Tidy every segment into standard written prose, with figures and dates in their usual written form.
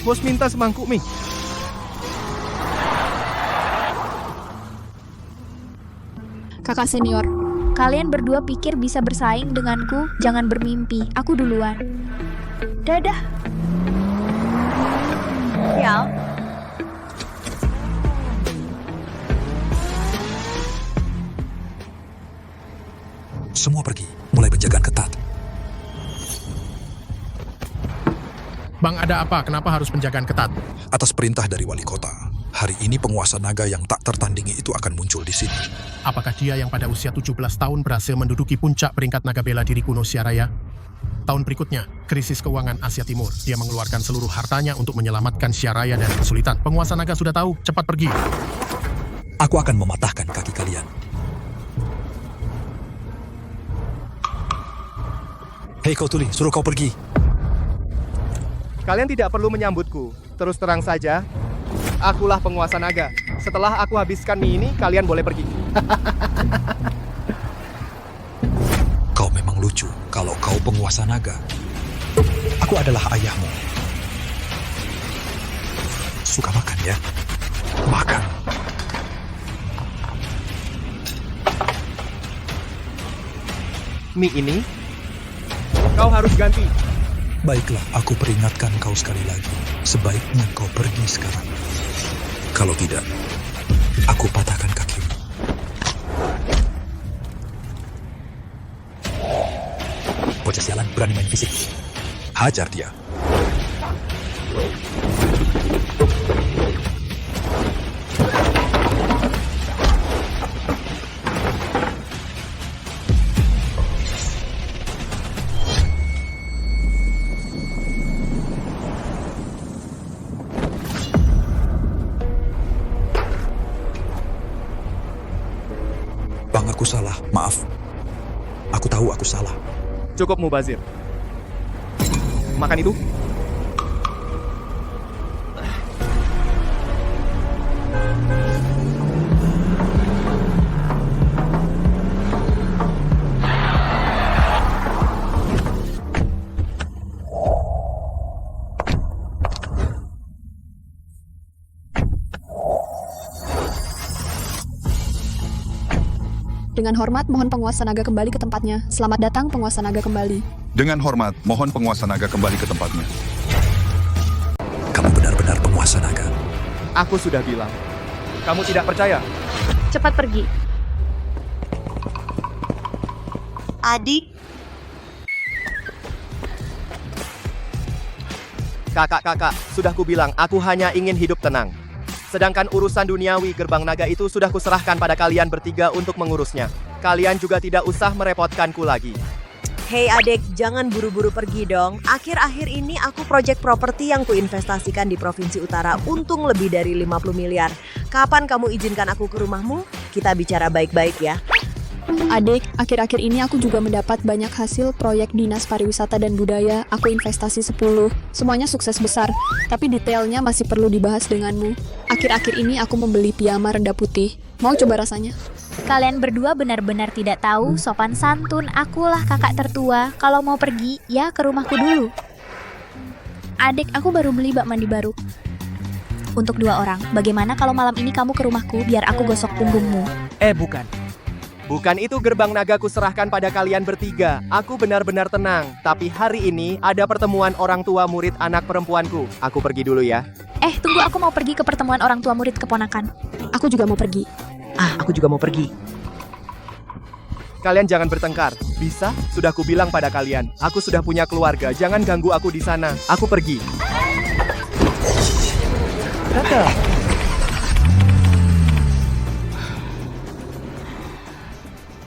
Bos minta semangkuk mie. Kakak senior, kalian berdua pikir bisa bersaing denganku? Jangan bermimpi, aku duluan. Dadah. Yal, Semua pergi, mulai penjagaan ketat. Bang, ada apa? Kenapa harus penjagaan ketat? Atas perintah dari wali kota, hari ini penguasa naga yang tak tertandingi itu akan muncul di sini. Apakah dia yang pada usia 17 tahun berhasil menduduki puncak peringkat naga bela diri kuno Siaraya? Tahun berikutnya, krisis keuangan Asia Timur. Dia mengeluarkan seluruh hartanya untuk menyelamatkan Siaraya dari kesulitan. Penguasa naga sudah tahu, cepat pergi. Aku akan mematahkan kaki kalian. Hei kau tuli, suruh kau pergi. Kalian tidak perlu menyambutku. Terus terang saja, akulah penguasa naga. Setelah aku habiskan mie ini, kalian boleh pergi. Kau memang lucu kalau kau penguasa naga. Aku adalah ayahmu. Suka makan ya? Makan. Mie ini, kau harus ganti. Baiklah, aku peringatkan kau sekali lagi. Sebaiknya kau pergi sekarang. Kalau tidak, aku patahkan kakimu. Bocah sialan berani main fisik. Hajar dia. Bang, aku salah. Maaf. Aku tahu aku salah. Cukup Mubazir. Makan itu. Dengan hormat, mohon penguasa naga kembali ke tempatnya. Selamat datang penguasa naga kembali. Dengan hormat, mohon penguasa naga kembali ke tempatnya. Kamu benar-benar penguasa naga. Aku sudah bilang. Kamu tidak percaya? cepat pergi. Adik, Kakak, sudah kubilang aku hanya ingin hidup tenang. Sedangkan urusan duniawi gerbang naga itu sudah kuserahkan pada kalian bertiga untuk mengurusnya. Kalian juga tidak usah merepotkanku lagi. hei adik, jangan buru-buru pergi dong. Akhir-akhir ini aku proyek properti yang kuinvestasikan di Provinsi Utara untung lebih dari 50 miliar. Kapan kamu izinkan aku ke rumahmu? Kita bicara baik-baik ya. Adik, akhir-akhir ini aku juga mendapat banyak hasil proyek Dinas Pariwisata dan Budaya. Aku investasi 10. Semuanya sukses besar, tapi detailnya masih perlu dibahas denganmu. Akhir-akhir ini aku membeli piyama rendah putih. Mau coba rasanya? Kalian berdua benar-benar tidak tahu sopan santun. Akulah kakak tertua. Kalau mau pergi, ya ke rumahku dulu. Adik, aku baru beli bak mandi baru. Untuk 2 orang. Bagaimana kalau malam ini kamu ke rumahku biar aku gosok punggungmu? Bukan. Bukan itu gerbang naga kuserahkan pada kalian bertiga. Aku benar-benar tenang. Tapi hari ini ada pertemuan orang tua murid anak perempuanku. Aku pergi dulu ya. Tunggu, aku mau pergi ke pertemuan orang tua murid keponakan. Aku juga mau pergi. Aku juga mau pergi. Kalian jangan bertengkar. Bisa? Sudah kubilang pada kalian. Aku sudah punya keluarga. Jangan ganggu aku di sana. Aku pergi. Kakak.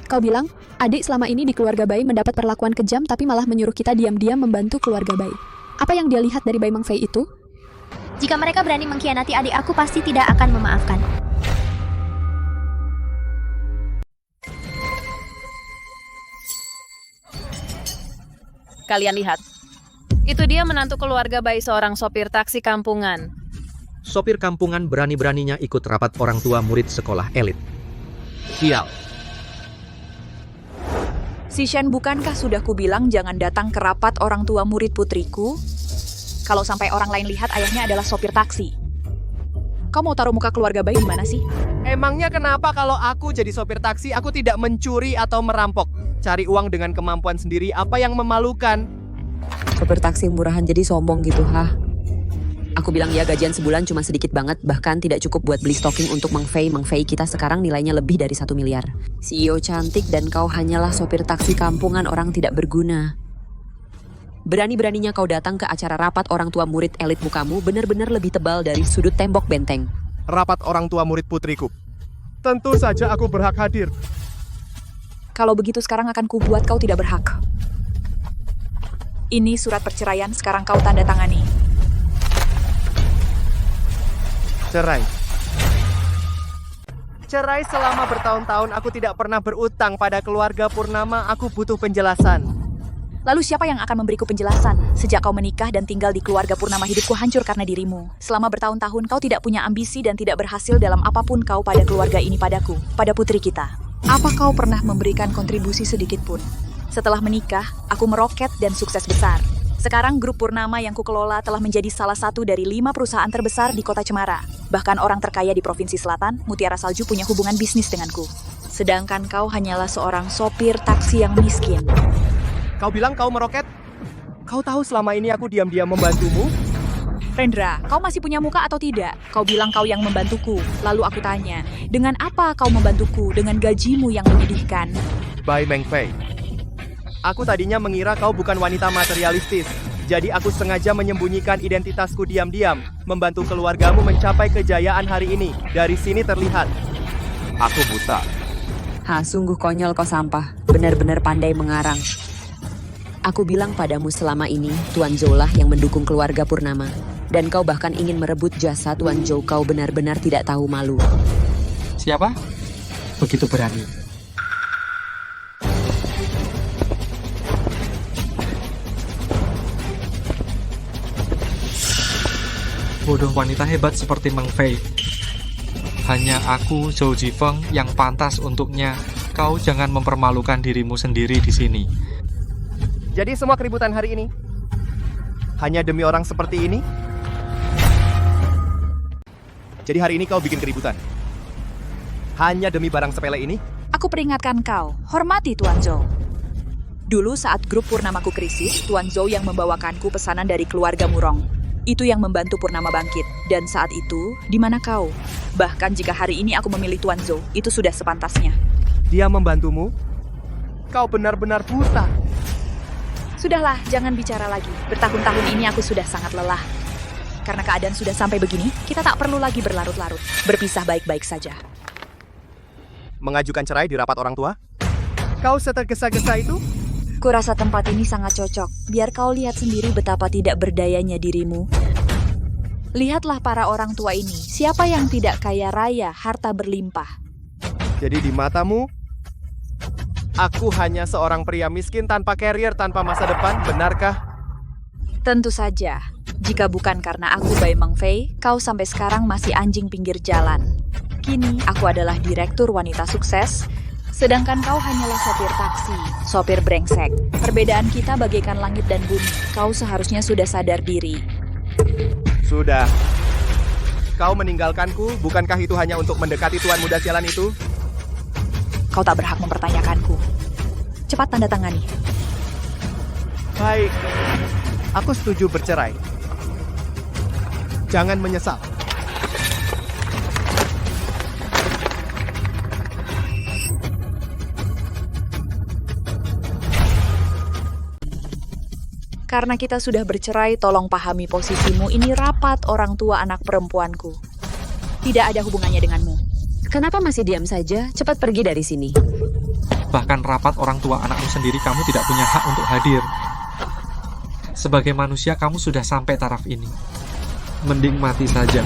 Kau bilang, adik selama ini di keluarga Bai mendapat perlakuan kejam tapi malah menyuruh kita diam-diam membantu keluarga Bai. Apa yang dia lihat dari Bai Mang Fei itu? Jika mereka berani mengkhianati adik aku, pasti tidak akan memaafkan. Kalian lihat. Itu dia menantu keluarga bayi seorang sopir taksi kampungan. Sopir kampungan berani-beraninya ikut rapat orang tua murid sekolah elit. Sial. Si Shen, bukankah sudah kubilang jangan datang ke rapat orang tua murid putriku? Kalau sampai orang lain lihat ayahnya adalah sopir taksi. Kau mau taruh muka keluarga bayi di mana sih? Emangnya kenapa kalau aku jadi sopir taksi, aku tidak mencuri atau merampok? Cari uang dengan kemampuan sendiri, apa yang memalukan? Sopir taksi murahan jadi sombong gitu, hah? Aku bilang ya gajian sebulan cuma sedikit banget, bahkan tidak cukup buat beli stocking untuk Mang Fei. Mang Fei kita sekarang nilainya lebih dari 1 miliar. CEO cantik dan kau hanyalah sopir taksi kampungan orang tidak berguna. Berani-beraninya kau datang ke acara rapat orang tua murid elit mukamu benar-benar lebih tebal dari sudut tembok benteng. Rapat orang tua murid putriku. Tentu saja aku berhak hadir. Kalau begitu sekarang akan kubuat kau tidak berhak. Ini surat perceraian, sekarang kau tanda tangani. Cerai. Cerai selama bertahun-tahun, aku tidak pernah berutang pada keluarga Purnama, aku butuh penjelasan. Lalu siapa yang akan memberiku penjelasan? Sejak kau menikah dan tinggal di keluarga Purnama, hidupku hancur karena dirimu. Selama bertahun-tahun kau tidak punya ambisi dan tidak berhasil dalam apapun kau pada keluarga ini, padaku, pada putri kita. Apa kau pernah memberikan kontribusi sedikit pun? Setelah menikah, aku meroket dan sukses besar. Sekarang grup Purnama yang kukelola telah menjadi salah satu dari 5 perusahaan terbesar di kota Cemara. Bahkan orang terkaya di Provinsi Selatan, Mutiara Salju, punya hubungan bisnis denganku. Sedangkan kau hanyalah seorang sopir taksi yang miskin. Kau bilang kau meroket? Kau tahu selama ini aku diam-diam membantumu? Rendra, kau masih punya muka atau tidak? Kau bilang kau yang membantuku. Lalu aku tanya, dengan apa kau membantuku? Dengan gajimu yang menyedihkan. By Meng Fei. Aku tadinya mengira kau bukan wanita materialistis. Jadi aku sengaja menyembunyikan identitasku diam-diam, membantu keluargamu mencapai kejayaan hari ini. Dari sini terlihat. Aku buta. Sungguh konyol kau sampah. Benar-benar pandai mengarang. Aku bilang padamu selama ini, Tuan Zhou lah yang mendukung keluarga Purnama. Dan kau bahkan ingin merebut jasa Tuan Zhou, kau benar-benar tidak tahu malu. Siapa? Begitu berani. Bodoh wanita hebat seperti Meng Fei. Hanya aku, Zhou Jifeng, yang pantas untuknya. Kau jangan mempermalukan dirimu sendiri di sini. Jadi semua keributan hari ini hanya demi orang seperti ini? Jadi hari ini kau bikin keributan hanya demi barang sepele ini? Aku peringatkan kau, hormati Tuan Zhou. Dulu saat grup Purnamaku krisis, Tuan Zhou yang membawakanku pesanan dari keluarga Murong. Itu yang membantu Purnama bangkit. Dan saat itu, di mana kau? Bahkan jika hari ini aku memilih Tuan Zhou, itu sudah sepantasnya. Dia membantumu? Kau benar-benar buta. Sudahlah, jangan bicara lagi. Bertahun-tahun ini aku sudah sangat lelah. Karena keadaan sudah sampai begini, kita tak perlu lagi berlarut-larut. Berpisah baik-baik saja. Mengajukan cerai di rapat orang tua? Kau setergesa-gesa itu? Kurasa tempat ini sangat cocok. Biar kau lihat sendiri betapa tidak berdayanya dirimu. Lihatlah para orang tua ini. Siapa yang tidak kaya raya, harta berlimpah? Jadi di matamu, aku hanya seorang pria miskin tanpa karier, tanpa masa depan, benarkah? Tentu saja. Jika bukan karena aku Bai Meng Fei, kau sampai sekarang masih anjing pinggir jalan. Kini, aku adalah direktur wanita sukses, sedangkan kau hanyalah sopir taksi, sopir brengsek. Perbedaan kita bagaikan langit dan bumi. Kau seharusnya sudah sadar diri. Sudah. Kau meninggalkanku, bukankah itu hanya untuk mendekati tuan muda sialan itu? Kau tak berhak mempertanyakanku. Cepat tanda tangani. Baik. Aku setuju bercerai. Jangan menyesal. Karena kita sudah bercerai, tolong pahami posisimu. Ini rapat orang tua anak perempuanku. Tidak ada hubungannya denganmu. Kenapa masih diam saja? Cepat pergi dari sini. Bahkan rapat orang tua anakmu sendiri kamu tidak punya hak untuk hadir. Sebagai manusia kamu sudah sampai taraf ini. Mending mati saja.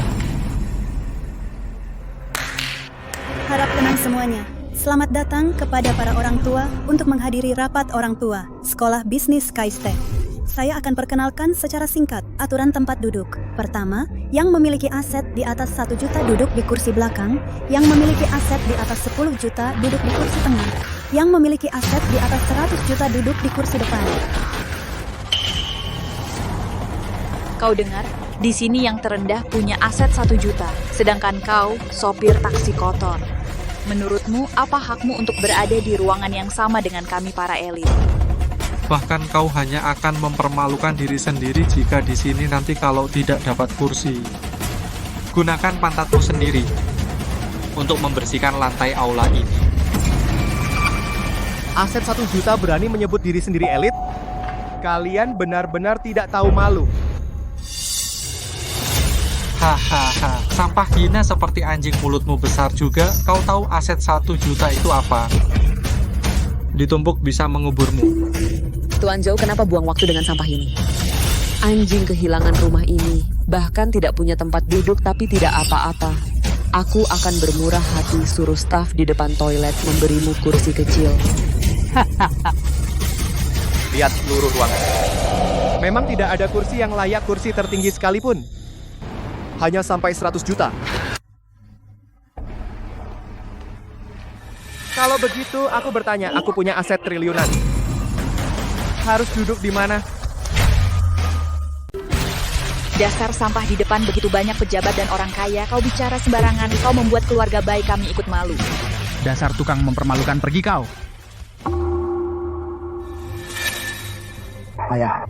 Harap tenang semuanya. Selamat datang kepada para orang tua untuk menghadiri rapat orang tua Sekolah Bisnis Kaiste. Saya akan perkenalkan secara singkat aturan tempat duduk. Pertama, yang memiliki aset di atas 1 juta duduk di kursi belakang, yang memiliki aset di atas 10 juta duduk di kursi tengah, yang memiliki aset di atas 100 juta duduk di kursi depan. Kau dengar? Di sini yang terendah punya aset 1 juta, sedangkan kau sopir taksi kotor. Menurutmu, apa hakmu untuk berada di ruangan yang sama dengan kami para elit? Bahkan kau hanya akan mempermalukan diri sendiri jika di sini nanti kalau tidak dapat kursi. Gunakan pantatmu sendiri untuk membersihkan lantai aula ini. Aset 1 juta berani menyebut diri sendiri elit? Kalian benar-benar tidak tahu malu. Hahaha, sampah hina seperti anjing mulutmu besar juga. Kau tahu aset 1 juta itu apa? Ditumpuk bisa menguburmu. Tuan Zhou, kenapa buang waktu dengan sampah ini? Anjing kehilangan rumah ini, bahkan tidak punya tempat duduk tapi tidak apa-apa. Aku akan bermurah hati suruh staf di depan toilet memberimu kursi kecil. Lihat seluruh ruangan. Memang tidak ada kursi yang layak kursi tertinggi sekalipun. Hanya sampai 100 juta. Kalau begitu, aku bertanya, aku punya aset triliunan. Harus duduk di mana? Dasar sampah di depan begitu banyak pejabat dan orang kaya, kau bicara sembarangan, kau membuat keluarga baik kami ikut malu. Dasar tukang mempermalukan, pergi kau. Ayah.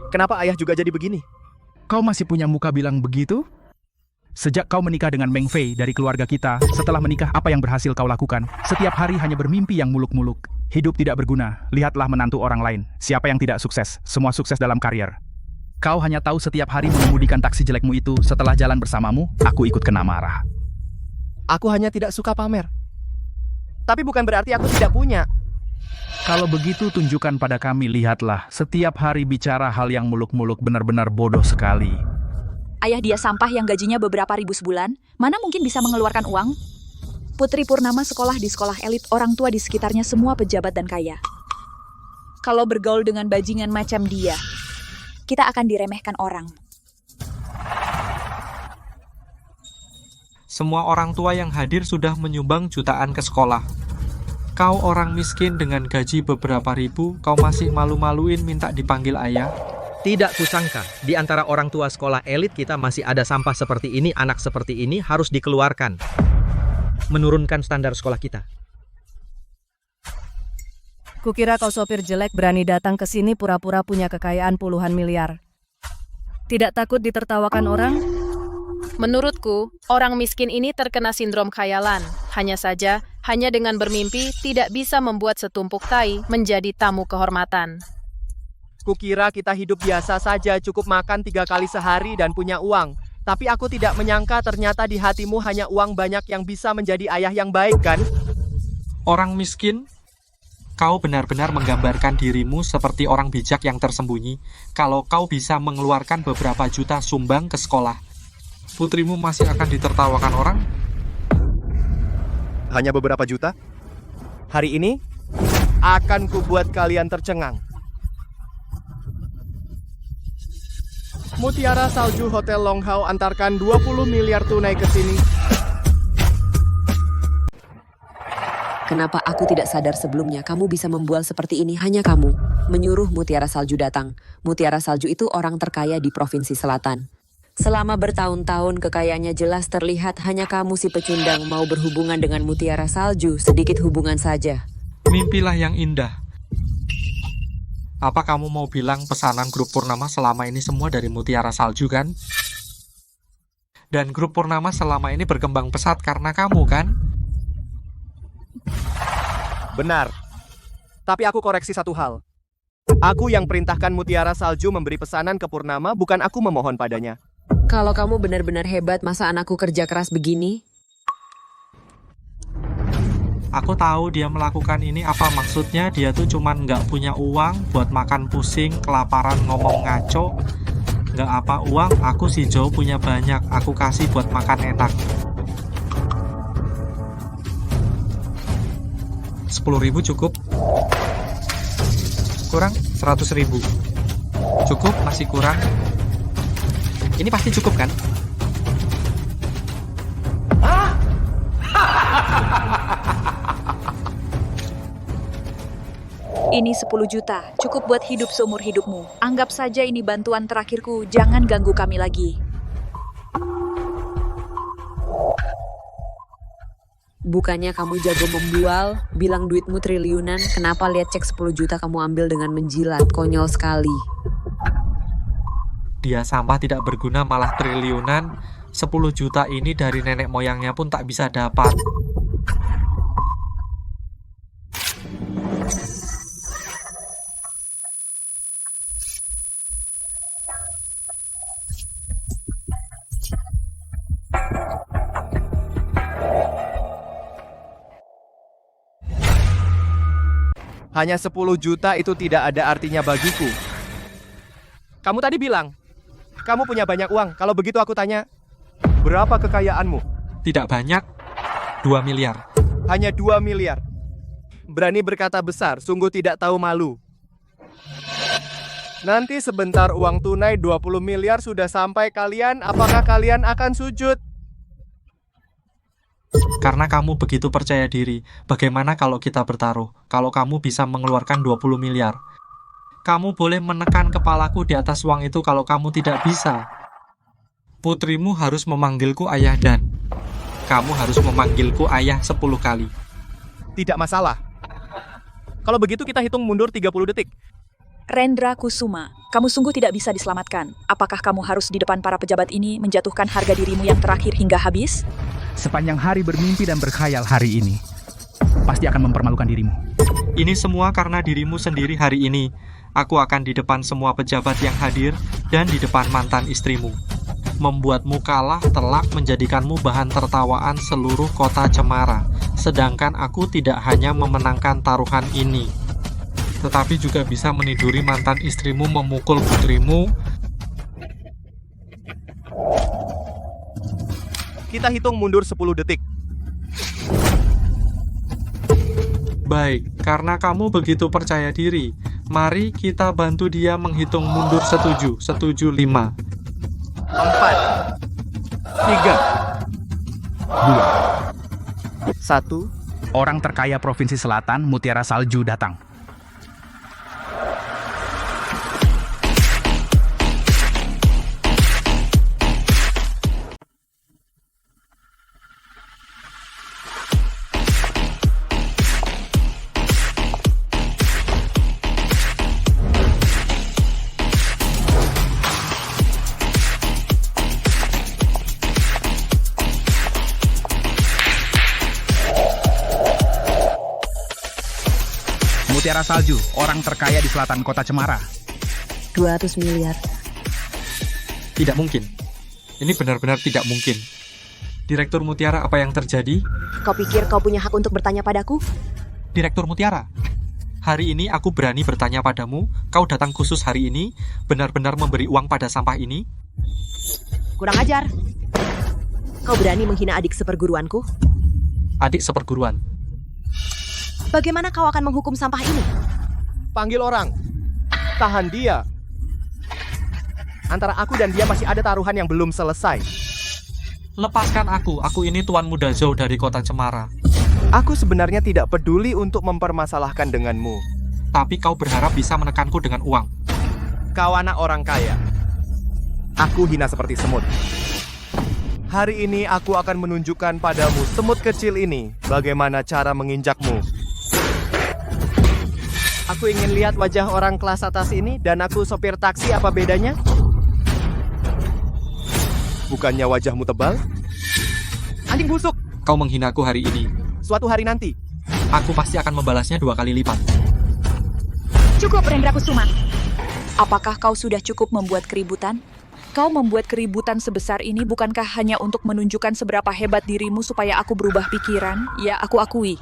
Kenapa ayah juga jadi begini? Kau masih punya muka bilang begitu? Sejak kau menikah dengan Meng Fei dari keluarga kita, setelah menikah apa yang berhasil kau lakukan? Setiap hari hanya bermimpi yang muluk-muluk. Hidup tidak berguna, lihatlah menantu orang lain. Siapa yang tidak sukses? Semua sukses dalam karier. Kau hanya tahu setiap hari mengemudikan taksi jelekmu itu. Setelah jalan bersamamu, aku ikut kena marah. Aku hanya tidak suka pamer. Tapi bukan berarti aku tidak punya. Kalau begitu tunjukkan pada kami, lihatlah. Setiap hari bicara hal yang muluk-muluk benar-benar bodoh sekali. Ayah dia sampah yang gajinya beberapa ribu sebulan, mana mungkin bisa mengeluarkan uang? Putri Purnama sekolah di sekolah elit, orang tua di sekitarnya semua pejabat dan kaya. Kalau bergaul dengan bajingan macam dia, kita akan diremehkan orang. Semua orang tua yang hadir sudah menyumbang jutaan ke sekolah. Kau orang miskin dengan gaji beberapa ribu, kau masih malu-maluin minta dipanggil ayah? Tidak kusangka, di antara orang tua sekolah elit kita masih ada sampah seperti ini, anak seperti ini harus dikeluarkan. Menurunkan standar sekolah kita. Kukira kau sopir jelek berani datang ke sini pura-pura punya kekayaan puluhan miliar. Tidak takut ditertawakan orang? Menurutku, orang miskin ini terkena sindrom khayalan. Hanya saja, hanya dengan bermimpi tidak bisa membuat setumpuk tai menjadi tamu kehormatan. Kukira kita hidup biasa saja, cukup makan 3 kali sehari dan punya uang. Tapi aku tidak menyangka ternyata di hatimu hanya uang banyak yang bisa menjadi ayah yang baik, kan? Orang miskin? Kau benar-benar menggambarkan dirimu seperti orang bijak yang tersembunyi. Kalau kau bisa mengeluarkan beberapa juta sumbang ke sekolah, putrimu masih akan ditertawakan orang? Hanya beberapa juta? Hari ini, akan kubuat kalian tercengang. Mutiara Salju Hotel Longhao antarkan 20 miliar tunai ke sini. Kenapa aku tidak sadar sebelumnya kamu bisa membual seperti ini? Hanya kamu menyuruh Mutiara Salju datang. Mutiara Salju itu orang terkaya di Provinsi Selatan. Selama bertahun-tahun kekayaannya jelas terlihat, hanya kamu si pecundang mau berhubungan dengan Mutiara Salju, sedikit hubungan saja. Mimpilah yang indah. Apa kamu mau bilang pesanan grup Purnama selama ini semua dari Mutiara Salju, kan? Dan grup Purnama selama ini berkembang pesat karena kamu, kan? Benar. Tapi aku koreksi satu hal. Aku yang perintahkan Mutiara Salju memberi pesanan ke Purnama, bukan aku memohon padanya. Kalau kamu benar-benar hebat, masa anakku kerja keras begini? Aku tahu dia melakukan ini apa maksudnya. Dia tuh cuman nggak punya uang buat makan pusing, kelaparan, ngomong ngaco. Nggak apa uang, aku si Joe punya banyak. Aku kasih buat makan enak. 10.000 cukup? Kurang 100.000. Cukup? Masih kurang? Ini pasti cukup, kan? Ini 10 juta, cukup buat hidup seumur hidupmu. Anggap saja ini bantuan terakhirku, jangan ganggu kami lagi. Bukannya kamu jago membual, bilang duitmu triliunan, kenapa lihat cek 10 juta kamu ambil dengan menjilat, konyol sekali. Dia sampah tidak berguna malah triliunan. 10 juta ini dari nenek moyangnya pun tak bisa dapat. Hanya 10 juta itu tidak ada artinya bagiku. Kamu tadi bilang, kamu punya banyak uang. Kalau begitu aku tanya, berapa kekayaanmu? Tidak banyak, 2 miliar. Hanya 2 miliar. Berani berkata besar, sungguh tidak tahu malu. Nanti sebentar uang tunai 20 miliar sudah sampai kalian, apakah kalian akan sujud? Karena kamu begitu percaya diri, bagaimana kalau kita bertaruh? Kalau kamu bisa mengeluarkan 20 miliar. Kamu boleh menekan kepalaku di atas uang itu kalau kamu tidak bisa. Putrimu harus memanggilku ayah dan kamu harus memanggilku ayah 10 kali. Tidak masalah. Kalau begitu kita hitung mundur 30 detik. Rendra Kusuma, kamu sungguh tidak bisa diselamatkan. Apakah kamu harus di depan para pejabat ini menjatuhkan harga dirimu yang terakhir hingga habis? Sepanjang hari bermimpi dan berkhayal hari ini, pasti akan mempermalukan dirimu. Ini semua karena dirimu sendiri hari ini. Aku akan di depan semua pejabat yang hadir dan di depan mantan istrimu. Membuatmu kalah telak menjadikanmu bahan tertawaan seluruh kota Cemara. Sedangkan aku tidak hanya memenangkan taruhan ini, tetapi juga bisa meniduri mantan istrimu memukul putrimu. Kita hitung mundur 10 detik. Baik, karena kamu begitu percaya diri, mari kita bantu dia menghitung mundur setuju. Setuju 5. 4 3 2 1. Orang terkaya Provinsi Selatan, Mutiara Salju datang. Mutiara Salju, orang terkaya di selatan kota Cemara. 200 miliar. Tidak mungkin. Ini benar-benar tidak mungkin. Direktur Mutiara, apa yang terjadi? Kau pikir kau punya hak untuk bertanya padaku? Direktur Mutiara, hari ini aku berani bertanya padamu, kau datang khusus hari ini, benar-benar memberi uang pada sampah ini? Kurang ajar. Kau berani menghina adik seperguruanku? Adik seperguruan. Bagaimana kau akan menghukum sampah ini? Panggil orang. Tahan dia. Antara aku dan dia masih ada taruhan yang belum selesai. Lepaskan aku ini Tuan Muda Zhou dari kota Cemara. Aku sebenarnya tidak peduli untuk mempermasalahkan denganmu. Tapi kau berharap bisa menekanku dengan uang. Kau anak orang kaya. Aku hina seperti semut. Hari ini aku akan menunjukkan padamu, semut kecil ini, bagaimana cara menginjakmu. Aku ingin lihat wajah orang kelas atas ini, dan aku sopir taksi, apa bedanya? Bukannya wajahmu tebal? Anjing busuk! Kau menghinaku hari ini. Suatu hari nanti. Aku pasti akan membalasnya 2 kali lipat. Cukup, Rendra Kusuma. Apakah kau sudah cukup membuat keributan? Kau membuat keributan sebesar ini bukankah hanya untuk menunjukkan seberapa hebat dirimu supaya aku berubah pikiran? Ya, aku akui.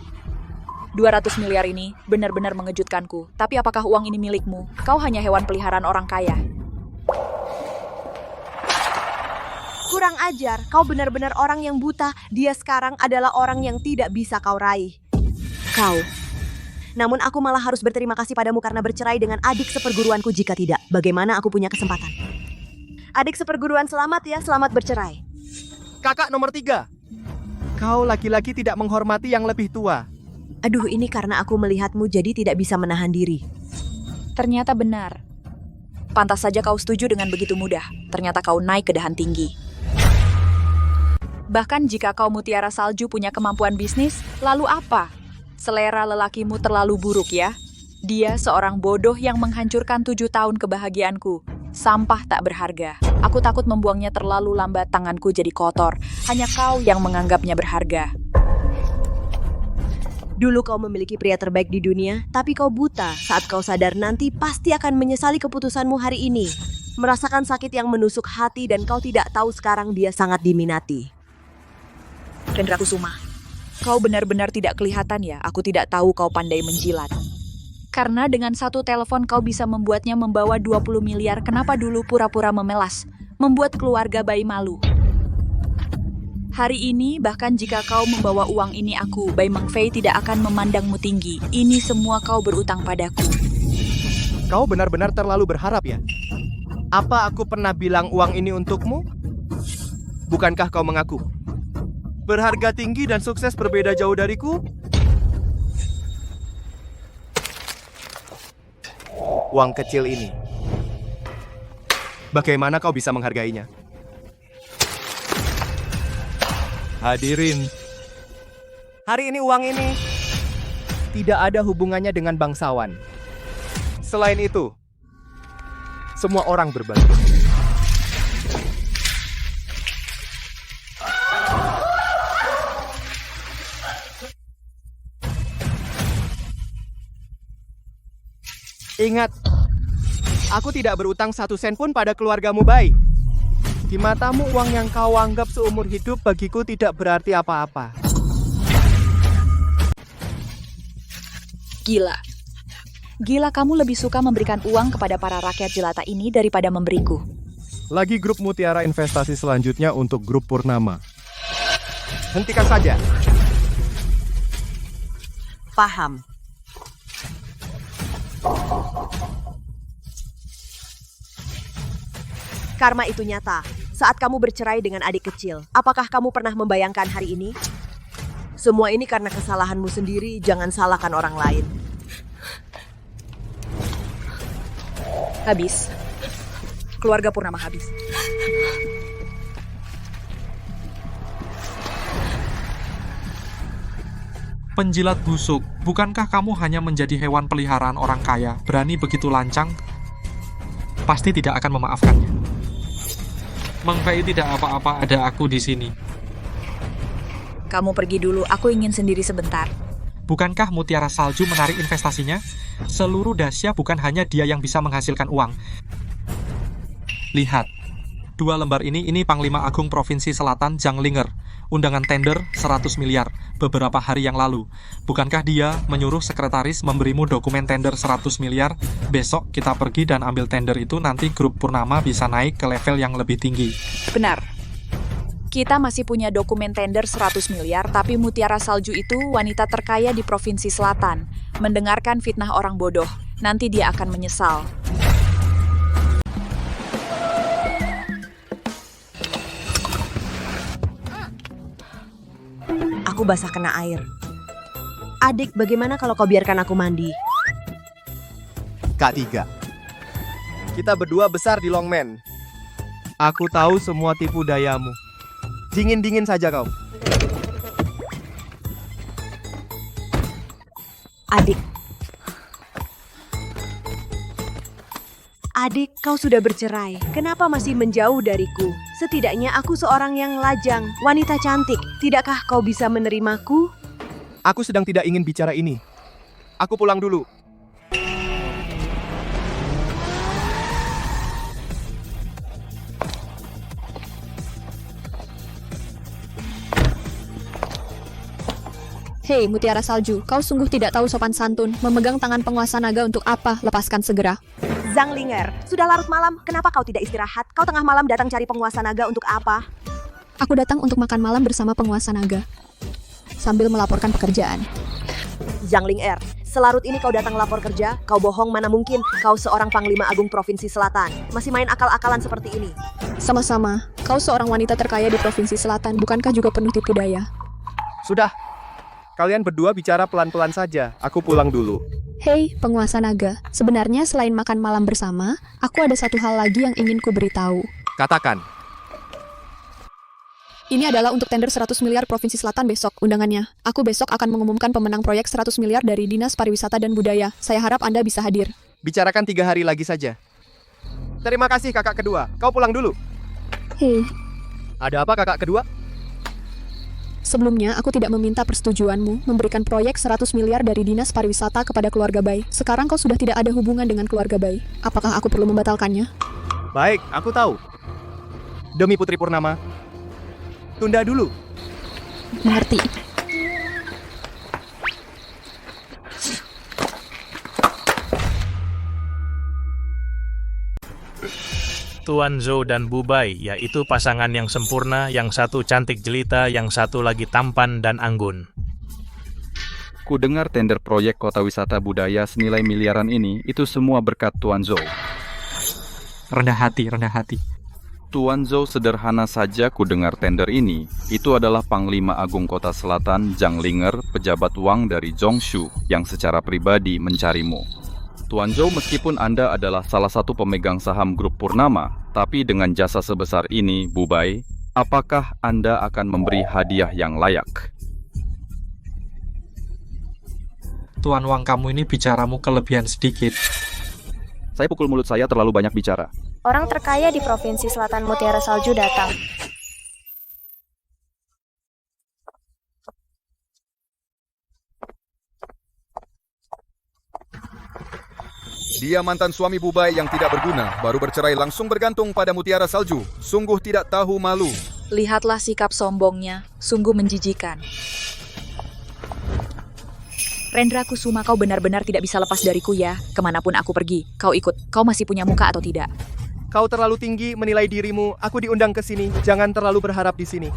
200 miliar ini benar-benar mengejutkanku. Tapi apakah uang ini milikmu? Kau hanya hewan peliharaan orang kaya. Kurang ajar, kau benar-benar orang yang buta. Dia sekarang adalah orang yang tidak bisa kau raih. Kau. Namun aku malah harus berterima kasih padamu karena bercerai dengan adik seperguruanku. Jika tidak, bagaimana aku punya kesempatan? Adik seperguruan, selamat ya, selamat bercerai. Kakak nomor 3. Kau laki-laki tidak menghormati yang lebih tua. Aduh, ini karena aku melihatmu jadi tidak bisa menahan diri. Ternyata benar. Pantas saja kau setuju dengan begitu mudah. Ternyata kau naik ke dahan tinggi. Bahkan jika kau Mutiara Salju punya kemampuan bisnis, lalu apa? Selera lelakimu terlalu buruk ya. Dia seorang bodoh yang menghancurkan 7 tahun kebahagiaanku. Sampah tak berharga. Aku takut membuangnya terlalu lambat, tanganku jadi kotor. Hanya kau yang menganggapnya berharga. Dulu kau memiliki pria terbaik di dunia, tapi kau buta. Saat kau sadar nanti pasti akan menyesali keputusanmu hari ini. Merasakan sakit yang menusuk hati dan kau tidak tahu sekarang dia sangat diminati. Rendra Kusuma, kau benar-benar tidak kelihatan ya. Aku tidak tahu kau pandai menjilat. Karena dengan satu telepon kau bisa membuatnya membawa 20 miliar. Kenapa dulu pura-pura memelas, membuat keluarga bayi malu? Hari ini, bahkan jika kau membawa uang ini aku, Bai Mengfei tidak akan memandangmu tinggi. Ini semua kau berutang padaku. Kau benar-benar terlalu berharap ya? Apa aku pernah bilang uang ini untukmu? Bukankah kau mengaku? Berharga tinggi dan sukses berbeda jauh dariku? Uang kecil ini. Bagaimana kau bisa menghargainya? Hadirin, Hari ini uang ini tidak ada hubungannya dengan bangsawan. Selain itu, semua orang berbagi. Ingat, aku tidak berutang 1 sen pun pada keluargamu, Bai. Di matamu uang yang kau anggap seumur hidup bagiku tidak berarti apa-apa. Gila. Gila, kamu lebih suka memberikan uang kepada para rakyat jelata ini daripada memberiku. Lagi grup Mutiara investasi selanjutnya untuk grup Purnama. Hentikan saja. Paham. Karma itu nyata. Saat kamu bercerai dengan adik kecil, apakah kamu pernah membayangkan hari ini? Semua ini karena kesalahanmu sendiri, jangan salahkan orang lain. Habis. Keluarga Purnama habis. Penjilat busuk, bukankah kamu hanya menjadi hewan peliharaan orang kaya, berani begitu lancang? Pasti tidak akan memaafkannya. Mengfei tidak apa-apa, ada aku di sini. Kamu pergi dulu, aku ingin sendiri sebentar. Bukankah Mutiara Salju menarik investasinya? Seluruh Dacia bukan hanya dia yang bisa menghasilkan uang. Lihat, 2 lembar ini Panglima Agung Provinsi Selatan Zhang Linger. Undangan tender 100 miliar beberapa hari yang lalu. Bukankah dia menyuruh sekretaris memberimu dokumen tender 100 miliar? Besok kita pergi dan ambil tender itu, nanti grup Purnama bisa naik ke level yang lebih tinggi. Benar. Kita masih punya dokumen tender 100 miliar, tapi Mutiara Salju itu wanita terkaya di Provinsi Selatan. Mendengarkan fitnah orang bodoh, nanti dia akan menyesal. Aku basah kena air. Adik, bagaimana kalau kau biarkan aku mandi? Kak Tiga. Kita berdua besar di Longmen. Aku tahu semua tipu dayamu. Dingin-dingin saja kau. Adik. Adik, kau sudah bercerai. Kenapa masih menjauh dariku? Setidaknya aku seorang yang lajang, wanita cantik. Tidakkah kau bisa menerimaku? Aku sedang tidak ingin bicara ini. Aku pulang dulu. Hei, Mutiara Salju, kau sungguh tidak tahu sopan santun. Memegang tangan penguasa naga untuk apa? Lepaskan segera. Zhang Linger, sudah larut malam. Kenapa kau tidak istirahat? Kau tengah malam datang cari penguasa naga untuk apa? Aku datang untuk makan malam bersama penguasa naga. Sambil melaporkan pekerjaan. Zhang Linger, selarut ini kau datang lapor kerja? Kau bohong, mana mungkin. Kau seorang Panglima Agung Provinsi Selatan. Masih main akal-akalan seperti ini. Sama-sama, kau seorang wanita terkaya di Provinsi Selatan. Bukankah juga penuh tipu daya? Sudah. Kalian berdua bicara pelan-pelan saja. Aku pulang dulu. Hei, penguasa naga. Sebenarnya selain makan malam bersama, aku ada satu hal lagi yang ingin ku beritahu. Katakan. Ini adalah untuk tender 100 miliar Provinsi Selatan besok undangannya. Aku besok akan mengumumkan pemenang proyek 100 miliar dari Dinas Pariwisata dan Budaya. Saya harap Anda bisa hadir. Bicarakan 3 hari lagi saja. Terima kasih kakak kedua. Kau pulang dulu. Hei, Ada apa kakak kedua? sebelumnya aku tidak meminta persetujuanmu memberikan proyek 100 miliar dari Dinas Pariwisata kepada keluarga Bai. Sekarang kau sudah tidak ada hubungan dengan keluarga Bai. Apakah aku perlu membatalkannya? Baik, aku tahu. Demi Putri Purnama. Tunda dulu. Mengerti. Tuan Zhou dan Bubai, yaitu pasangan yang sempurna, yang satu cantik jelita, yang satu lagi tampan dan anggun. Ku dengar tender proyek kota wisata budaya senilai miliaran ini, itu semua berkat Tuan Zhou. Rendah hati, rendah hati. Tuan Zhou sederhana saja ku dengar tender ini, itu adalah Panglima Agung Kota Selatan Zhang Linger, pejabat uang dari Zhongshu, yang secara pribadi mencarimu. Tuan Zhou, meskipun Anda adalah salah satu pemegang saham grup Purnama, tapi dengan jasa sebesar ini, Bubai, apakah Anda akan memberi hadiah yang layak? Tuan Wang, kamu ini bicaramu kelebihan sedikit. Saya pukul mulut saya terlalu banyak bicara. Orang terkaya di Provinsi Selatan Mutiara Salju datang. Dia mantan suami Bubai yang tidak berguna, baru bercerai langsung bergantung pada mutiara salju. Sungguh tidak tahu malu. Lihatlah sikap sombongnya, sungguh menjijikan. Rendra Kusuma, kau benar-benar tidak bisa lepas dariku ya. Kemanapun aku pergi, kau ikut. Kau masih punya muka atau tidak? Kau terlalu tinggi menilai dirimu. Aku diundang ke sini. Jangan terlalu berharap di sini.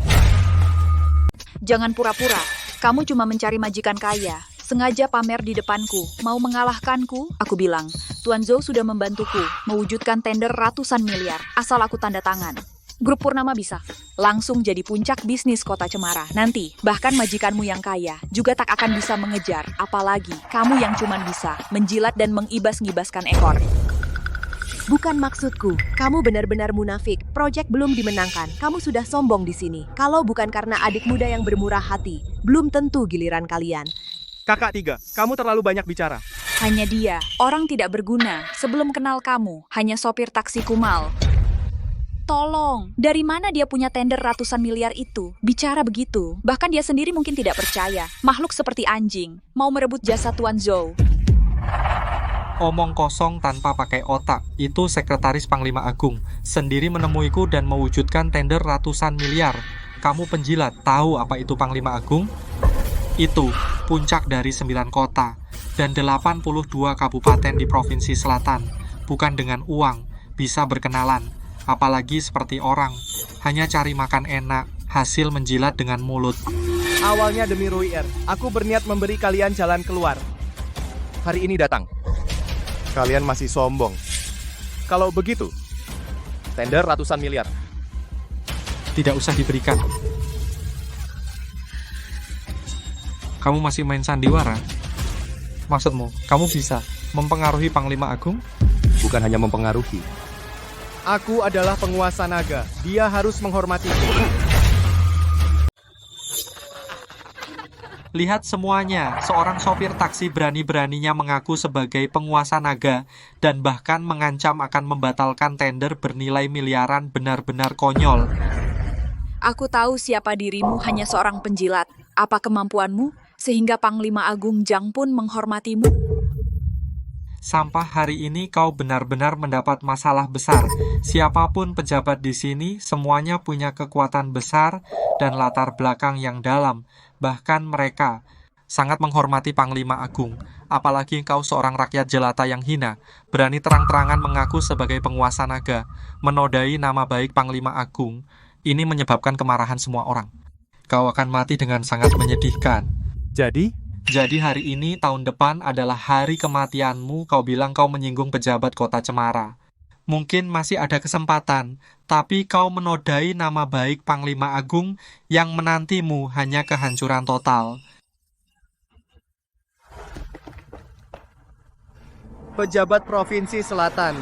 Jangan pura-pura. Kamu cuma mencari majikan kaya. Sengaja pamer di depanku, mau mengalahkanku, aku bilang. Tuan Zhou sudah membantuku, mewujudkan tender ratusan miliar, asal aku tanda tangan. Grup Purnama bisa langsung jadi puncak bisnis kota Cemara. Nanti, bahkan majikanmu yang kaya juga tak akan bisa mengejar, apalagi kamu yang cuman bisa menjilat dan mengibas-ngibaskan ekor. Bukan maksudku. Kamu benar-benar munafik. Proyek belum dimenangkan. Kamu sudah sombong di sini. Kalau bukan karena adik muda yang bermurah hati, belum tentu giliran kalian. Kakak 3, kamu terlalu banyak bicara. Hanya dia, orang tidak berguna. Sebelum kenal kamu, hanya sopir taksi kumal. Tolong, dari mana dia punya tender ratusan miliar itu? Bicara begitu, bahkan dia sendiri mungkin tidak percaya. Makhluk seperti anjing, mau merebut jasa Tuan Zhou. Omong kosong tanpa pakai otak, itu sekretaris Panglima Agung. Sendiri menemuiku dan mewujudkan tender ratusan miliar. Kamu penjilat, tahu apa itu Panglima Agung? Itu puncak dari 9 kota dan 82 kabupaten di Provinsi Selatan. Bukan dengan uang, bisa berkenalan. Apalagi seperti orang, hanya cari makan enak, hasil menjilat dengan mulut. Awalnya demi Ruier, aku berniat memberi kalian jalan keluar. Hari ini datang. Kalian masih sombong. Kalau begitu, tender ratusan miliar. Tidak usah diberikan. Kamu masih main sandiwara? Maksudmu, kamu bisa mempengaruhi Panglima Agung? Bukan hanya mempengaruhi. Aku adalah penguasa naga. Dia harus menghormatiku. Lihat semuanya, seorang sopir taksi berani-beraninya mengaku sebagai penguasa naga dan bahkan mengancam akan membatalkan tender bernilai miliaran, benar-benar konyol. Aku tahu siapa dirimu, hanya seorang penjilat. Apa kemampuanmu? Sehingga Panglima Agung Zhang pun menghormatimu. Sampai hari ini kau benar-benar mendapat masalah besar. Siapapun pejabat di sini, semuanya punya kekuatan besar dan latar belakang yang dalam. Bahkan mereka sangat menghormati Panglima Agung. Apalagi kau seorang rakyat jelata yang hina, berani terang-terangan mengaku sebagai penguasa naga, menodai nama baik Panglima Agung. Ini menyebabkan kemarahan semua orang. Kau akan mati dengan sangat menyedihkan. Jadi hari ini, tahun depan adalah hari kematianmu. Kau bilang kau menyinggung pejabat kota Cemara. Mungkin masih ada kesempatan, tapi kau menodai nama baik Panglima Agung yang menantimu hanya kehancuran total. Pejabat Provinsi Selatan,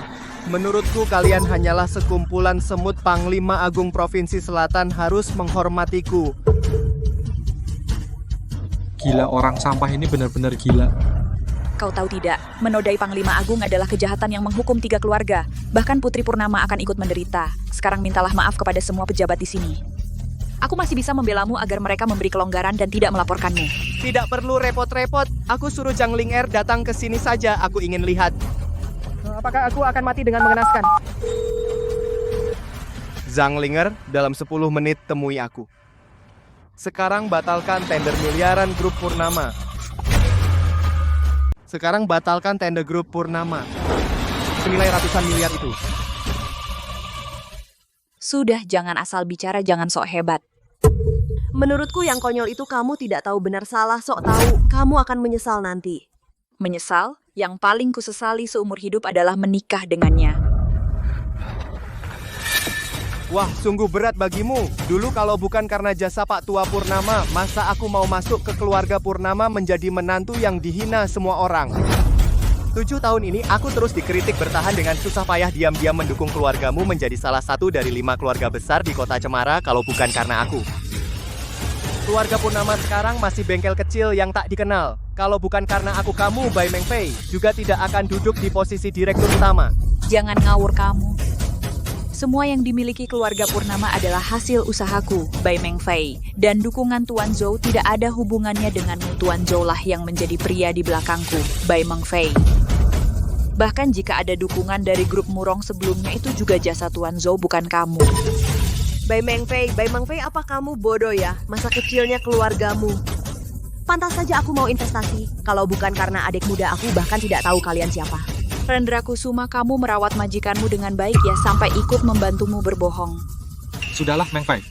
menurutku kalian hanyalah sekumpulan semut. Panglima Agung Provinsi Selatan harus menghormatiku. Gila, orang sampah ini benar-benar gila. Kau tahu tidak, menodai Panglima Agung adalah kejahatan yang menghukum 3 keluarga. Bahkan Putri Purnama akan ikut menderita. Sekarang mintalah maaf kepada semua pejabat di sini. Aku masih bisa membelamu agar mereka memberi kelonggaran dan tidak melaporkanmu. Tidak perlu repot-repot. Aku suruh Jangling Er datang ke sini saja. Aku ingin lihat. Apakah aku akan mati dengan mengenaskan? Jangling Er, dalam 10 menit temui aku. Sekarang batalkan tender miliaran grup Purnama. Senilai ratusan miliar itu. Sudah, jangan asal bicara, jangan sok hebat. Menurutku yang konyol itu kamu tidak tahu benar salah, sok tahu. Kamu akan menyesal nanti. Menyesal? Yang paling kusesali seumur hidup adalah menikah dengannya. Wah, sungguh berat bagimu. Dulu kalau bukan karena jasa Pak Tua Purnama, masa aku mau masuk ke keluarga Purnama menjadi menantu yang dihina semua orang? 7 tahun ini aku terus dikritik bertahan dengan susah payah diam-diam mendukung keluargamu menjadi salah satu dari 5 keluarga besar di kota Cemara kalau bukan karena aku. Keluarga Purnama sekarang masih bengkel kecil yang tak dikenal. Kalau bukan karena aku, kamu, Bai Mengfei, juga tidak akan duduk di posisi direktur utama. Jangan ngawur kamu. Semua yang dimiliki keluarga Purnama adalah hasil usahaku, Bai Mengfei. Dan dukungan Tuan Zhou tidak ada hubungannya denganmu. Tuan Zhou lah yang menjadi pria di belakangku, Bai Mengfei. Bahkan jika ada dukungan dari grup Murong sebelumnya, itu juga jasa Tuan Zhou, bukan kamu. Bai Mengfei, apa kamu bodoh ya? Masa kecilnya keluargamu. Pantas saja aku mau investasi. Kalau bukan karena adik muda aku, bahkan tidak tahu kalian siapa. Rendra Kusuma, kamu merawat majikanmu dengan baik ya, sampai ikut membantumu berbohong. Sudahlah, Mengfei.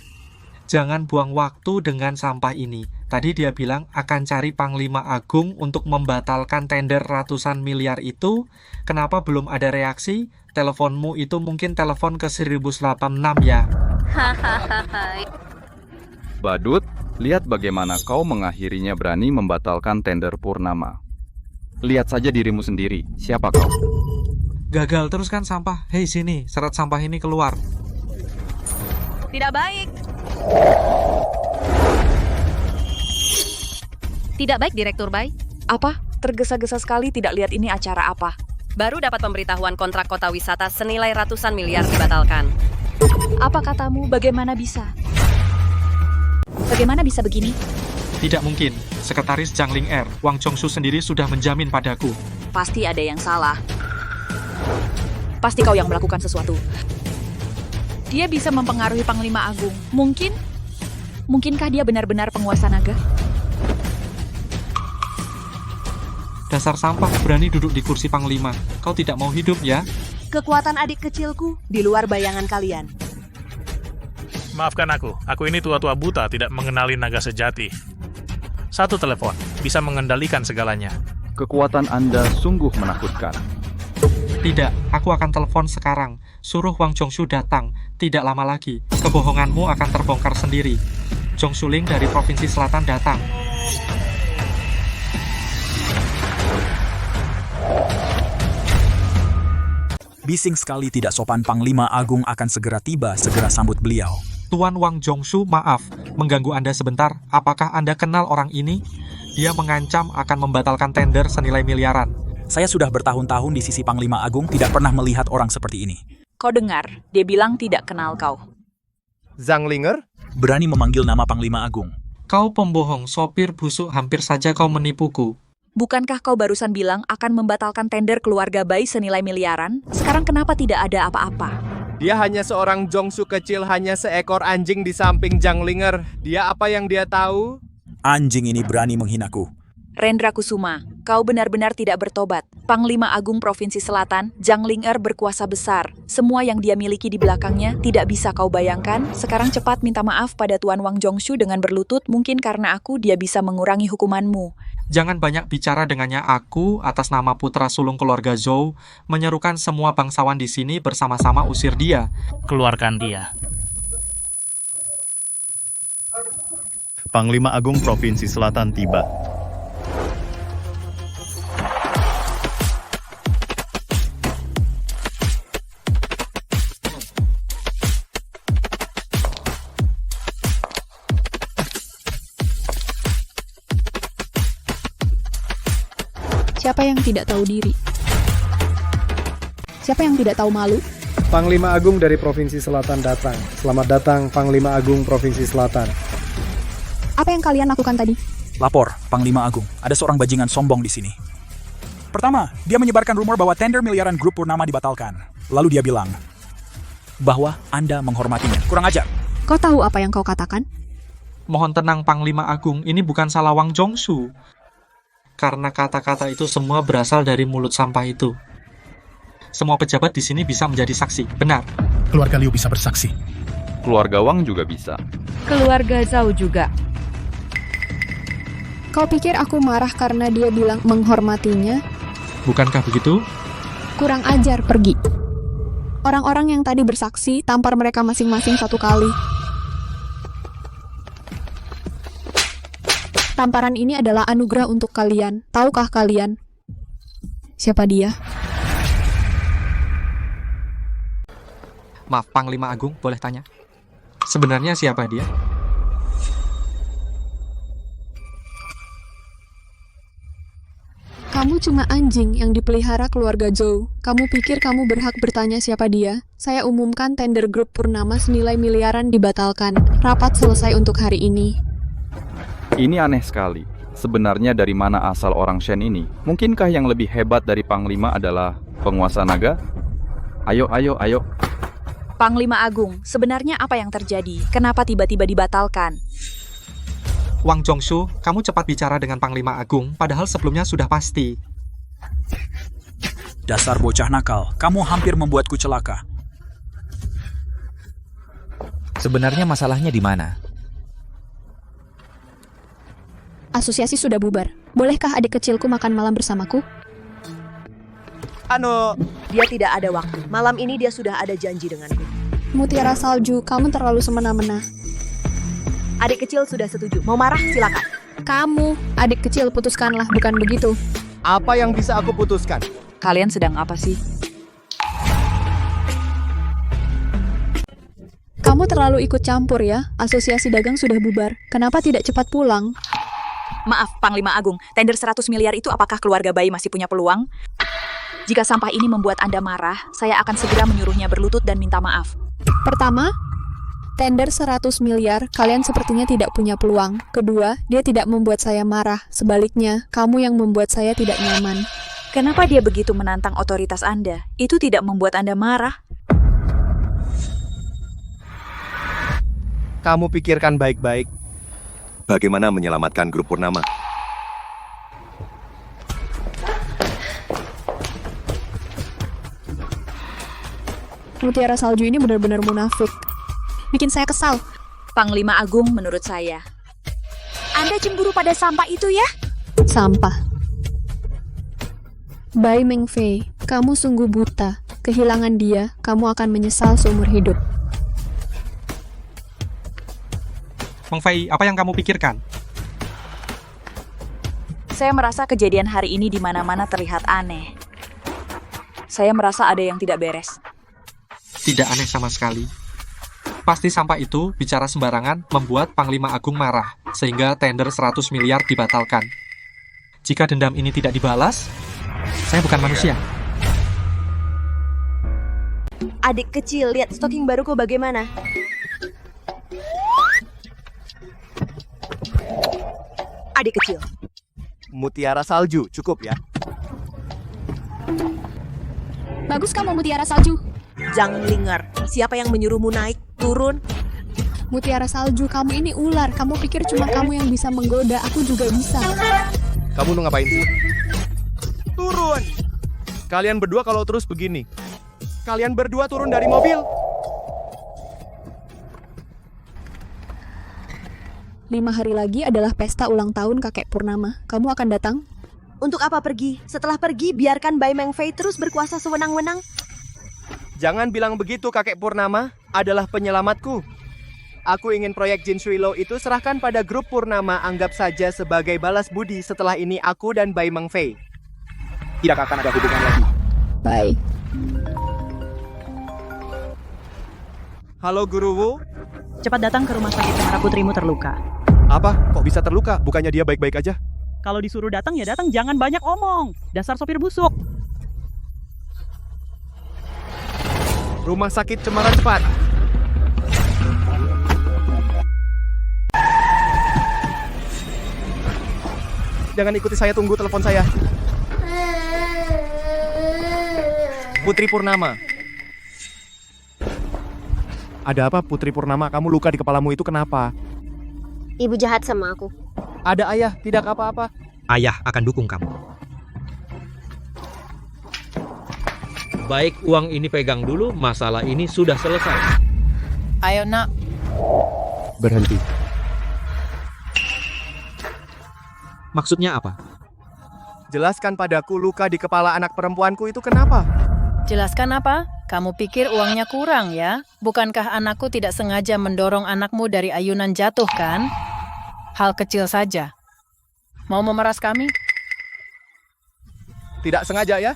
Jangan buang waktu dengan sampah ini. Tadi dia bilang akan cari Panglima Agung untuk membatalkan tender ratusan miliar itu. Kenapa belum ada reaksi? Teleponmu itu mungkin telepon ke 1086 ya. Badut, lihat bagaimana kau mengakhirinya berani membatalkan tender Purnama. Lihat saja dirimu sendiri, siapa kau? Gagal terus kan sampah. Hei sini, seret sampah ini keluar. Tidak baik. Tidak baik, Direktur Bai. Apa? Tergesa-gesa sekali, tidak lihat ini acara apa. Baru dapat pemberitahuan kontrak kota wisata senilai ratusan miliar dibatalkan. Apa katamu? Bagaimana bisa? Bagaimana bisa begini? Tidak mungkin. Sekretaris Jangling Er, Wang Chongsu sendiri sudah menjamin padaku. Pasti ada yang salah. Pasti kau yang melakukan sesuatu. Dia bisa mempengaruhi Panglima Agung. Mungkinkah dia benar-benar penguasa naga? Dasar sampah, berani duduk di kursi Panglima. Kau tidak mau hidup ya? Kekuatan adik kecilku di luar bayangan kalian. Maafkan aku ini tua-tua buta, tidak mengenali naga sejati. Satu telepon, bisa mengendalikan segalanya. Kekuatan Anda sungguh menakutkan. Tidak, aku akan telepon sekarang. Suruh Wang Chongsu datang. Tidak lama lagi, kebohonganmu akan terbongkar sendiri. Chongsu Ling dari Provinsi Selatan datang. Bising sekali, tidak sopan. Panglima Agung akan segera tiba, segera sambut beliau. Tuan Wang Chongsu, maaf, mengganggu Anda sebentar. Apakah Anda kenal orang ini? Dia mengancam akan membatalkan tender senilai miliaran. Saya sudah bertahun-tahun di sisi Panglima Agung, tidak pernah melihat orang seperti ini. Kau dengar, dia bilang tidak kenal kau. Jangling Er? Berani memanggil nama Panglima Agung. Kau pembohong, sopir busuk, hampir saja kau menipuku. Bukankah kau barusan bilang akan membatalkan tender keluarga Bai senilai miliaran? Sekarang kenapa tidak ada apa-apa? Dia hanya seorang jongsu kecil, hanya seekor anjing di samping Jangling Er. Dia apa yang dia tahu? Anjing ini berani menghinaku. Rendra Kusuma, kau benar-benar tidak bertobat. Panglima Agung Provinsi Selatan, Jangling Er berkuasa besar. Semua yang dia miliki di belakangnya tidak bisa kau bayangkan. Sekarang cepat minta maaf pada Tuan Wang Chongsu dengan berlutut. Mungkin karena aku dia bisa mengurangi hukumanmu. Jangan banyak bicara dengannya. Aku, atas nama putra sulung keluarga Zhou, menyerukan semua bangsawan di sini bersama-sama usir dia. Keluarkan dia. Panglima Agung Provinsi Selatan tiba. Siapa yang tidak tahu diri? Siapa yang tidak tahu malu? Panglima Agung dari Provinsi Selatan datang. Selamat datang, Panglima Agung Provinsi Selatan. Apa yang kalian lakukan tadi? Lapor, Panglima Agung. Ada seorang bajingan sombong di sini. Pertama, dia menyebarkan rumor bahwa tender miliaran grup Purnama dibatalkan. Lalu dia bilang bahwa Anda menghormatinya. Kurang ajar. Kau tahu apa yang kau katakan? Mohon tenang Panglima Agung, ini bukan salah Wang Zhongshu. Karena kata-kata itu semua berasal dari mulut sampah itu. Semua pejabat di sini bisa menjadi saksi, benar. Keluarga Liu bisa bersaksi. Keluarga Wang juga bisa. Keluarga Zhao juga. Kau pikir aku marah karena dia bilang menghormatinya? Bukankah begitu? Kurang ajar, pergi. Orang-orang yang tadi bersaksi, tampar mereka masing-masing 1 kali. Tamparan ini adalah anugerah untuk kalian. Tahukah kalian siapa dia? Maaf, Panglima Agung, boleh tanya? Sebenarnya siapa dia? Kamu cuma anjing yang dipelihara keluarga Zhou. Kamu pikir kamu berhak bertanya siapa dia? Saya umumkan tender grup Purnama senilai miliaran dibatalkan. Rapat selesai untuk hari ini. Ini aneh sekali. Sebenarnya dari mana asal orang Shen ini? Mungkinkah yang lebih hebat dari Panglima adalah penguasa naga? Ayo. Panglima Agung, sebenarnya apa yang terjadi? Kenapa tiba-tiba dibatalkan? Wang Zhongshu, kamu cepat bicara dengan Panglima Agung, padahal sebelumnya sudah pasti. Dasar bocah nakal, kamu hampir membuatku celaka. Sebenarnya masalahnya di mana? Asosiasi sudah bubar. Bolehkah adik kecilku makan malam bersamaku? Dia tidak ada waktu. Malam ini dia sudah ada janji denganku. Mutiara Salju, kamu terlalu semena-mena. Adik kecil sudah setuju. Mau marah? Silakan. Kamu, adik kecil, putuskanlah, bukan begitu. Apa yang bisa aku putuskan? Kalian sedang apa sih? Kamu terlalu ikut campur ya. Asosiasi dagang sudah bubar. Kenapa tidak cepat pulang? Maaf, Panglima Agung, tender 100 miliar itu apakah keluarga bayi masih punya peluang? Jika sampah ini membuat Anda marah, saya akan segera menyuruhnya berlutut dan minta maaf. Pertama, tender 100 miliar, kalian sepertinya tidak punya peluang. Kedua, dia tidak membuat saya marah. Sebaliknya, kamu yang membuat saya tidak nyaman. Kenapa dia begitu menantang otoritas Anda? Itu tidak membuat Anda marah. Kamu pikirkan baik-baik. Bagaimana menyelamatkan grup Purnama? Mutiara Salju ini benar-benar munafik. Bikin saya kesal. Panglima Agung menurut saya. Anda cemburu pada sampah itu ya? Sampah. Bai Mengfei, kamu sungguh buta. Kehilangan dia, kamu akan menyesal seumur hidup. Meng Fei, apa yang kamu pikirkan? Saya merasa kejadian hari ini di mana-mana terlihat aneh. Saya merasa ada yang tidak beres. Tidak aneh sama sekali. Pasti sampah itu bicara sembarangan membuat Panglima Agung marah, sehingga tender 100 miliar dibatalkan. Jika dendam ini tidak dibalas, saya bukan manusia. Adik kecil, lihat stocking baruku bagaimana? Adik kecil. Mutiara Salju, cukup ya. Bagus kamu, Mutiara Salju. Zhang Linger, siapa yang menyuruhmu naik? Turun. Mutiara Salju, kamu ini ular. Kamu pikir cuma kamu yang bisa menggoda, aku juga bisa. Kamu mau ngapain sih? Turun! Kalian berdua kalau terus begini. Kalian berdua turun dari mobil. 5 hari lagi adalah pesta ulang tahun kakek Purnama. Kamu akan datang? Untuk apa pergi? Setelah pergi, biarkan Bai Mengfei terus berkuasa sewenang-wenang. Jangan bilang begitu, kakek Purnama adalah penyelamatku. Aku ingin proyek Jin Shui Lo itu serahkan pada grup Purnama, anggap saja sebagai balas budi. Setelah ini aku dan Bai Mengfei tidak akan ada hubungan lagi. Bye. Halo Guru Wu. Cepat datang ke rumah sakit karena putrimu terluka. Apa? Kok bisa terluka? Bukannya dia baik-baik aja? Kalau disuruh datang ya datang, jangan banyak omong. Dasar sopir busuk. Rumah sakit Cemara cepat. Jangan ikuti saya, tunggu telepon saya. Putri Purnama. Ada apa Putri Purnama? Kamu luka di kepalamu itu kenapa? Ibu jahat sama aku. Ada ayah, tidak apa-apa. Ayah akan dukung kamu. Baik, uang ini pegang dulu, masalah ini sudah selesai. Ayo nak. Berhenti. Maksudnya apa? Jelaskan padaku luka di kepala anak perempuanku itu kenapa? Jelaskan apa? Kamu pikir uangnya kurang ya? Bukankah anakku tidak sengaja mendorong anakmu dari ayunan jatuh kan? Hal kecil saja. Mau memeras kami? Tidak sengaja ya?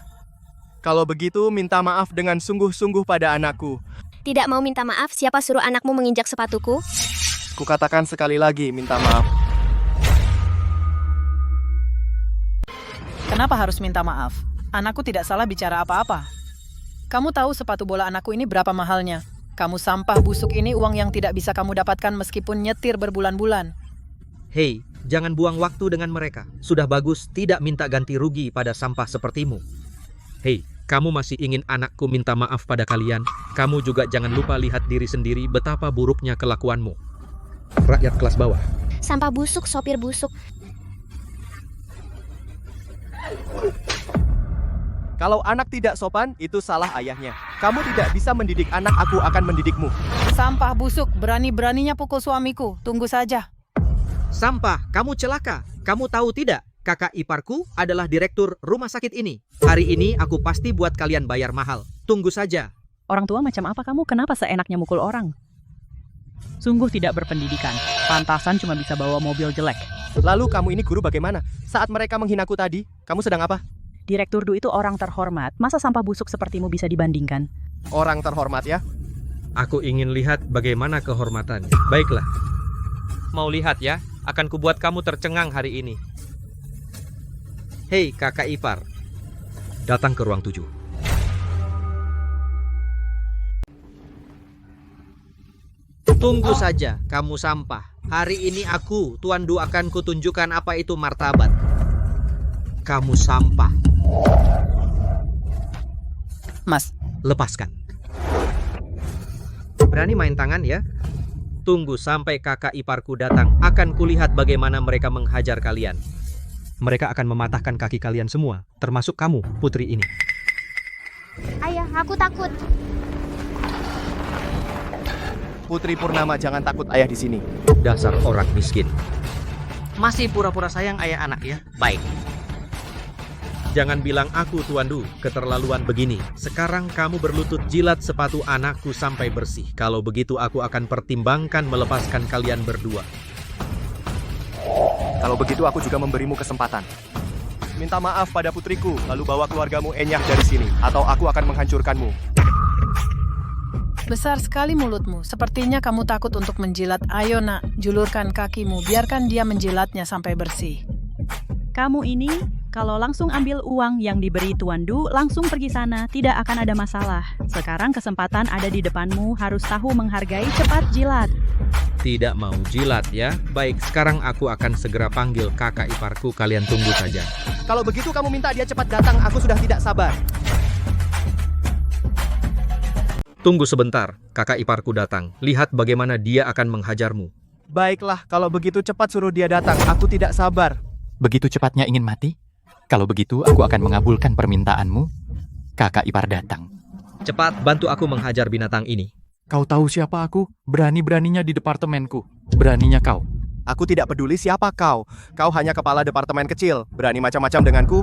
Kalau begitu minta maaf dengan sungguh-sungguh pada anakku. Tidak mau minta maaf, siapa suruh anakmu menginjak sepatuku? Kukatakan sekali lagi minta maaf. Kenapa harus minta maaf? Anakku tidak salah bicara apa-apa. Kamu tahu sepatu bola anakku ini berapa mahalnya? Kamu sampah busuk ini uang yang tidak bisa kamu dapatkan meskipun nyetir berbulan-bulan. Hei, jangan buang waktu dengan mereka. Sudah bagus tidak minta ganti rugi pada sampah sepertimu. Hei, kamu masih ingin anakku minta maaf pada kalian? Kamu juga jangan lupa lihat diri sendiri betapa buruknya kelakuanmu. Rakyat kelas bawah. Sampah busuk, sopir busuk. Kalau anak tidak sopan, itu salah ayahnya. Kamu tidak bisa mendidik anak, aku akan mendidikmu. Sampah busuk, berani-beraninya pukul suamiku. Tunggu saja. Sampah, kamu celaka. Kamu tahu tidak? Kakak iparku adalah direktur rumah sakit ini. Hari ini aku pasti buat kalian bayar mahal. Tunggu saja. Orang tua macam apa kamu? Kenapa seenaknya mukul orang? Sungguh tidak berpendidikan. Pantasan cuma bisa bawa mobil jelek. Lalu kamu ini guru bagaimana? Saat mereka menghinaku tadi, kamu sedang apa? Direktur Du itu orang terhormat. Masa sampah busuk sepertimu bisa dibandingkan? Orang terhormat ya? Aku ingin lihat bagaimana kehormatannya. Baiklah. Mau lihat ya? Akan kubuat kamu tercengang hari ini. Hei kakak ipar. Datang ke ruang 7. Tunggu saja, kamu sampah. Hari ini aku, Tuan Du akan kutunjukkan apa itu martabat. Kamu sampah. Mas, lepaskan. Berani main tangan ya? Tunggu sampai kakak iparku datang. Akan kulihat bagaimana mereka menghajar kalian. Mereka akan mematahkan kaki kalian semua, termasuk kamu, putri ini. Ayah, aku takut. Putri Purnama, jangan takut ayah di sini. Dasar orang miskin. Masih pura-pura sayang ayah anak ya? Baik. Jangan bilang aku Tuan Du, keterlaluan begini. Sekarang kamu berlutut jilat sepatu anakku sampai bersih. Kalau begitu aku akan pertimbangkan melepaskan kalian berdua. Kalau begitu aku juga memberimu kesempatan. Minta maaf pada putriku, lalu bawa keluargamu enyah dari sini, atau aku akan menghancurkanmu. besar sekali mulutmu. Sepertinya kamu takut untuk menjilat. Ayo nak, julurkan kakimu. Biarkan dia menjilatnya sampai bersih. Kamu ini, kalau langsung ambil uang yang diberi Tuan Du, langsung pergi sana, tidak akan ada masalah. Sekarang kesempatan ada di depanmu, harus tahu menghargai, cepat jilat. Tidak mau jilat ya? Baik, sekarang aku akan segera panggil kakak iparku, kalian tunggu saja. Kalau begitu kamu minta dia cepat datang, aku sudah tidak sabar. Tunggu sebentar, kakak iparku datang. Lihat bagaimana dia akan menghajarmu. Baiklah, kalau begitu cepat suruh dia datang, aku tidak sabar. Begitu cepatnya ingin mati? Kalau begitu, aku akan mengabulkan permintaanmu. Kakak ipar datang. Cepat, bantu aku menghajar binatang ini. Kau tahu siapa aku? Berani-beraninya di departemenku. Beraninya kau. Aku tidak peduli siapa kau. Kau hanya kepala departemen kecil. Berani macam-macam denganku?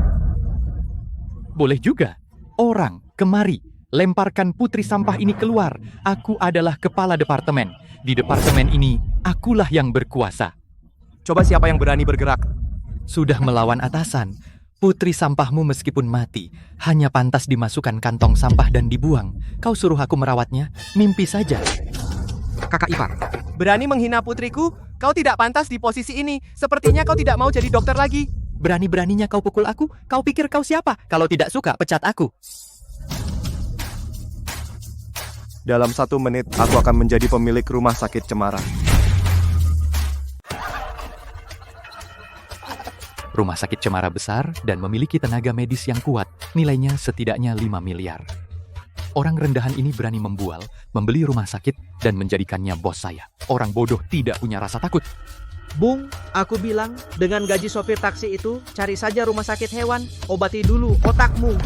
Boleh juga. Orang, kemari. Lemparkan putri sampah ini keluar. Aku adalah kepala departemen. Di departemen ini, akulah yang berkuasa. Coba siapa yang berani bergerak? Sudah melawan atasan. Putri sampahmu meskipun mati, hanya pantas dimasukkan kantong sampah dan dibuang. Kau suruh aku merawatnya? Mimpi saja. Kakak ipar. Berani menghina putriku? Kau tidak pantas di posisi ini. Sepertinya kau tidak mau jadi dokter lagi. Berani-beraninya kau pukul aku? Kau pikir kau siapa? Kalau tidak suka, pecat aku. Dalam 1 menit, aku akan menjadi pemilik rumah sakit Cemara. Rumah sakit Cemara besar dan memiliki tenaga medis yang kuat. Nilainya setidaknya 5 miliar. Orang rendahan ini berani membual, membeli rumah sakit, dan menjadikannya bos saya. Orang bodoh tidak punya rasa takut. Bung, aku bilang, dengan gaji sopir taksi itu, cari saja rumah sakit hewan, obati dulu otakmu.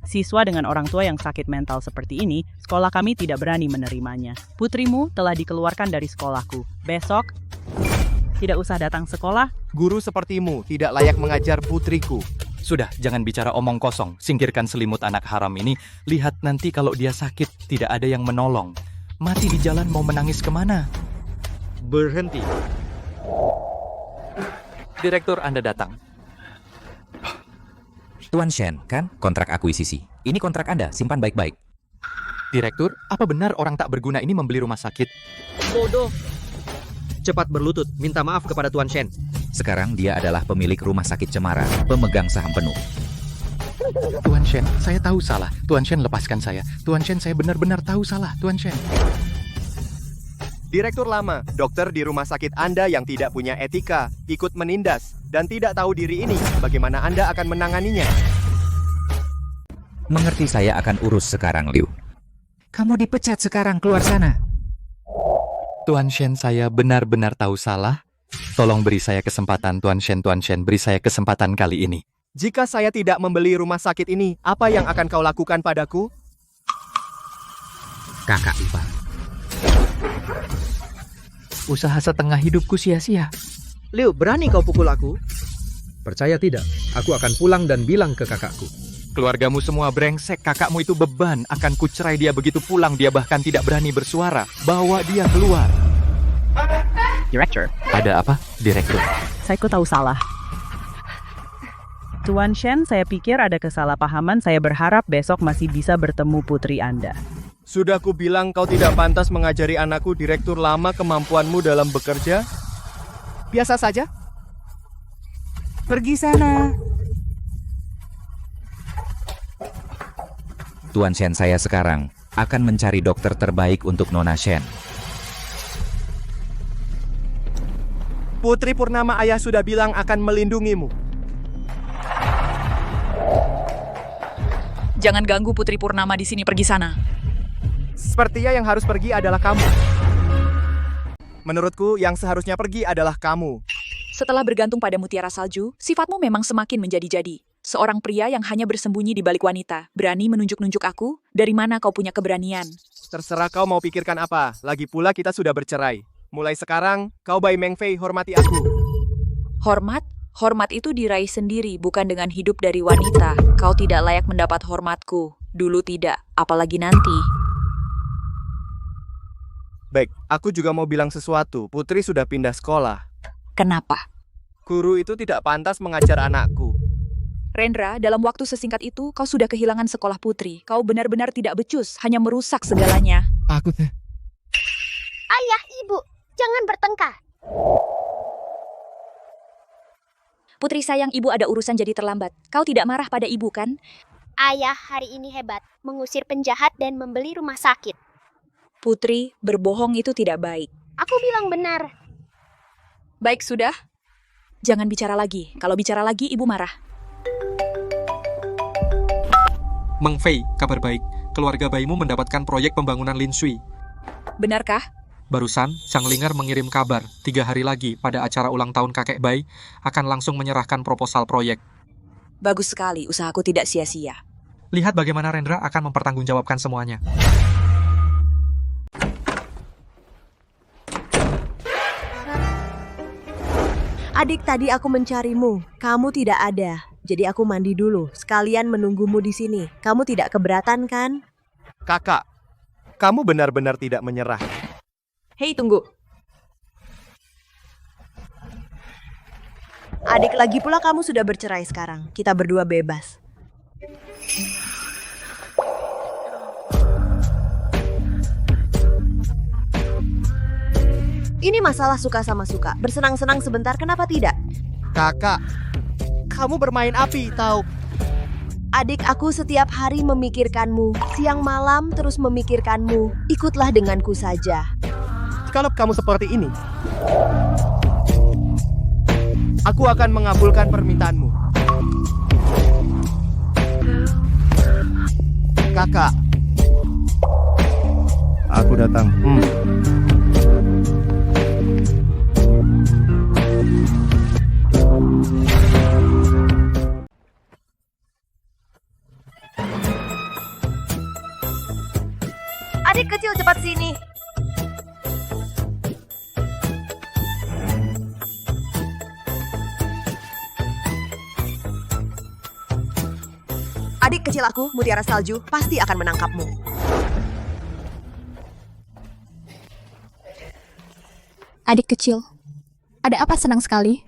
Siswa dengan orang tua yang sakit mental seperti ini, sekolah kami tidak berani menerimanya. Putrimu telah dikeluarkan dari sekolahku. Besok, tidak usah datang sekolah. Guru sepertimu tidak layak mengajar putriku. Sudah, jangan bicara omong kosong. Singkirkan selimut anak haram ini. Lihat nanti kalau dia sakit, tidak ada yang menolong. Mati di jalan mau menangis kemana? Berhenti. Direktur, Anda datang. Tuan Shen, kan? Kontrak akuisisi. Ini kontrak Anda, simpan baik-baik. Direktur, apa benar orang tak berguna ini membeli rumah sakit? Bodoh. Cepat berlutut, minta maaf kepada Tuan Shen. Sekarang dia adalah pemilik rumah sakit Cemara, pemegang saham penuh. Tuan Shen, saya tahu salah. Tuan Shen, lepaskan saya. Tuan Shen, saya benar-benar tahu salah. Tuan Shen. Direktur lama, dokter di rumah sakit Anda yang tidak punya etika, ikut menindas, dan tidak tahu diri ini, bagaimana Anda akan menanganinya? Mengerti, saya akan urus sekarang, Liu. Kamu dipecat sekarang, keluar sana. Tuan Shen, saya benar-benar tahu salah. Tolong beri saya kesempatan, Tuan Shen. Tuan Shen, beri saya kesempatan kali ini. Jika saya tidak membeli rumah sakit ini, apa yang akan kau lakukan padaku? Kakak ipar. Usaha setengah hidupku sia-sia. Liu, berani kau pukul aku? Percaya tidak, aku akan pulang dan bilang ke kakakku. Keluargamu semua brengsek, kakakmu itu beban. Akan kucerai dia begitu pulang, dia bahkan tidak berani bersuara. Bawa dia keluar. Director. Ada apa, Direktur? Saya tahu salah. Tuan Shen, saya pikir ada kesalahpahaman. Saya berharap besok masih bisa bertemu putri Anda. Sudah ku bilang kau tidak pantas mengajari anakku, Direktur lama, kemampuanmu dalam bekerja? Biasa saja. Pergi sana. Tuan Shen, saya sekarang akan mencari dokter terbaik untuk Nona Shen. Putri Purnama ayah sudah bilang akan melindungimu. Jangan ganggu Putri Purnama di sini, pergi sana. Sepertinya yang harus pergi adalah kamu. Menurutku, yang seharusnya pergi adalah kamu. Setelah bergantung pada mutiara salju, sifatmu memang semakin menjadi-jadi. Seorang pria yang hanya bersembunyi di balik wanita, berani menunjuk-nunjuk aku? Dari mana kau punya keberanian? Terserah kau mau pikirkan apa. Lagi pula kita sudah bercerai. Mulai sekarang, kau Bai Mengfei hormati aku. Hormat? Hormat itu diraih sendiri, bukan dengan hidup dari wanita. Kau tidak layak mendapat hormatku. Dulu tidak, apalagi nanti. Baik, aku juga mau bilang sesuatu. Putri sudah pindah sekolah. Kenapa? Guru itu tidak pantas mengajar anakku. Rendra, dalam waktu sesingkat itu, kau sudah kehilangan sekolah putri. Kau benar-benar tidak becus, hanya merusak segalanya. Aku teh. Ayah, ibu, jangan bertengkar. Putri sayang, ibu ada urusan jadi terlambat. Kau tidak marah pada ibu, kan? Ayah hari ini hebat, mengusir penjahat dan membeli rumah sakit. Putri, berbohong itu tidak baik. Aku bilang benar. Baik, sudah. Jangan bicara lagi. Kalau bicara lagi, ibu marah. Meng Fei, kabar baik. Keluarga bayimu mendapatkan proyek pembangunan Lin Shui. Benarkah? Barusan, Zhang Linger mengirim kabar. 3 hari lagi, pada acara ulang tahun kakek Bai, akan langsung menyerahkan proposal proyek. Bagus sekali, usahaku tidak sia-sia. Lihat bagaimana Rendra akan mempertanggungjawabkan semuanya. Adik, tadi aku mencarimu. Kamu tidak ada. Jadi aku mandi dulu. Sekalian menunggumu di sini. Kamu tidak keberatan, kan? Kakak, kamu benar-benar tidak menyerah. Hei, tunggu. Adik, lagi pula kamu sudah bercerai sekarang. Kita berdua bebas. Ini masalah suka sama suka. Bersenang-senang sebentar, kenapa tidak? Kakak, kamu bermain api, tahu? Adik aku setiap hari memikirkanmu, siang malam terus memikirkanmu. Ikutlah denganku saja. Kalau kamu seperti ini, aku akan mengabulkan permintaanmu. Kakak, Aku datang. Adik kecil cepat sini. Adik kecil aku, Mutiara Salju, pasti akan menangkapmu. Adik kecil, ada apa senang sekali?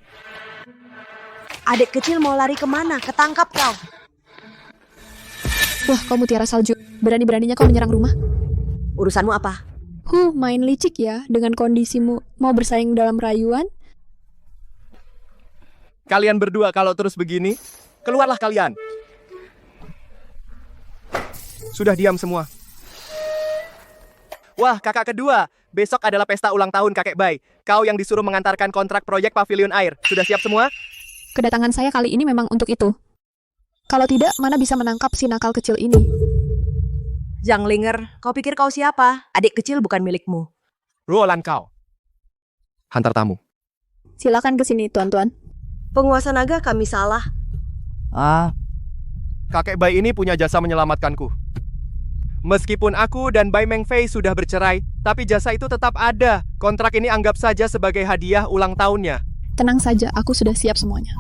Adik kecil mau lari kemana? Ketangkap kau. Wah, kau Mutiara Salju. Berani-beraninya kau menyerang rumah. Urusanmu apa? Main licik ya dengan kondisimu. Mau bersaing dalam rayuan? kalian berdua kalau terus begini, keluarlah kalian. Sudah diam semua. Wah, kakak kedua. Besok adalah pesta ulang tahun kakek Bai. Kau yang disuruh mengantarkan kontrak proyek pavilion air. Sudah siap semua? Kedatangan saya kali ini memang untuk itu. Kalau tidak, mana bisa menangkap si nakal kecil ini? Zhang Linger, kau pikir kau siapa? Adik kecil bukan milikmu. Ruolan kau. Hantar tamu. Silakan ke sini, tuan-tuan. Penguasa naga kami salah. Kakek Bai ini punya jasa menyelamatkanku. Meskipun aku dan Bai Mengfei sudah bercerai, tapi jasa itu tetap ada. Kontrak ini anggap saja sebagai hadiah ulang tahunnya. Tenang saja, aku sudah siap semuanya.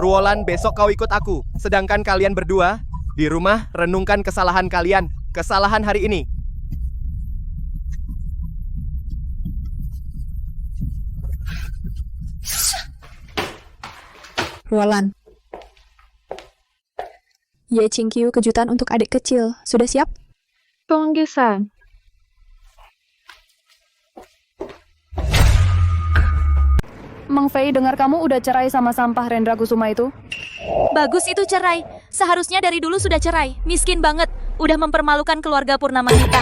Ruolan, besok kau ikut aku. Sedangkan kalian berdua, di rumah renungkan kesalahan kalian. Kesalahan hari ini. Ruolan. Ye Qingqiu, kejutan untuk adik kecil. Sudah siap? Penggisan. Meng Fei, dengar kamu udah cerai sama sampah Rendra Kusuma itu? Bagus itu cerai. Seharusnya dari dulu sudah cerai. Miskin banget. Udah mempermalukan keluarga Purnama kita.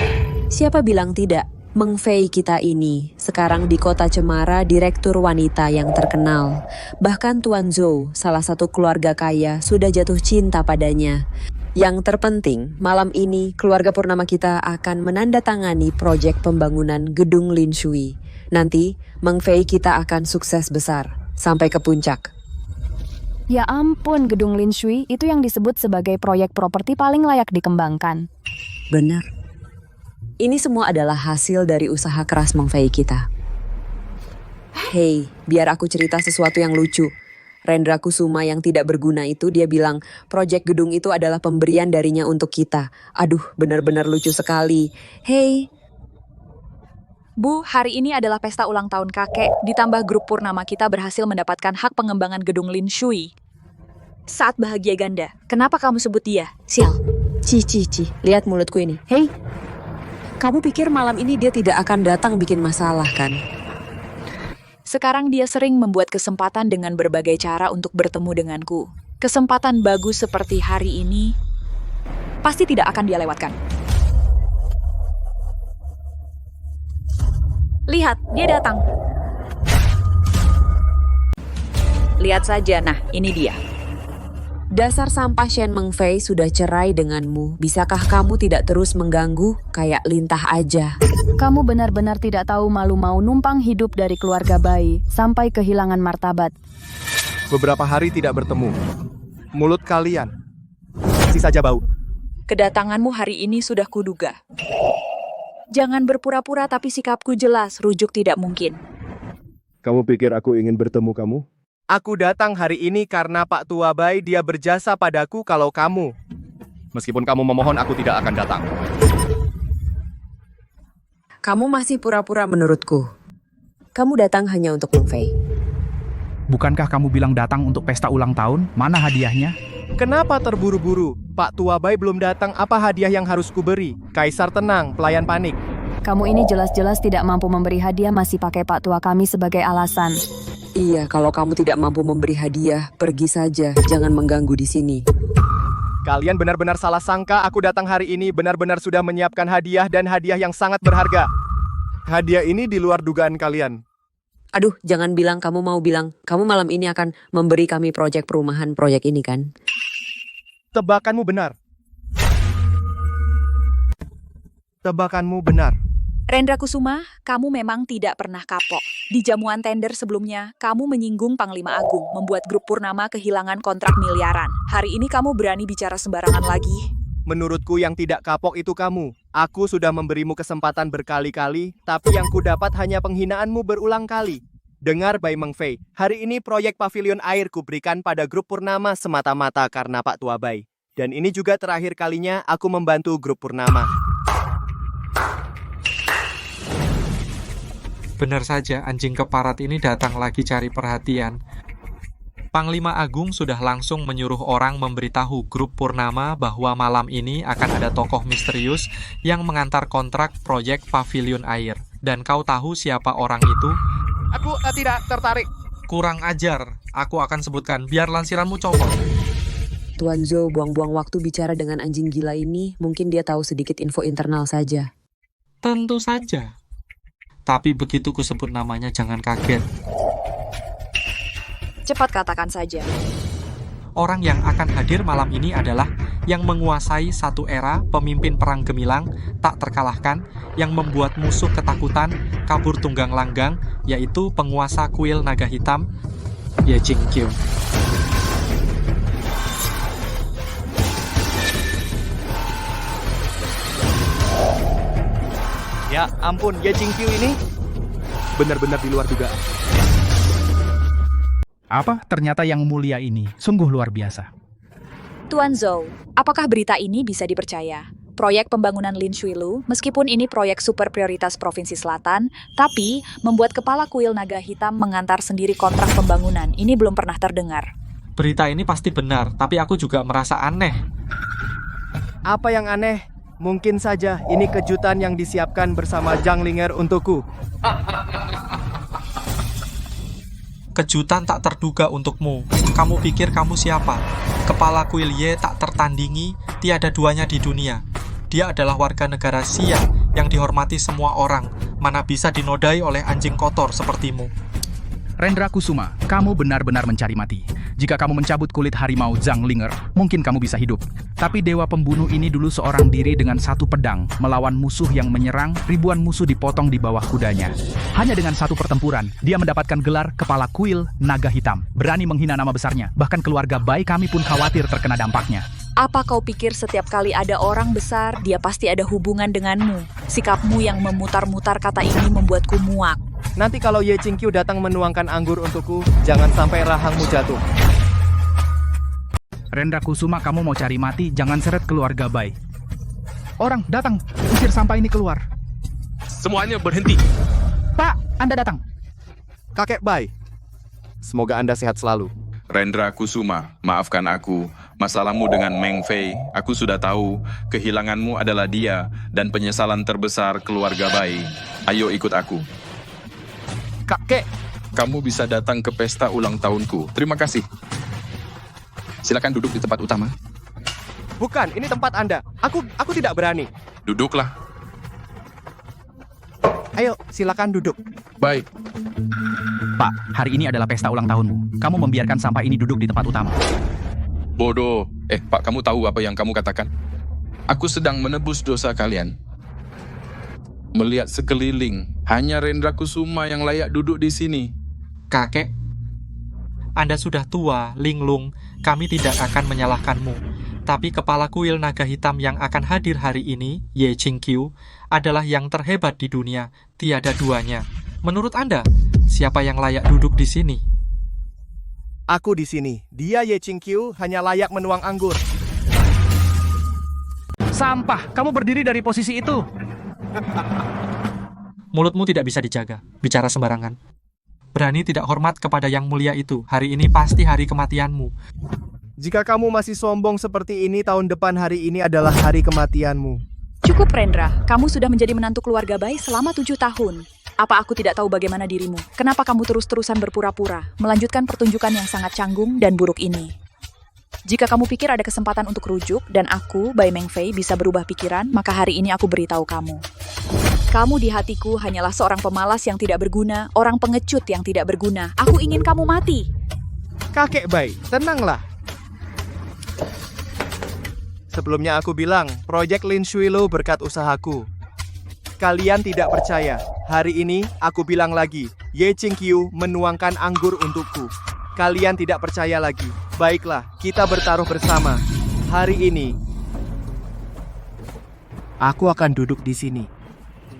Siapa bilang tidak? Meng Fei kita ini sekarang di kota Cemara direktur wanita yang terkenal. Bahkan Tuan Zhou, salah satu keluarga kaya, sudah jatuh cinta padanya. Yang terpenting, malam ini keluarga Purnama kita akan menandatangani proyek pembangunan gedung Lin Shui. Nanti, Meng Fei kita akan sukses besar, sampai ke puncak. Ya ampun, gedung Lin Shui itu yang disebut sebagai proyek properti paling layak dikembangkan. Benar. Ini semua adalah hasil dari usaha keras Meng Fei kita. Hei, biar aku cerita sesuatu yang lucu. Rendra Kusuma yang tidak berguna itu, dia bilang proyek gedung itu adalah pemberian darinya untuk kita. Aduh, benar-benar lucu sekali. Hei. Bu, hari ini adalah pesta ulang tahun kakek. Ditambah grup Purnama kita berhasil mendapatkan hak pengembangan gedung Lin Shui. Saat bahagia ganda. Kenapa kamu sebut dia? Sial. Ci, lihat mulutku ini. Hei. Kamu pikir malam ini dia tidak akan datang bikin masalah, kan? Sekarang dia sering membuat kesempatan dengan berbagai cara untuk bertemu denganku. Kesempatan bagus seperti hari ini pasti tidak akan dia lewatkan. Lihat, dia datang. Lihat saja, nah ini dia. Dasar sampah Shen Meng Fei sudah cerai denganmu. Bisakah kamu tidak terus mengganggu? Kayak lintah aja. Kamu benar-benar tidak tahu malu mau numpang hidup dari keluarga Bai sampai kehilangan martabat. Beberapa hari tidak bertemu. Mulut kalian masih saja bau. Kedatanganmu hari ini sudah kuduga. Jangan berpura-pura tapi sikapku jelas, rujuk tidak mungkin. Kamu pikir aku ingin bertemu kamu? Aku datang hari ini karena Pak Tua Bai dia berjasa padaku kalau kamu. Meskipun kamu memohon, aku tidak akan datang. Kamu masih pura-pura menurutku. Kamu datang hanya untuk Meng Fei. Bukankah kamu bilang datang untuk pesta ulang tahun? Mana hadiahnya? Kenapa terburu-buru? Pak Tua Bai belum datang, apa hadiah yang harus kuberi? Kaisar tenang, pelayan panik. Kamu ini jelas-jelas tidak mampu memberi hadiah, masih pakai Pak Tua kami sebagai alasan. Iya, kalau kamu tidak mampu memberi hadiah, pergi saja. Jangan mengganggu di sini. Kalian benar-benar salah sangka aku datang hari ini benar-benar sudah menyiapkan hadiah dan hadiah yang sangat berharga. Hadiah ini di luar dugaan kalian. Aduh, jangan bilang kamu mau bilang. Kamu malam ini akan memberi kami proyek perumahan proyek ini kan? Tebakanmu benar. Tebakanmu benar. Rendra Kusuma, kamu memang tidak pernah kapok. Di jamuan tender sebelumnya, kamu menyinggung Panglima Agung, membuat grup Purnama kehilangan kontrak miliaran. Hari ini kamu berani bicara sembarangan lagi? Menurutku yang tidak kapok itu kamu. Aku sudah memberimu kesempatan berkali-kali, tapi yang ku dapat hanya penghinaanmu berulang kali. Dengar Bai Meng Fei, hari ini proyek pavilion air ku berikan pada grup Purnama semata-mata karena Pak Tua Bai. Dan ini juga terakhir kalinya aku membantu grup Purnama. Benar saja, anjing keparat ini datang lagi cari perhatian. Panglima Agung sudah langsung menyuruh orang memberitahu grup Purnama bahwa malam ini akan ada tokoh misterius yang mengantar kontrak proyek pavilion air. Dan kau tahu siapa orang itu? Aku tidak tertarik. Kurang ajar, aku akan sebutkan biar lansiranmu copot. Tuan Zhou buang-buang waktu bicara dengan anjing gila ini, mungkin dia tahu sedikit info internal saja. Tentu saja. Tapi begitu kusebut namanya jangan kaget. Cepat katakan saja. Orang yang akan hadir malam ini adalah yang menguasai satu era pemimpin perang gemilang tak terkalahkan, yang membuat musuh ketakutan, kabur tunggang langgang, yaitu penguasa kuil naga hitam, Ye Jingqiu. Ya ampun, Ye Jingqiu ini benar-benar di luar dugaan. Apa? Ternyata yang mulia ini sungguh luar biasa. Tuan Zhou, apakah berita ini bisa dipercaya? Proyek pembangunan Lin Shuilu, meskipun ini proyek super prioritas Provinsi Selatan, tapi membuat kepala kuil naga hitam mengantar sendiri kontrak pembangunan. Ini belum pernah terdengar. Berita ini pasti benar, tapi aku juga merasa aneh. Apa yang aneh? Mungkin saja ini kejutan yang disiapkan bersama Zhang Linger untukku. Kejutan tak terduga untukmu. Kamu pikir kamu siapa? Kepala kuil Ye tak tertandingi, tiada duanya di dunia. Dia adalah warga negara Xia yang dihormati semua orang. Mana bisa dinodai oleh anjing kotor sepertimu. Rendra Kusuma, kamu benar-benar mencari mati. Jika kamu mencabut kulit harimau Zhang Linger, mungkin kamu bisa hidup. Tapi dewa pembunuh ini dulu seorang diri dengan satu pedang, melawan musuh yang menyerang, ribuan musuh dipotong di bawah kudanya. Hanya dengan satu pertempuran, dia mendapatkan gelar Kepala Kuil Naga Hitam. Berani menghina nama besarnya, bahkan keluarga Bai kami pun khawatir terkena dampaknya. Apa kau pikir setiap kali ada orang besar, dia pasti ada hubungan denganmu? Sikapmu yang memutar-mutar kata ini membuatku muak. Nanti kalau Ye Jingqiu datang menuangkan anggur untukku, jangan sampai rahangmu jatuh. Rendra Kusuma, kamu mau cari mati, jangan seret keluarga Bai. Orang, datang, usir sampah ini keluar. Semuanya berhenti. Pak, Anda datang. Kakek Bai, semoga Anda sehat selalu. Rendra Kusuma, maafkan aku. Masalahmu dengan Meng Fei, aku sudah tahu. Kehilanganmu adalah dia, dan penyesalan terbesar keluarga Bai. Ayo ikut aku. Kakek, kamu bisa datang ke pesta ulang tahunku. Terima kasih. Silakan duduk di tempat utama. Bukan, ini tempat Anda. Aku tidak berani. Duduklah. Ayo, silakan duduk. Baik. Pak, hari ini adalah pesta ulang tahunmu. Kamu membiarkan sampah ini duduk di tempat utama. Bodoh. Pak, kamu tahu apa yang kamu katakan? Aku sedang menebus dosa kalian. Melihat sekeliling, hanya Rendra Kusuma yang layak duduk di sini. Kakek, Anda sudah tua, linglung. Kami tidak akan menyalahkanmu. Tapi kepala kuil naga hitam yang akan hadir hari ini, Ye Jingqiu, adalah yang terhebat di dunia. Tiada duanya. Menurut Anda, siapa yang layak duduk di sini? Aku di sini. Dia Ye Jingqiu hanya layak menuang anggur. Sampah, kamu berdiri dari posisi itu. Mulutmu tidak bisa dijaga, bicara sembarangan. Berani tidak hormat kepada yang mulia itu. Hari ini pasti hari kematianmu. Jika kamu masih sombong seperti ini, tahun depan hari ini adalah hari kematianmu. Cukup Rendra, kamu sudah menjadi menantu keluarga Bai selama 7 tahun. Apa aku tidak tahu bagaimana dirimu? Kenapa kamu terus-terusan berpura-pura, melanjutkan pertunjukan yang sangat canggung dan buruk ini? Jika kamu pikir ada kesempatan untuk rujuk, dan aku, Bai Mengfei, bisa berubah pikiran, maka hari ini aku beritahu kamu. Kamu di hatiku hanyalah seorang pemalas yang tidak berguna, orang pengecut yang tidak berguna. Aku ingin kamu mati. Kakek Bai, tenanglah. Sebelumnya aku bilang, proyek Lin Shuilo berkat usahaku. Kalian tidak percaya. Hari ini, aku bilang lagi, Ye Qingqiu menuangkan anggur untukku. Kalian tidak percaya lagi. Baiklah, kita bertaruh bersama. Hari ini, aku akan duduk di sini.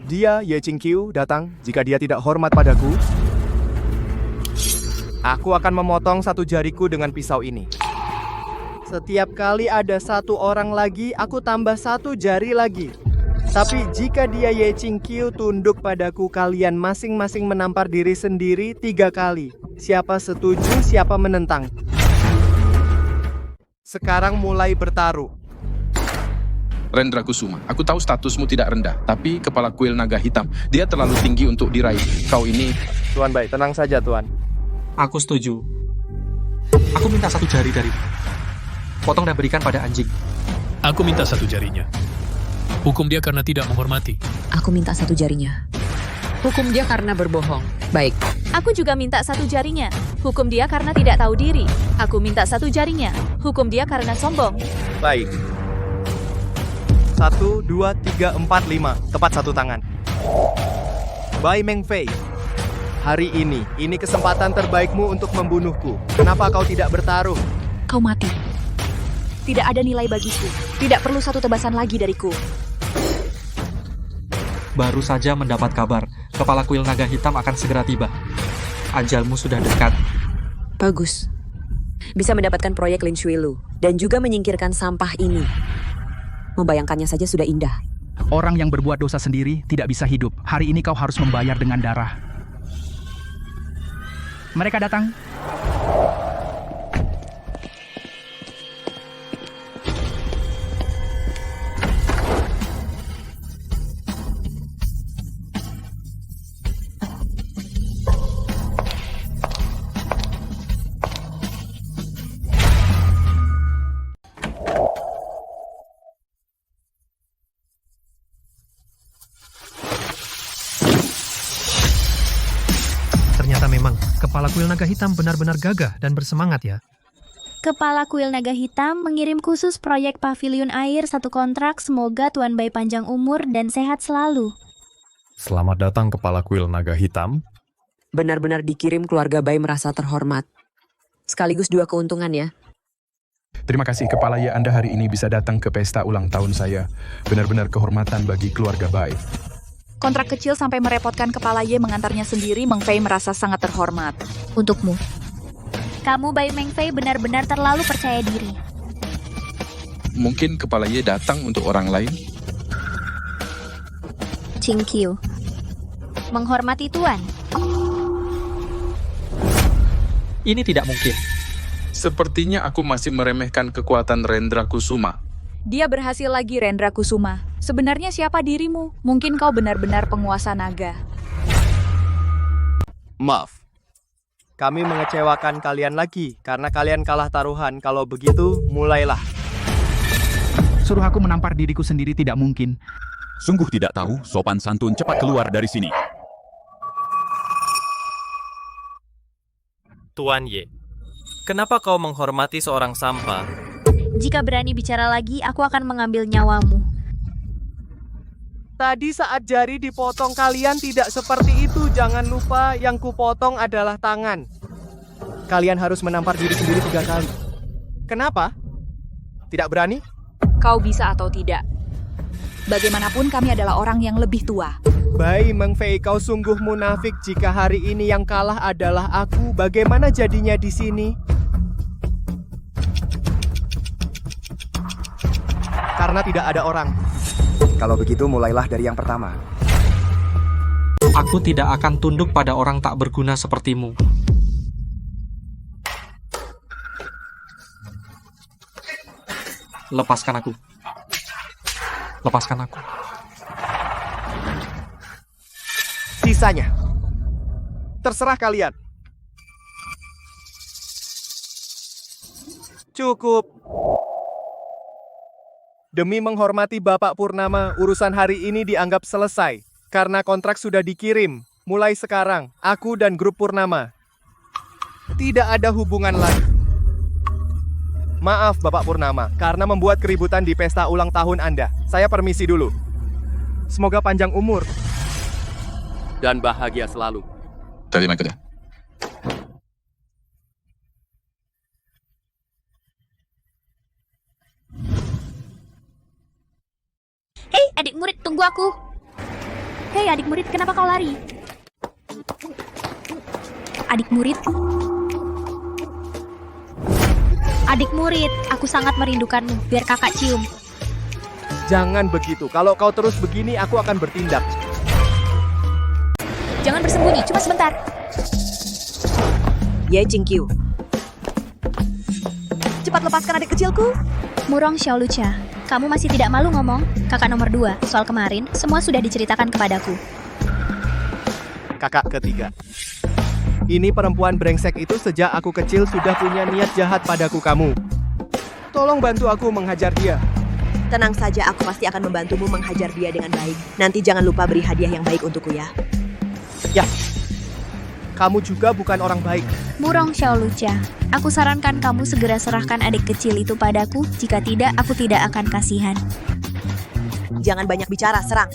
Dia, Ye Qingqiu, datang. Jika dia tidak hormat padaku, aku akan memotong satu jariku dengan pisau ini. Setiap kali ada satu orang lagi, aku tambah satu jari lagi. Tapi jika dia Ye Qingqiu tunduk padaku, kalian masing-masing menampar diri sendiri 3 kali. Siapa setuju, siapa menentang. Sekarang mulai bertaruh. Rendra Kusuma, aku tahu statusmu tidak rendah, tapi kepala kuil naga hitam, dia terlalu tinggi untuk diraih. Kau ini... Tuan Bai, tenang saja, Tuan. Aku setuju. Aku minta 1 jari darimu. Potong dan berikan pada anjing. Aku minta 1 jarinya. Hukum dia karena tidak menghormati. Aku minta 1 jarinya. Hukum dia karena berbohong. Baik. Aku juga minta 1 jarinya. Hukum dia karena tidak tahu diri. Aku minta 1 jarinya. Hukum dia karena sombong. Baik. 1, 2, 3, 4, 5. Tepat 1 tangan. Bai Mengfei. Hari ini kesempatan terbaikmu untuk membunuhku. Kenapa kau tidak bertaruh? Kau mati. Tidak ada nilai bagiku. Tidak perlu 1 tebasan lagi dariku. Baru saja mendapat kabar, kepala kuil naga hitam akan segera tiba. Ajalmu sudah dekat. Bagus. Bisa mendapatkan proyek Lin Shuilo dan juga menyingkirkan sampah ini. Membayangkannya saja sudah indah. Orang yang berbuat dosa sendiri tidak bisa hidup. Hari ini kau harus membayar dengan darah. Mereka datang. Ternyata memang, kepala kuil naga hitam benar-benar gagah dan bersemangat ya. Kepala kuil naga hitam mengirim khusus proyek pavilion air 1 kontrak. Semoga Tuan Bai panjang umur dan sehat selalu. Selamat datang kepala kuil naga hitam. Benar-benar dikirim keluarga Bai merasa terhormat. Sekaligus 2 keuntungan ya. Terima kasih Kepala Ye, Anda hari ini bisa datang ke pesta ulang tahun saya. Benar-benar kehormatan bagi keluarga Bai. Kontrak kecil sampai merepotkan kepala Ye mengantarnya sendiri, Meng Fei merasa sangat terhormat. Untukmu. Kamu Bai Mengfei benar-benar terlalu percaya diri. Mungkin kepala Ye datang untuk orang lain? Qingqiu. Menghormati Tuan. Ini tidak mungkin. Sepertinya aku masih meremehkan kekuatan Rendra Kusuma. Dia berhasil lagi, Rendra Kusuma. Sebenarnya siapa dirimu? Mungkin kau benar-benar penguasa naga. Maaf. Kami mengecewakan kalian lagi karena kalian kalah taruhan. Kalau begitu, mulailah. Suruh aku menampar diriku sendiri tidak mungkin. Sungguh tidak tahu, sopan santun, cepat keluar dari sini. Tuan Ye, kenapa kau menghormati seorang sampah? Jika berani bicara lagi, aku akan mengambil nyawamu. Tadi saat jari dipotong kalian tidak seperti itu. Jangan lupa yang kupotong adalah tangan. Kalian harus menampar diri sendiri 3 kali. Kenapa? Tidak berani? Kau bisa atau tidak. Bagaimanapun kami adalah orang yang lebih tua. Bai Mengfei, kau sungguh munafik jika hari ini yang kalah adalah aku. Bagaimana jadinya di sini? Karena tidak ada orang. Kalau begitu mulailah dari yang pertama. Aku tidak akan tunduk pada orang tak berguna sepertimu. Lepaskan aku. Lepaskan aku. Sisa sisanya. Terserah kalian. Cukup. Demi menghormati Bapak Purnama, urusan hari ini dianggap selesai. Karena kontrak sudah dikirim. Mulai sekarang, aku dan grup Purnama tidak ada hubungan lagi. Maaf Bapak Purnama, karena membuat keributan di pesta ulang tahun Anda. Saya permisi dulu. Semoga panjang umur dan bahagia selalu. Terima kasih. Hei, adik murid, tunggu aku. Hei, adik murid, kenapa kau lari? Adik murid. Adik murid, aku sangat merindukanmu. Biar kakak cium. Jangan begitu. Kalau kau terus begini, aku akan bertindak. Jangan bersembunyi, cuma sebentar. Ye Jingqiu. Cepat lepaskan adik kecilku. Murong Xiaolucha, kamu masih tidak malu ngomong? Kakak nomor 2, soal kemarin, semua sudah diceritakan kepadaku. Kakak ketiga. Ini perempuan brengsek itu sejak aku kecil sudah punya niat jahat padaku kamu. Tolong bantu aku menghajar dia. Tenang saja, aku pasti akan membantumu menghajar dia dengan baik. Nanti jangan lupa beri hadiah yang baik untukku ya. Ya, kamu juga bukan orang baik. Murong Xiaolucha, aku sarankan kamu segera serahkan adik kecil itu padaku. Jika tidak, aku tidak akan kasihan. Jangan banyak bicara, serang.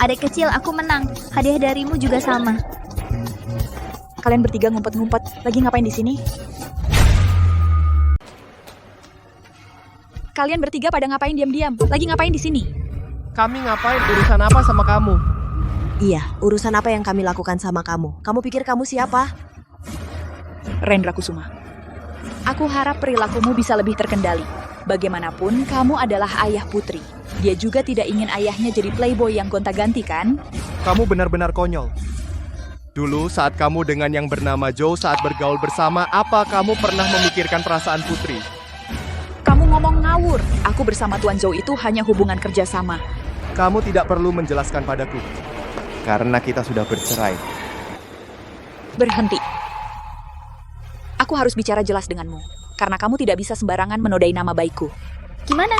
Adik kecil, aku menang. Hadiah darimu juga sama. Kalian bertiga ngumpet-ngumpet. Lagi ngapain di sini? Kalian bertiga pada ngapain diam-diam? Lagi ngapain di sini? Kami ngapain? Urusan apa sama kamu? Iya, urusan apa yang kami lakukan sama kamu? Kamu pikir kamu siapa? Rendra Kusuma. Aku harap perilakumu bisa lebih terkendali. Bagaimanapun, kamu adalah ayah Putri. Dia juga tidak ingin ayahnya jadi playboy yang gonta-ganti, kan? Kamu benar-benar konyol. Dulu saat kamu dengan yang bernama Joe saat bergaul bersama, apa kamu pernah memikirkan perasaan Putri? Kamu ngomong ngawur. Aku bersama Tuan Zhou itu hanya hubungan kerjasama. Kamu tidak perlu menjelaskan padaku. Karena kita sudah bercerai. Berhenti. Aku harus bicara jelas denganmu. Karena kamu tidak bisa sembarangan menodai nama baikku. Gimana?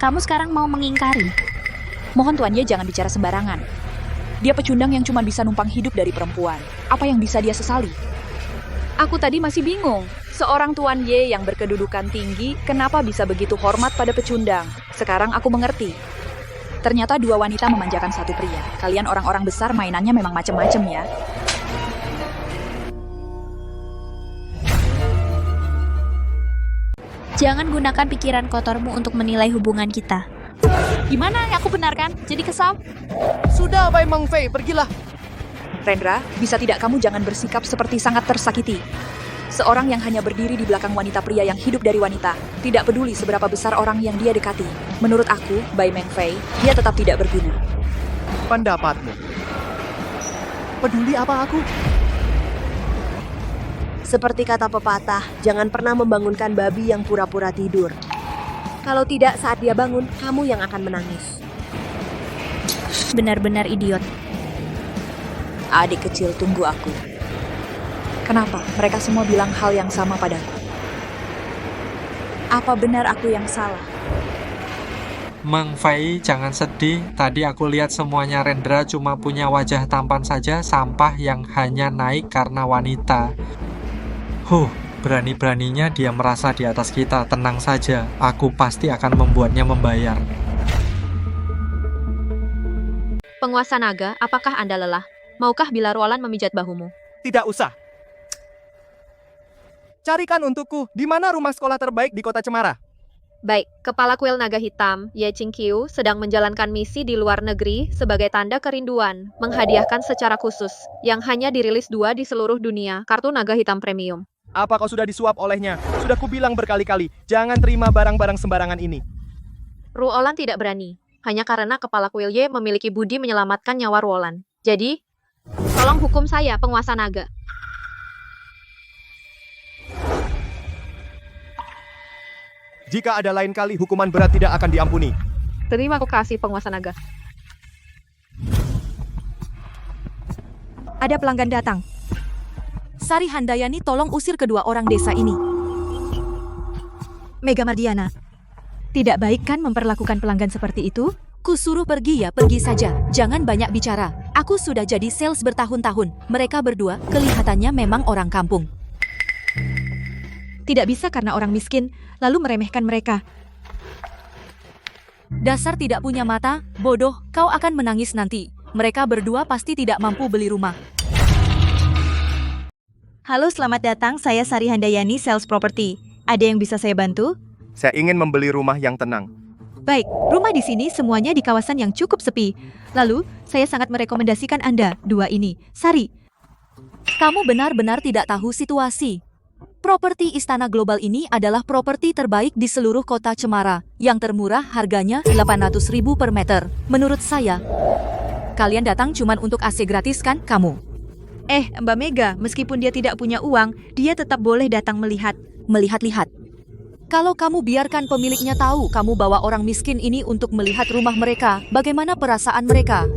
Kamu sekarang mau mengingkari? Mohon Tuan Ye jangan bicara sembarangan. Dia pecundang yang cuma bisa numpang hidup dari perempuan. Apa yang bisa dia sesali? Aku tadi masih bingung. Seorang Tuan Ye yang berkedudukan tinggi, kenapa bisa begitu hormat pada pecundang? Sekarang aku mengerti. Ternyata dua wanita memanjakan satu pria. Kalian orang-orang besar mainannya memang macem-macem ya. Jangan gunakan pikiran kotormu untuk menilai hubungan kita. Gimana? Aku benar kan? Jadi kesal? Sudah, Bai Meng Fei, pergilah. Rendra, bisa tidak kamu jangan bersikap seperti sangat tersakiti? Seorang yang hanya berdiri di belakang wanita pria yang hidup dari wanita, tidak peduli seberapa besar orang yang dia dekati. Menurut aku, Bai Meng Fei, dia tetap tidak berguna. Pendapatmu? Peduli apa aku? Seperti kata pepatah, jangan pernah membangunkan babi yang pura-pura tidur. Kalau tidak, saat dia bangun, kamu yang akan menangis. Benar-benar idiot. Adik kecil, tunggu aku. Kenapa? Mereka semua bilang hal yang sama padaku. Apa benar aku yang salah? Meng Fei, jangan sedih. Tadi aku lihat semuanya Rendra cuma punya wajah tampan saja, sampah yang hanya naik karena wanita. Berani-beraninya dia merasa di atas kita. Tenang saja, aku pasti akan membuatnya membayar. Penguasa naga, apakah Anda lelah? Maukah bila Roland memijat bahumu? Tidak usah. Carikan untukku, di mana rumah sekolah terbaik di kota Cemara? Baik, Kepala Kuil Naga Hitam, Ye Qingqiu, sedang menjalankan misi di luar negeri sebagai tanda kerinduan, menghadiahkan secara khusus, yang hanya dirilis 2 di seluruh dunia, kartu Naga Hitam Premium. Apa kau sudah disuap olehnya? Sudah kubilang berkali-kali, jangan terima barang-barang sembarangan ini. Ruolan tidak berani, hanya karena Kepala Kuil Ye memiliki budi menyelamatkan nyawa Ruolan. Jadi, tolong hukum saya, Penguasa Naga. Jika ada lain kali, hukuman berat tidak akan diampuni. Terima kasih penguasa naga. Ada pelanggan datang. Sari Handayani, tolong usir kedua orang desa ini. Mega Mardiana, tidak baik kan memperlakukan pelanggan seperti itu? Kusuruh pergi ya, pergi saja. Jangan banyak bicara. Aku sudah jadi sales bertahun-tahun. Mereka berdua kelihatannya memang orang kampung. Tidak bisa karena orang miskin, lalu meremehkan mereka. Dasar tidak punya mata, bodoh, kau akan menangis nanti. Mereka berdua pasti tidak mampu beli rumah. Halo, selamat datang. Saya Sari Handayani, sales property. Ada yang bisa saya bantu? Saya ingin membeli rumah yang tenang. Baik, rumah di sini semuanya di kawasan yang cukup sepi. Lalu, saya sangat merekomendasikan Anda, dua ini. Sari. Kamu benar-benar tidak tahu situasi. Properti Istana Global ini adalah properti terbaik di seluruh kota Cemara. Yang termurah harganya 800.000 per meter. Menurut saya, kalian datang cuma untuk AC gratis kan, kamu? Mbak Mega, meskipun dia tidak punya uang, dia tetap boleh datang melihat. Melihat-lihat. Kalau kamu biarkan pemiliknya tahu kamu bawa orang miskin ini untuk melihat rumah mereka, bagaimana perasaan mereka?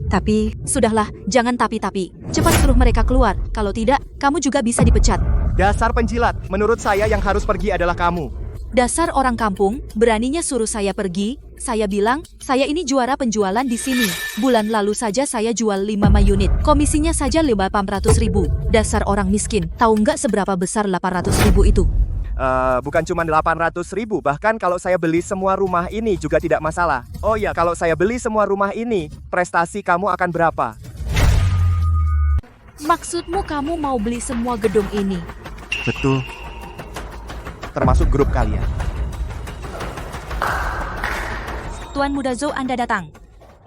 Tapi, sudahlah, jangan tapi-tapi. Cepat suruh mereka keluar. Kalau tidak, kamu juga bisa dipecat. Dasar penjilat, menurut saya yang harus pergi adalah kamu. Dasar orang kampung, beraninya suruh saya pergi. Saya bilang, saya ini juara penjualan di sini. Bulan lalu saja saya jual 5 unit. Komisinya saja 800.000. Dasar orang miskin, tahu nggak seberapa besar 800.000 itu? Bukan cuma 800.000, bahkan kalau saya beli semua rumah ini juga tidak masalah. Oh ya, kalau saya beli semua rumah ini, prestasi kamu akan berapa? Maksudmu kamu mau beli semua gedung ini? Betul. Termasuk grup kalian. Tuan Muda Zhou, Anda datang.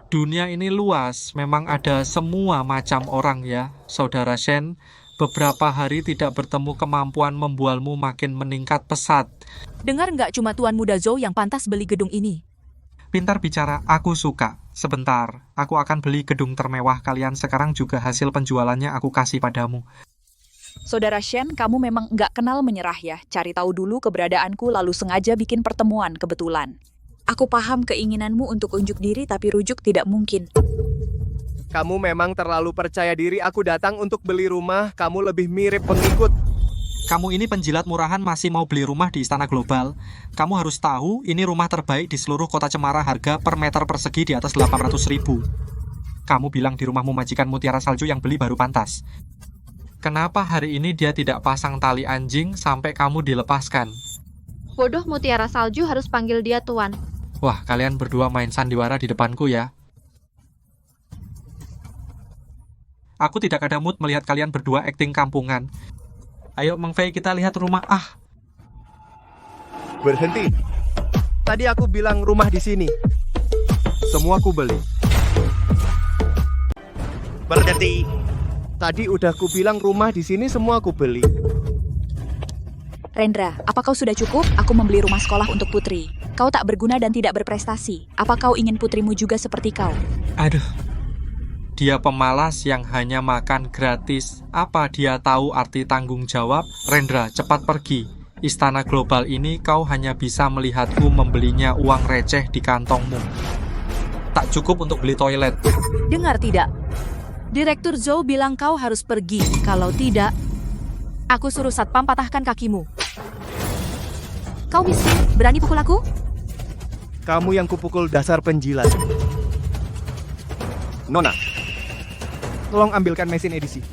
Dunia ini luas, memang ada semua macam orang ya, Saudara Shen. Beberapa hari tidak bertemu, kemampuan membualmu makin meningkat pesat. Dengar nggak, cuma Tuan Muda Zhou yang pantas beli gedung ini. Pintar bicara, aku suka. Sebentar, aku akan beli gedung termewah kalian sekarang juga hasil penjualannya aku kasih padamu. Saudara Shen, kamu memang nggak kenal menyerah ya. Cari tahu dulu keberadaanku lalu sengaja bikin pertemuan kebetulan. Aku paham keinginanmu untuk unjuk diri tapi rujuk tidak mungkin. Kamu memang terlalu percaya diri. Aku datang untuk beli rumah, kamu lebih mirip pengikut. Kamu ini penjilat murahan masih mau beli rumah di Istana Global. Kamu harus tahu, ini rumah terbaik di seluruh kota Cemara, harga per meter persegi di atas 800.000. Kamu bilang di rumahmu majikan Mutiara Salju yang beli baru pantas. Kenapa hari ini dia tidak pasang tali anjing sampai kamu dilepaskan? Bodoh, Mutiara Salju harus panggil dia Tuan. Wah, kalian berdua main sandiwara di depanku ya. Aku tidak ada mood melihat kalian berdua akting kampungan. Ayo, Meng Fei, kita lihat rumah. Berhenti. Tadi aku bilang rumah di sini. Semua aku beli. Berhenti. Tadi udah ku bilang rumah di sini semua aku beli. Rendra, apa kau sudah cukup? Aku membeli rumah sekolah untuk putri. Kau tak berguna dan tidak berprestasi. Apa kau ingin putrimu juga seperti kau? Aduh. Dia pemalas yang hanya makan gratis. Apa dia tahu arti tanggung jawab? Rendra, cepat pergi. Istana Global ini kau hanya bisa melihatku membelinya uang receh di kantongmu. Tak cukup untuk beli toilet. Dengar tidak? Direktur Zhou bilang kau harus pergi. Kalau tidak, aku suruh satpam patahkan kakimu. Kau miskin, berani pukul aku? Kamu yang kupukul, dasar penjilat. Nona, tolong ambilkan mesin edisi.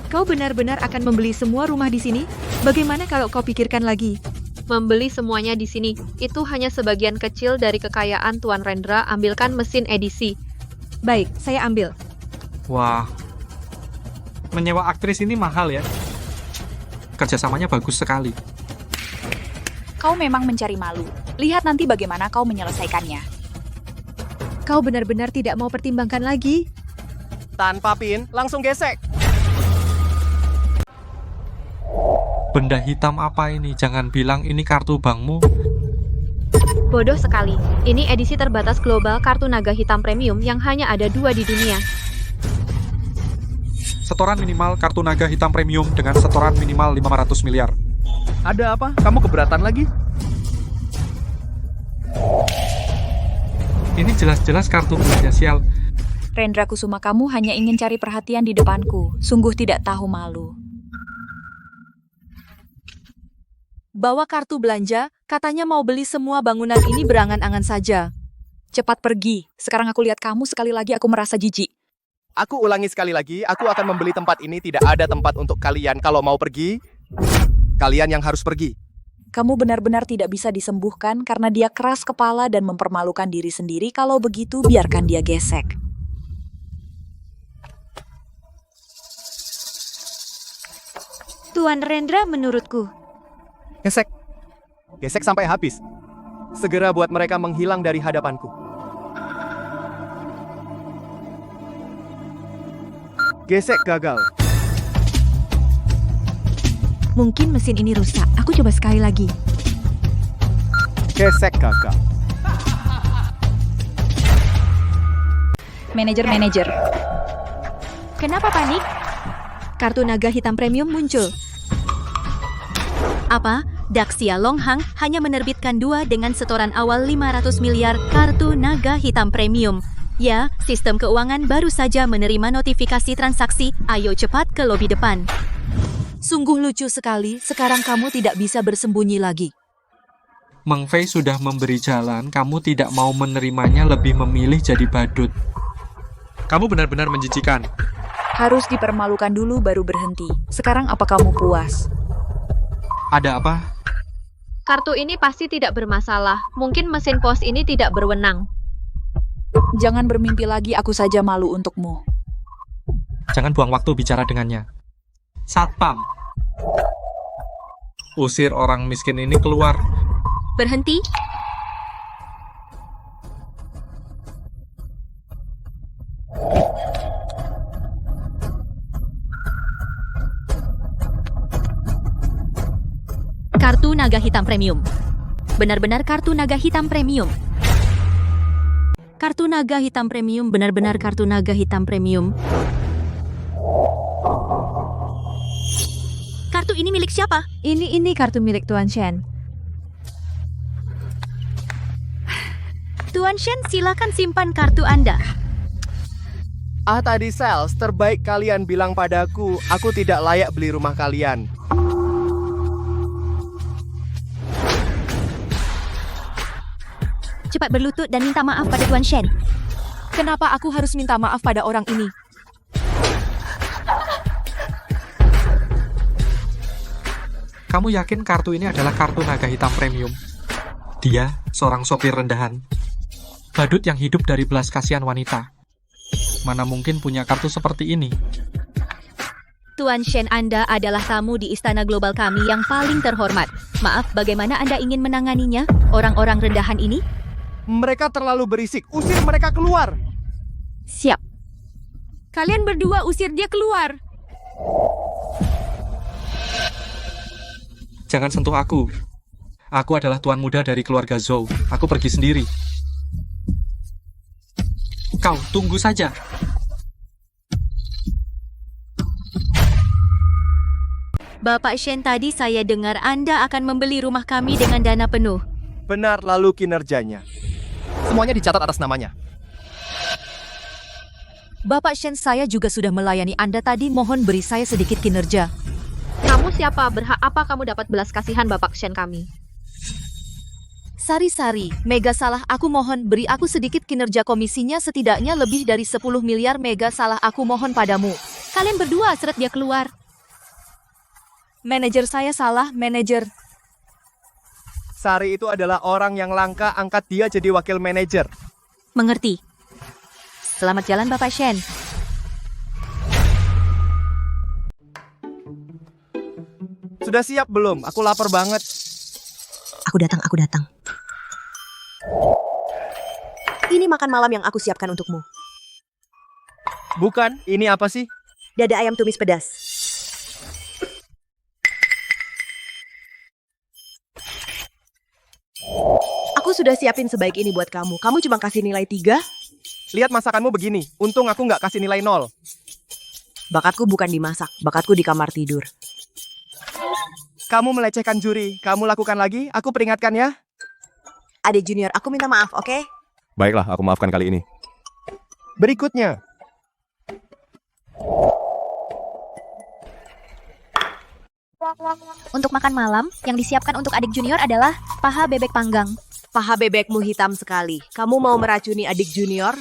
Kau benar-benar akan membeli semua rumah di sini? Bagaimana kalau kau pikirkan lagi? Membeli semuanya di sini, itu hanya sebagian kecil dari kekayaan Tuan Rendra. Ambilkan mesin edisi. Baik, saya ambil. Wah, menyewa aktris ini mahal ya. Kerjasamanya bagus sekali. Kau memang mencari malu. Lihat nanti bagaimana kau menyelesaikannya. Kau benar-benar tidak mau pertimbangkan lagi? Tanpa pin, langsung gesek. Benda hitam apa ini? Jangan bilang ini kartu bankmu. Bodoh sekali. Ini edisi terbatas global kartu naga hitam premium yang hanya ada 2 di dunia. Setoran minimal kartu naga hitam premium dengan setoran minimal 500 miliar. Ada apa? Kamu keberatan lagi? Ini jelas-jelas kartu belanja sial. Rendra Kusuma, kamu hanya ingin cari perhatian di depanku. Sungguh tidak tahu malu. Bawa kartu belanja, katanya mau beli semua bangunan ini berangan-angan saja. Cepat pergi. Sekarang aku lihat kamu sekali lagi aku merasa jijik. Aku ulangi sekali lagi, aku akan membeli tempat ini, tidak ada tempat untuk kalian. Kalau mau pergi, kalian yang harus pergi. Kamu benar-benar tidak bisa disembuhkan karena dia keras kepala dan mempermalukan diri sendiri. Kalau begitu, biarkan dia gesek. Tuan Rendra menurutku. Gesek. Gesek sampai habis. Segera buat mereka menghilang dari hadapanku. Gesek gagal. Mungkin mesin ini rusak. Aku coba sekali lagi. Gesek gagal. Manajer. Kenapa panik? Kartu naga hitam premium muncul. Apa? Daxia Longhang hanya menerbitkan 2 dengan setoran awal 500 miliar kartu naga hitam premium. Ya, sistem keuangan baru saja menerima notifikasi transaksi. Ayo cepat ke lobi depan. Sungguh lucu sekali, sekarang kamu tidak bisa bersembunyi lagi. Meng Fei sudah memberi jalan, kamu tidak mau menerimanya, lebih memilih jadi badut. Kamu benar-benar menjijikan. Harus dipermalukan dulu baru berhenti. Sekarang apa kamu puas? Ada apa? Kartu ini pasti tidak bermasalah. Mungkin mesin pos ini tidak berwenang. Jangan bermimpi lagi, aku saja malu untukmu. Jangan buang waktu bicara dengannya. Satpam. Usir orang miskin ini keluar. Berhenti. Kartu naga hitam premium. Benar-benar kartu naga hitam premium. Kartu naga hitam premium, benar-benar kartu naga hitam premium. Kartu ini milik siapa? Ini kartu milik Tuan Shen. Tuan Shen, silakan simpan kartu Anda. Tadi sales, terbaik kalian bilang padaku, aku tidak layak beli rumah kalian. Cepat berlutut dan minta maaf pada Tuan Shen. Kenapa aku harus minta maaf pada orang ini? Kamu yakin kartu ini adalah kartu naga hitam premium? Dia seorang sopir rendahan. Badut yang hidup dari belas kasihan wanita. Mana mungkin punya kartu seperti ini? Tuan Shen, Anda adalah tamu di istana global kami yang paling terhormat. Maaf, bagaimana Anda ingin menanganinya? Orang-orang rendahan ini? Mereka terlalu berisik. Usir mereka keluar. Siap. Kalian berdua usir dia keluar. Jangan sentuh aku. Aku adalah tuan muda dari keluarga Zhou. Aku pergi sendiri. Kau tunggu saja. Bapak Shen, tadi saya dengar Anda akan membeli rumah kami dengan dana penuh. Benar, lalu kinerjanya. Semuanya dicatat atas namanya. Bapak Shen, saya juga sudah melayani Anda tadi, mohon beri saya sedikit kinerja. Kamu siapa? Berhak apa kamu dapat belas kasihan Bapak Shen kami? Sari-sari, Mega salah, aku mohon beri aku sedikit kinerja, komisinya setidaknya lebih dari 10 miliar. Mega salah, aku mohon padamu. Kalian berdua seret dia keluar. Manajer saya salah, manajer. Sari itu adalah orang yang langka, angkat dia jadi wakil manajer. Mengerti. Selamat jalan Bapak Shen. Sudah siap belum? Aku lapar banget. Aku datang. Ini makan malam yang aku siapkan untukmu. Bukan, ini apa sih? Dada ayam tumis pedas. Aku sudah siapin sebaik ini buat kamu. Kamu cuma kasih nilai 3? Lihat masakanmu begini. Untung aku nggak kasih nilai 0. Bakatku bukan dimasak, bakatku di kamar tidur. Kamu melecehkan juri. Kamu lakukan lagi, aku peringatkan ya. Adik junior, aku minta maaf, oke? Baiklah, aku maafkan kali ini. Berikutnya. Untuk makan malam, yang disiapkan untuk adik junior adalah paha bebek panggang. Paha bebekmu hitam sekali. Kamu mau meracuni adik junior?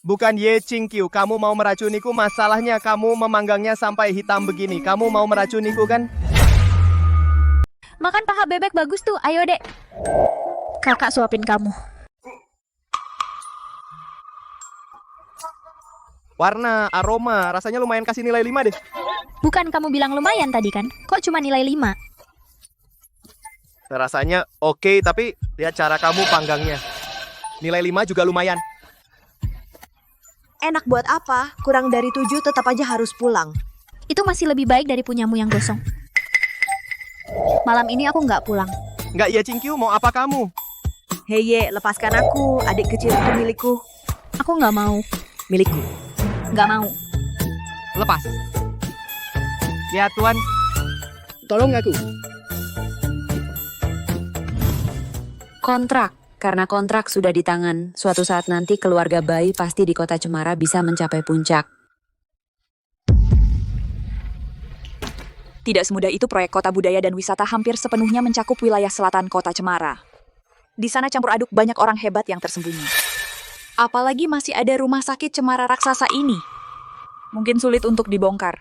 Bukan Ye Chingqiu, kamu mau meracuniku, masalahnya kamu memanggangnya sampai hitam begini. Kamu mau meracuniku kan? Makan paha bebek bagus tuh, ayo dek. Kakak suapin kamu. Warna, aroma, rasanya lumayan, kasih nilai 5 deh. Bukan kamu bilang lumayan tadi kan? Kok cuma nilai 5? Rasanya oke, tapi lihat cara kamu panggangnya. Nilai 5 juga lumayan. Enak buat apa? Kurang dari 7 tetap aja harus pulang. Itu masih lebih baik dari punyamu yang gosong. Malam ini aku nggak pulang. Nggak ya Chingqiu, mau apa kamu? Hei Ye, lepaskan aku. Adik kecil itu milikku. Aku nggak mau. Milikku. Nggak mau. Lepas. Ya Tuan. Tolong aku. Kontrak. Karena kontrak sudah di tangan, suatu saat nanti keluarga bayi pasti di kota Cemara bisa mencapai puncak. Tidak semudah itu proyek kota budaya dan wisata hampir sepenuhnya mencakup wilayah selatan kota Cemara. Di sana campur aduk banyak orang hebat yang tersembunyi. Apalagi masih ada rumah sakit Cemara raksasa ini. Mungkin sulit untuk dibongkar.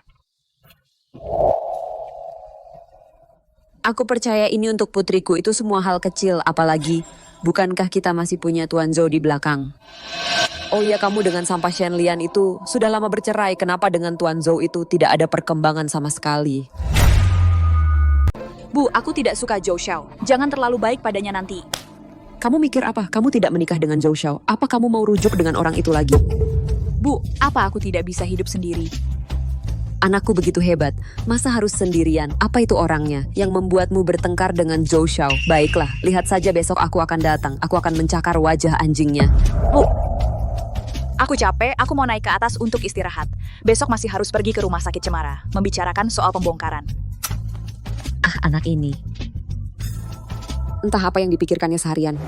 Aku percaya ini untuk putriku itu semua hal kecil, apalagi bukankah kita masih punya Tuan Zhou di belakang? Oh ya, kamu dengan sampah Shen Lian itu sudah lama bercerai, kenapa dengan Tuan Zhou itu tidak ada perkembangan sama sekali? Bu, aku tidak suka Zhou Xiao. Jangan terlalu baik padanya nanti. Kamu mikir apa? Kamu tidak menikah dengan Zhou Xiao. Apa kamu mau rujuk dengan orang itu lagi? Bu, apa aku tidak bisa hidup sendiri? Anakku begitu hebat, masa harus sendirian? Apa itu orangnya yang membuatmu bertengkar dengan Zhou Xiao? Baiklah, lihat saja besok aku akan datang. Aku akan mencakar wajah anjingnya. Bu, aku capek, aku mau naik ke atas untuk istirahat. Besok masih harus pergi ke rumah sakit Cemara, membicarakan soal pembongkaran. Ah, anak ini. Entah apa yang dipikirkannya seharian.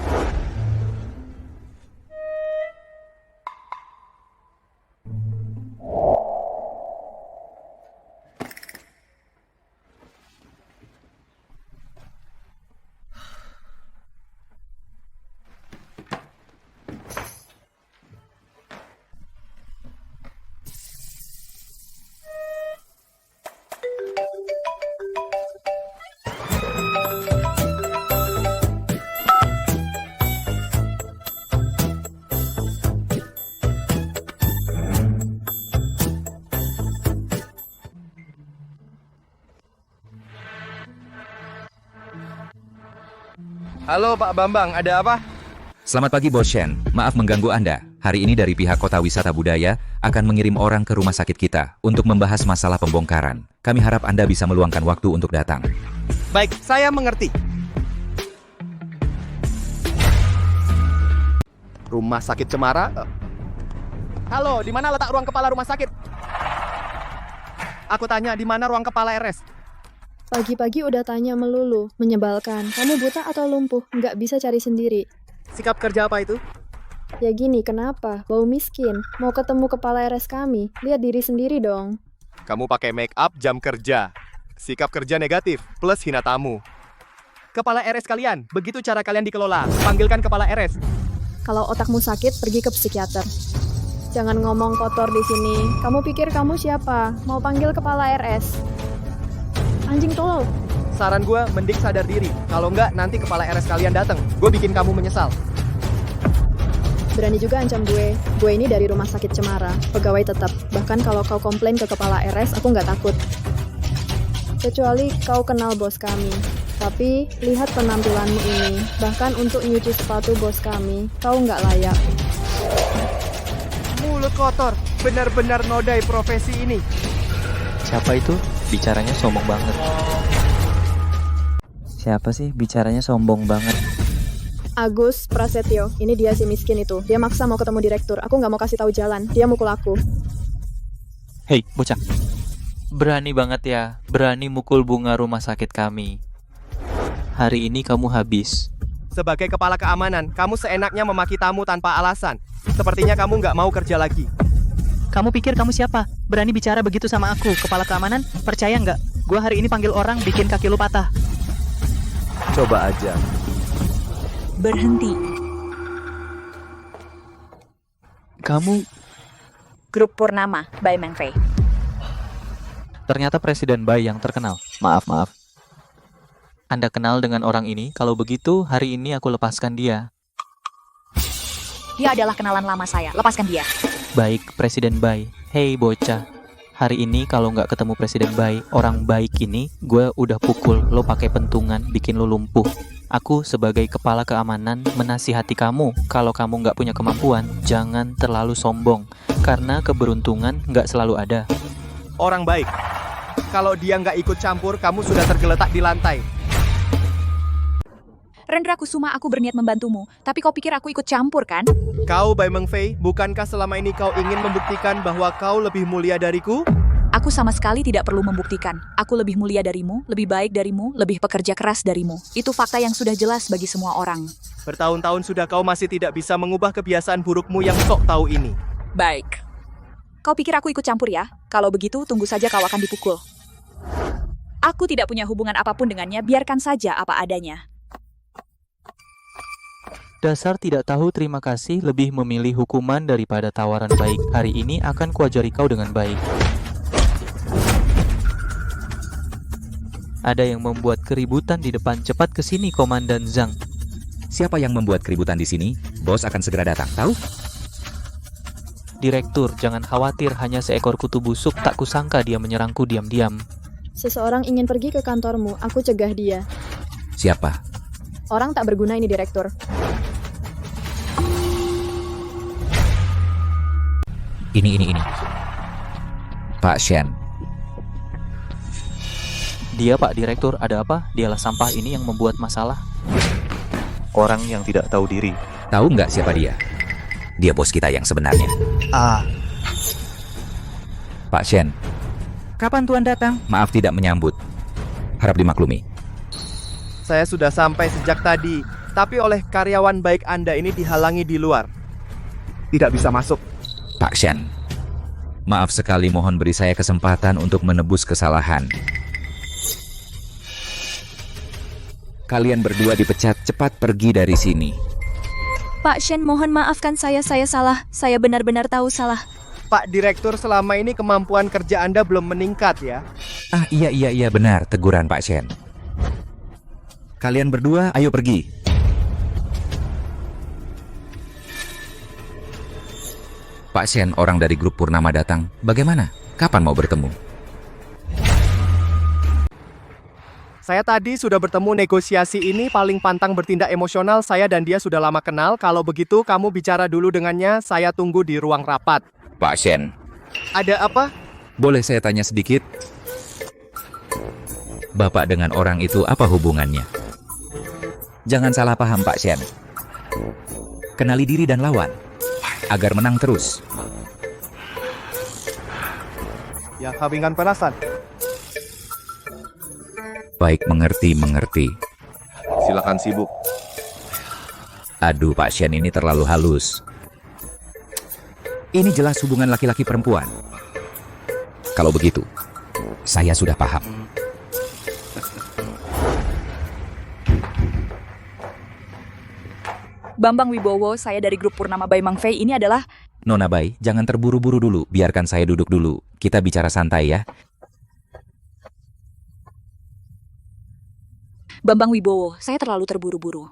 Halo Pak Bambang, ada apa? Selamat pagi Bos Shen, maaf mengganggu Anda. Hari ini dari pihak Kota Wisata Budaya akan mengirim orang ke rumah sakit kita untuk membahas masalah pembongkaran. Kami harap Anda bisa meluangkan waktu untuk datang. Baik, saya mengerti. Rumah sakit Cemara? Halo, di mana letak ruang kepala rumah sakit? Aku tanya, di mana ruang kepala RS? Pagi-pagi udah tanya melulu, menyebalkan. Kamu buta atau lumpuh? Nggak bisa cari sendiri. Sikap kerja apa itu? Ya gini, kenapa? Bau miskin. Mau ketemu kepala RS kami. Lihat diri sendiri dong. Kamu pakai make up jam kerja. Sikap kerja negatif, plus hina tamu. Kepala RS kalian, begitu cara kalian dikelola. Panggilkan kepala RS. Kalau otakmu sakit, pergi ke psikiater. Jangan ngomong kotor di sini. Kamu pikir kamu siapa? Mau panggil kepala RS? Anjing tolol. Saran gue, mending sadar diri. Kalau enggak, nanti kepala RS kalian datang. Gue bikin kamu menyesal. Berani juga ancam gue. Gue ini dari rumah sakit Cemara, pegawai tetap. Bahkan kalau kau komplain ke kepala RS, aku nggak takut. Kecuali kau kenal bos kami. Tapi, lihat penampilanmu ini. Bahkan untuk nyuci sepatu bos kami, kau nggak layak. Mulut kotor, benar-benar nodai profesi ini. Siapa itu? Bicaranya sombong banget. Siapa sih bicaranya sombong banget? Agus Prasetyo, ini dia si miskin itu. Dia maksa mau ketemu direktur. Aku nggak mau kasih tahu jalan. Dia mukul aku. Hei, bocah. Berani banget ya, berani mukul bunga rumah sakit kami. Hari ini kamu habis. Sebagai kepala keamanan, kamu seenaknya memaki tamu tanpa alasan. Sepertinya kamu nggak mau kerja lagi. Kamu pikir kamu siapa? Berani bicara begitu sama aku, kepala keamanan? Percaya nggak? Gua hari ini panggil orang bikin kaki lu patah. Coba aja. Berhenti. Kamu Grup Purnama by Meng Fei. ternyata Presiden Bai yang terkenal. Maaf. Anda kenal dengan orang ini? Kalau begitu, hari ini aku lepaskan dia. Dia adalah kenalan lama saya. Lepaskan dia. Baik, Presiden Bai. Hei bocah. Hari ini kalau nggak ketemu Presiden Bai, orang baik ini, gue udah pukul lo pakai pentungan, bikin lo lumpuh. Aku sebagai kepala keamanan menasihati kamu, kalau kamu nggak punya kemampuan, jangan terlalu sombong, karena keberuntungan nggak selalu ada. Orang baik. Kalau dia nggak ikut campur, kamu sudah tergeletak di lantai. Rendra Kusuma, aku berniat membantumu, tapi kau pikir aku ikut campur kan? Kau, Bai Meng Fei, bukankah selama ini kau ingin membuktikan bahwa kau lebih mulia dariku? Aku sama sekali tidak perlu membuktikan. Aku lebih mulia darimu, lebih baik darimu, lebih pekerja keras darimu. Itu fakta yang sudah jelas bagi semua orang. Bertahun-tahun sudah kau masih tidak bisa mengubah kebiasaan burukmu yang sok tahu ini. Baik. Kau pikir aku ikut campur ya? Kalau begitu, tunggu saja kau akan dipukul. Aku tidak punya hubungan apapun dengannya, biarkan saja apa adanya. Dasar tidak tahu terima kasih, lebih memilih hukuman daripada tawaran baik. Hari ini akan kuajari kau dengan baik. Ada yang membuat keributan di depan. Cepat ke sini, Komandan Zhang. Siapa yang membuat keributan di sini? Bos akan segera datang, tahu? Direktur, jangan khawatir, hanya seekor kutu busuk. Tak kusangka dia menyerangku diam-diam. Seseorang ingin pergi ke kantormu, aku cegah dia. Siapa? Orang tak berguna ini, Direktur. Ini. Pak Shen. Dia, Pak Direktur, ada apa? Dialah sampah ini yang membuat masalah. Orang yang tidak tahu diri. Tahu nggak siapa dia? Dia bos kita yang sebenarnya. Pak Shen. Kapan Tuan datang? Maaf tidak menyambut. Harap dimaklumi. Saya sudah sampai sejak tadi, tapi oleh karyawan baik Anda ini dihalangi di luar. Tidak bisa masuk. Pak Shen, maaf sekali, mohon beri saya kesempatan untuk menebus kesalahan. Kalian berdua dipecat, cepat pergi dari sini. Pak Shen, mohon maafkan saya salah. Saya benar-benar tahu salah. Pak Direktur, selama ini kemampuan kerja Anda belum meningkat ya? Iya benar, teguran Pak Shen. Kalian berdua, ayo pergi. Pak Shen, orang dari grup Purnama datang. Bagaimana? Kapan mau bertemu? Saya tadi sudah bertemu, negosiasi ini paling pantang bertindak emosional. Saya dan dia sudah lama kenal. Kalau begitu, kamu bicara dulu dengannya. Saya tunggu di ruang rapat. Pak Shen. Ada apa? Boleh saya tanya sedikit? Bapak dengan orang itu apa hubungannya? Jangan salah paham, Pak Shen. Kenali diri dan lawan, agar menang terus. Ya, habingan perasan. Baik, mengerti. Silakan sibuk. Aduh, Pak Shen ini terlalu halus. Ini jelas hubungan laki-laki perempuan. Kalau begitu, saya sudah paham. Bambang Wibowo, saya dari grup Purnama Bai Meng Fei. Ini adalah... Nona Bai, jangan terburu-buru dulu. Biarkan saya duduk dulu. Kita bicara santai ya. Bambang Wibowo, saya terlalu terburu-buru.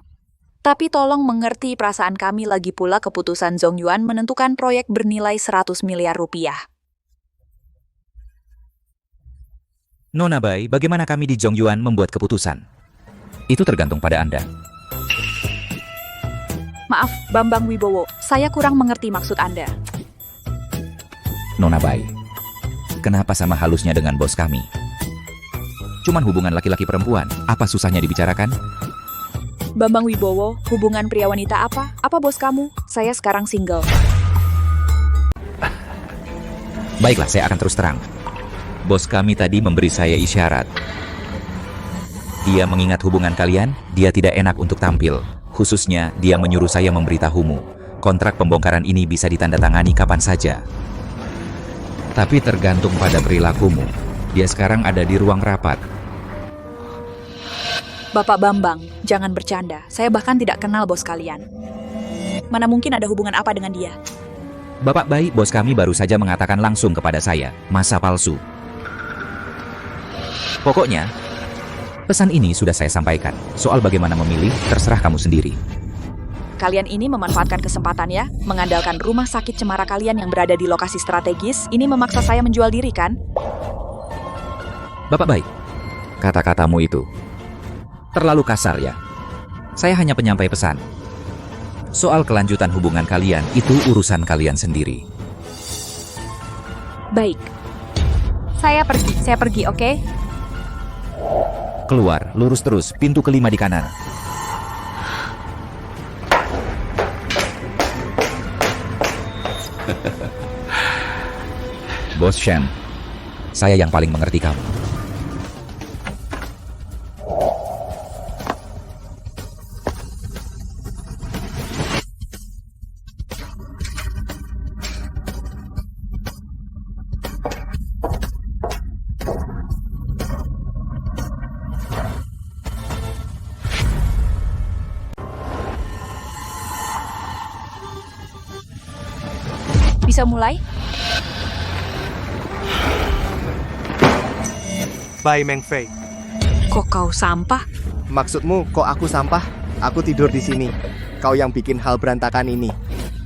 Tapi tolong mengerti perasaan kami, lagi pula keputusan Zhong Yuan menentukan proyek bernilai 100 miliar rupiah. Nona Bai, bagaimana kami di Zhong Yuan membuat keputusan? Itu tergantung pada Anda. Maaf, Bambang Wibowo, saya kurang mengerti maksud Anda. Nona Bai, kenapa sama halusnya dengan bos kami? Cuman hubungan laki-laki perempuan, apa susahnya dibicarakan? Bambang Wibowo, hubungan pria wanita apa? Apa bos kamu? Saya sekarang single. Baiklah, saya akan terus terang. Bos kami tadi memberi saya isyarat. Dia mengingat hubungan kalian, dia tidak enak untuk tampil. Khususnya, dia menyuruh saya memberitahumu. Kontrak pembongkaran ini bisa ditandatangani kapan saja. Tapi tergantung pada perilakumu. Dia sekarang ada di ruang rapat. Bapak Bambang, jangan bercanda. Saya bahkan tidak kenal bos kalian. Mana mungkin ada hubungan apa dengan dia? Bapak Bai, bos kami baru saja mengatakan langsung kepada saya, masa palsu. Pokoknya, pesan ini sudah saya sampaikan. Soal bagaimana memilih, terserah kamu sendiri. Kalian ini memanfaatkan kesempatan ya, mengandalkan rumah sakit cemara kalian yang berada di lokasi strategis, ini memaksa saya menjual diri kan? Bapak Bai, kata-katamu itu terlalu kasar ya. Saya hanya penyampai pesan. Soal kelanjutan hubungan kalian, itu urusan kalian sendiri. Baik. Saya pergi, oke? Keluar, lurus terus, pintu kelima di kanan. Bos Shen, saya yang paling mengerti kamu. Bisa mulai? Bai Meng Fei. Kok kau sampah? Maksudmu kok aku sampah? Aku tidur di sini. Kau yang bikin hal berantakan ini.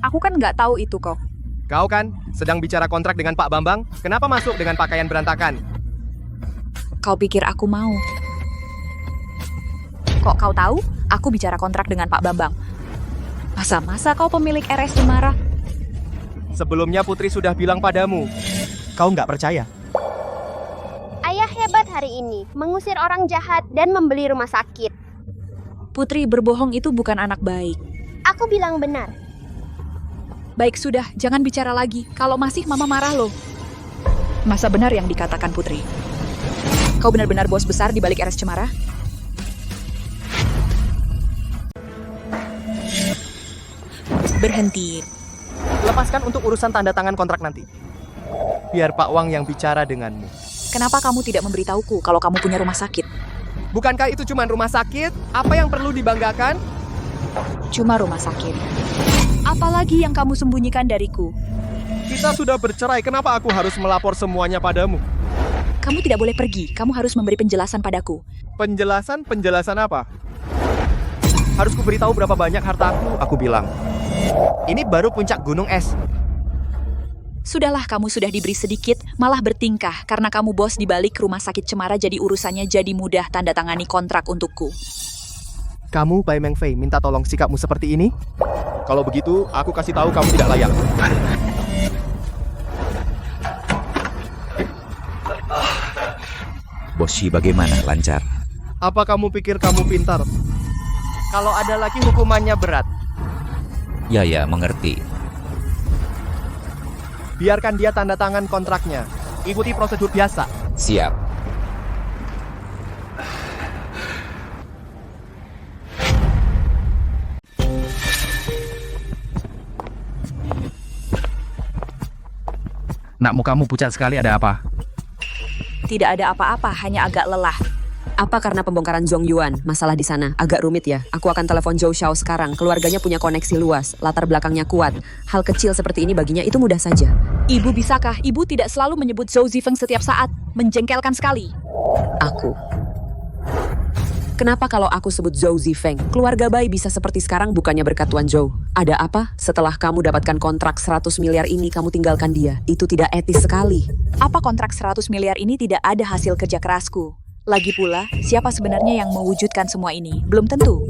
Aku kan nggak tahu itu kok. Kau kan sedang bicara kontrak dengan Pak Bambang. Kenapa masuk dengan pakaian berantakan? Kau pikir aku mau? Kok kau tahu? Aku bicara kontrak dengan Pak Bambang. Masa-masa kau pemilik RS Cemara? Sebelumnya Putri sudah bilang padamu. Kau nggak percaya? Ayah hebat hari ini, mengusir orang jahat dan membeli rumah sakit. Putri berbohong itu bukan anak baik. Aku bilang benar. Baik sudah, jangan bicara lagi. Kalau masih mama marah loh. Masa benar yang dikatakan Putri? Kau benar-benar bos besar di balik RS Cemara? Berhenti. Lepaskan untuk urusan tanda tangan kontrak nanti. Biar Pak Wang yang bicara denganmu. Kenapa kamu tidak memberitahuku kalau kamu punya rumah sakit? Bukankah itu cuma rumah sakit? Apa yang perlu dibanggakan? Cuma rumah sakit. Apalagi yang kamu sembunyikan dariku? Kita sudah bercerai, kenapa aku harus melapor semuanya padamu? Kamu tidak boleh pergi, kamu harus memberi penjelasan padaku. Penjelasan? Penjelasan apa? Harus kuberitahu berapa banyak hartaku? Aku bilang. Ini baru puncak gunung es. Sudahlah, kamu sudah diberi sedikit, malah bertingkah karena kamu bos di balik rumah sakit Cemara, jadi urusannya jadi mudah tanda tangani kontrak untukku. Kamu, Bai Meng Fei, minta tolong sikapmu seperti ini? Kalau begitu, aku kasih tahu kamu tidak layak. Bos Shi bagaimana? Lancar? Apa kamu pikir kamu pintar? Kalau ada lagi hukumannya berat. Ya, mengerti. Biarkan dia tanda tangan kontraknya. Ikuti prosedur biasa. Siap. Nak, mukamu pucat sekali, ada apa? Tidak ada apa-apa, hanya agak lelah. Apa karena pembongkaran Zhong Yuan? Masalah di sana agak rumit ya. Aku akan telepon Zhou Xiao sekarang. Keluarganya punya koneksi luas, latar belakangnya kuat. Hal kecil seperti ini baginya itu mudah saja. Ibu, bisakah ibu tidak selalu menyebut Zhou Zifeng setiap saat? Menjengkelkan sekali. Aku. Kenapa kalau aku sebut Zhou Zifeng? Keluarga Bai bisa seperti sekarang bukannya berkat Tuan Zhou. Ada apa? Setelah kamu dapatkan kontrak 100 miliar ini, kamu tinggalkan dia. Itu tidak etis sekali. Apa kontrak 100 miliar ini tidak ada hasil kerja kerasku? Lagi pula, siapa sebenarnya yang mewujudkan semua ini? Belum tentu.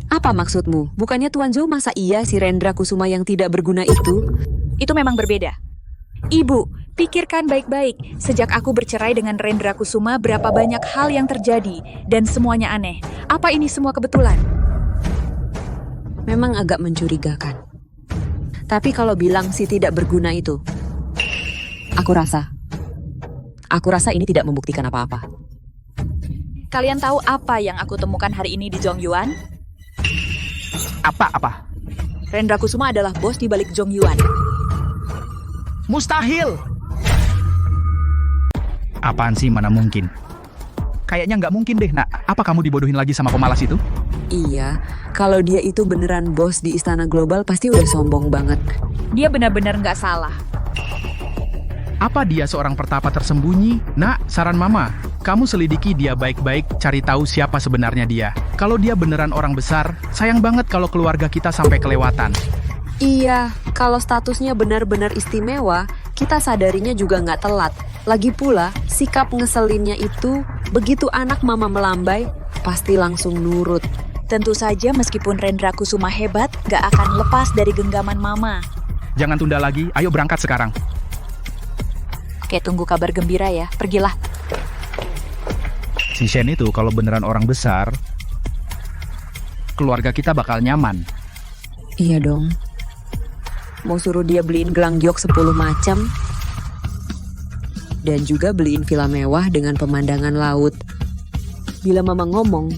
Apa maksudmu? Bukannya Tuan Zhou masa iya si Rendra Kusuma yang tidak berguna itu? Itu memang berbeda. Ibu, pikirkan baik-baik. Sejak aku bercerai dengan Rendra Kusuma, berapa banyak hal yang terjadi. Dan semuanya aneh. Apa ini semua kebetulan? Memang agak mencurigakan. Tapi kalau bilang si tidak berguna itu, aku rasa ini tidak membuktikan apa-apa. Kalian tahu apa yang aku temukan hari ini di Zhong Yuan? Apa? Rendra Kusuma adalah bos di balik Jong Yuan. Mustahil! Apaan sih, mana mungkin? Kayaknya nggak mungkin deh, nak. Apa kamu dibodohin lagi sama pemalas itu? Iya, kalau dia itu beneran bos di Istana Global pasti udah sombong banget. Dia benar-benar nggak salah. Apa dia seorang pertapa tersembunyi? Nak, saran mama, kamu selidiki dia baik-baik, cari tahu siapa sebenarnya dia. Kalau dia beneran orang besar, sayang banget kalau keluarga kita sampai kelewatan. Iya, kalau statusnya benar-benar istimewa, kita sadarinya juga nggak telat. Lagi pula, sikap ngeselinnya itu, begitu anak mama melambai, pasti langsung nurut. Tentu saja meskipun Rendra Kusuma hebat, nggak akan lepas dari genggaman mama. Jangan tunda lagi, ayo berangkat sekarang. Oke, tunggu kabar gembira ya. Pergilah. Si Shen itu kalau beneran orang besar, keluarga kita bakal nyaman. Iya dong. Mau suruh dia beliin gelang giok 10 macam. Dan juga beliin villa mewah dengan pemandangan laut. Bila mama ngomong,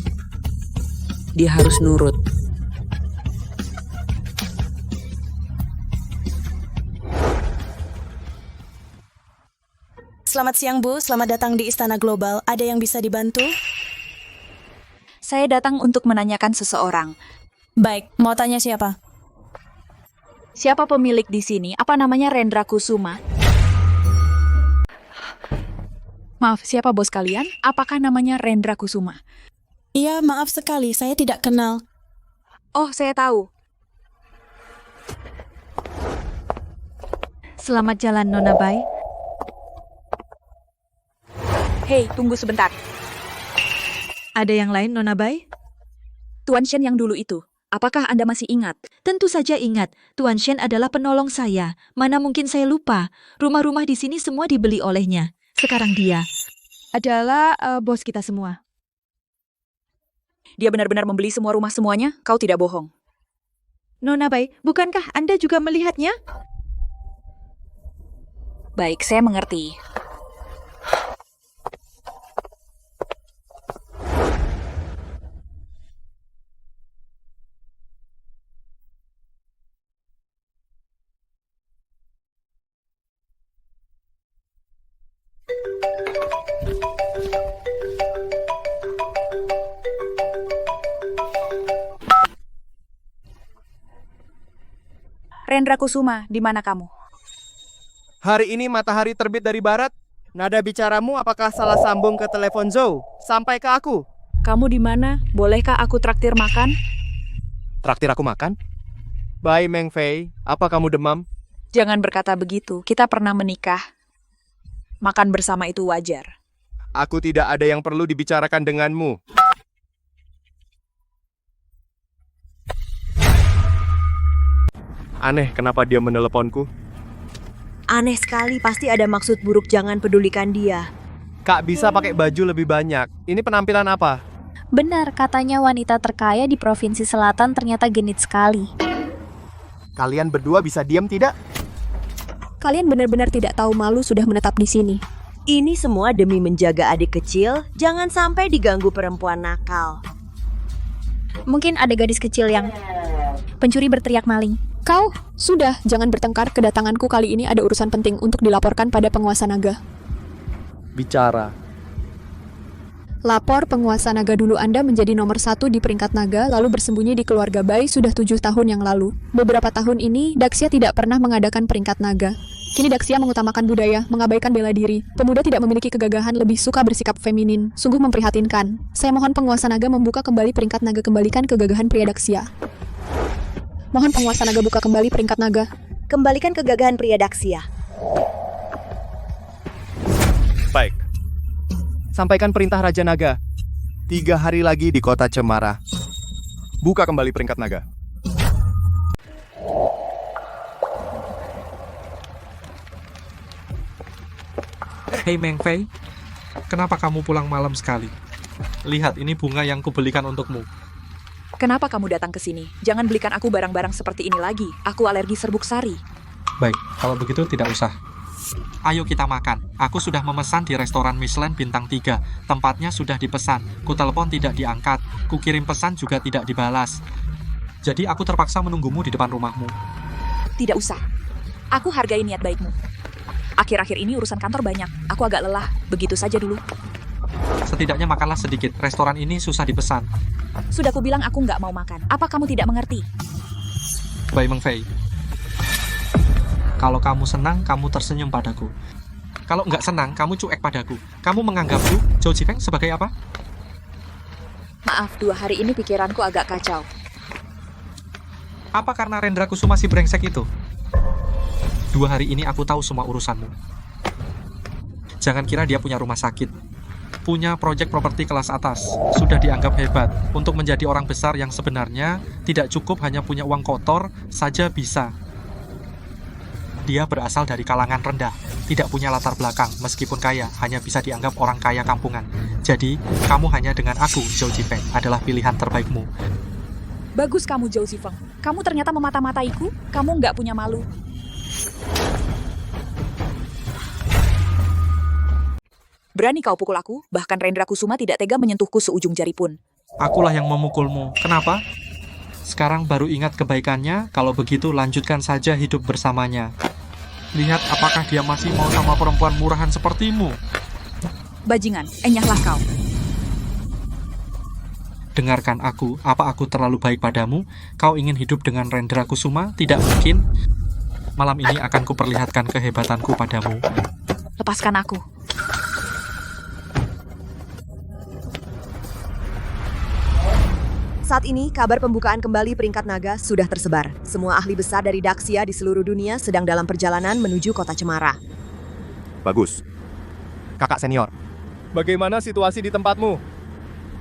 dia harus nurut. Selamat siang Bu, selamat datang di Istana Global. Ada yang bisa dibantu? Saya datang untuk menanyakan seseorang. Baik, mau tanya siapa? Siapa pemilik di sini? Apa namanya Rendra Kusuma? Maaf, siapa bos kalian? Apakah namanya Rendra Kusuma? Iya, maaf sekali, saya tidak kenal. Oh, saya tahu. Selamat jalan, Nona Bai. Hei, tunggu sebentar. Ada yang lain, Nona Bai? Tuan Shen yang dulu itu. Apakah Anda masih ingat? Tentu saja ingat. Tuan Shen adalah penolong saya. Mana mungkin saya lupa. Rumah-rumah di sini semua dibeli olehnya. Sekarang dia adalah bos kita semua. Dia benar-benar membeli semua rumah semuanya? Kau tidak bohong. Nona Bai, bukankah Anda juga melihatnya? Baik, saya mengerti. Rendra Kusuma, di mana kamu? Hari ini matahari terbit dari barat. Nada bicaramu apakah salah sambung ke telepon Zhou? Sampai ke aku. Kamu di mana? Bolehkah aku traktir makan? Traktir aku makan? Bye, Meng Fei. Apa kamu demam? Jangan berkata begitu. Kita pernah menikah. Makan bersama itu wajar. Aku tidak ada yang perlu dibicarakan denganmu. Aneh, kenapa dia meneleponku? Aneh sekali, pasti ada maksud buruk, jangan pedulikan dia. Kak bisa pakai baju lebih banyak. Ini penampilan apa? Benar, katanya wanita terkaya di Provinsi Selatan ternyata genit sekali. Kalian berdua bisa diam tidak? Kalian benar-benar tidak tahu malu sudah menetap di sini. Ini semua demi menjaga adik kecil, jangan sampai diganggu perempuan nakal. Mungkin ada gadis kecil yang pencuri berteriak maling. Kau, sudah, jangan bertengkar. Kedatanganku kali ini ada urusan penting untuk dilaporkan pada penguasa naga. Bicara. Lapor penguasa naga dulu Anda menjadi nomor 1 di peringkat naga, lalu bersembunyi di keluarga Bai sudah 7 tahun yang lalu. Beberapa tahun ini, Daxia tidak pernah mengadakan peringkat naga. Kini Daxia mengutamakan budaya, mengabaikan bela diri. Pemuda tidak memiliki kegagahan, lebih suka bersikap feminin. Sungguh memprihatinkan. Saya mohon penguasa naga membuka kembali peringkat naga, kembalikan kegagahan pria Daxia. Mohon penguasa naga buka kembali peringkat naga. Kembalikan kegagahan pria Daxia. Baik. Sampaikan perintah Raja Naga. 3 hari lagi di kota Cemara. Buka kembali peringkat naga. Hei Meng Fei, kenapa kamu pulang malam sekali? Lihat, ini bunga yang kubelikan untukmu. Kenapa kamu datang ke sini? Jangan belikan aku barang-barang seperti ini lagi. Aku alergi serbuk sari. Baik, kalau begitu tidak usah. Ayo kita makan. Aku sudah memesan di restoran Michelin bintang 3. Tempatnya sudah dipesan. Ku telepon tidak diangkat. Ku kirim pesan juga tidak dibalas. Jadi aku terpaksa menunggumu di depan rumahmu. Tidak usah. Aku hargai niat baikmu. Akhir-akhir ini urusan kantor banyak. Aku agak lelah. Begitu saja dulu. Setidaknya makanlah sedikit. Restoran ini susah dipesan. Sudah kubilang aku nggak mau makan. Apa kamu tidak mengerti? Bai Mengfei. Kalau kamu senang, kamu tersenyum padaku. Kalau nggak senang, kamu cuek padaku. Kamu menganggapku, Zhou Jifeng, sebagai apa? Maaf, 2 hari ini pikiranku agak kacau. Apa karena Rendra Kusuma si brengsek itu? 2 hari ini aku tahu semua urusanmu. Jangan kira dia punya rumah sakit. Punya proyek properti kelas atas. Sudah dianggap hebat. Untuk menjadi orang besar yang sebenarnya tidak cukup hanya punya uang kotor saja bisa. Dia berasal dari kalangan rendah, tidak punya latar belakang, meskipun kaya, hanya bisa dianggap orang kaya kampungan. Jadi, kamu hanya dengan aku, Zhou Jifeng, adalah pilihan terbaikmu. Bagus kamu, Zhou Jifeng. Kamu ternyata memata-mataiku. Kamu nggak punya malu. Berani kau pukul aku, bahkan Rendra Kusuma tidak tega menyentuhku seujung jari pun. Akulah yang memukulmu. Kenapa? Sekarang baru ingat kebaikannya, kalau begitu lanjutkan saja hidup bersamanya. Lihat apakah dia masih mau sama perempuan murahan sepertimu. Bajingan, enyahlah kau. Dengarkan aku, apa aku terlalu baik padamu? Kau ingin hidup dengan Rendra Kusuma? Tidak mungkin. Malam ini akan kuperlihatkan kehebatanku padamu. Lepaskan aku. Saat ini, kabar pembukaan kembali peringkat naga sudah tersebar. Semua ahli besar dari Daxia di seluruh dunia sedang dalam perjalanan menuju kota Cemara. Bagus. Kakak senior, bagaimana situasi di tempatmu?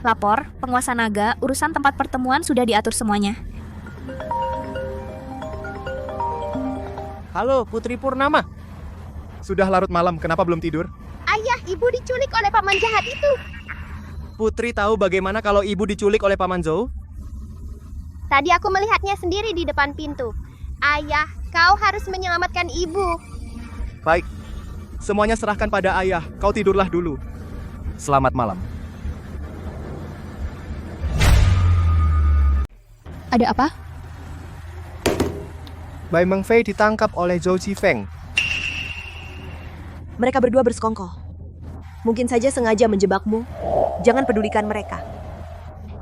Lapor, penguasa naga, urusan tempat pertemuan sudah diatur semuanya. Halo, Putri Purnama. Sudah larut malam, kenapa belum tidur? Ayah, ibu diculik oleh paman jahat itu. Putri tahu bagaimana kalau ibu diculik oleh Paman Zhou? Tadi aku melihatnya sendiri di depan pintu. Ayah, kau harus menyelamatkan ibu. Baik, semuanya serahkan pada ayah. Kau tidurlah dulu. Selamat malam. Ada apa? Bai Mengfei ditangkap oleh Zhou Jifeng. Mereka berdua bersekongkol. Mungkin saja sengaja menjebakmu. Jangan pedulikan mereka.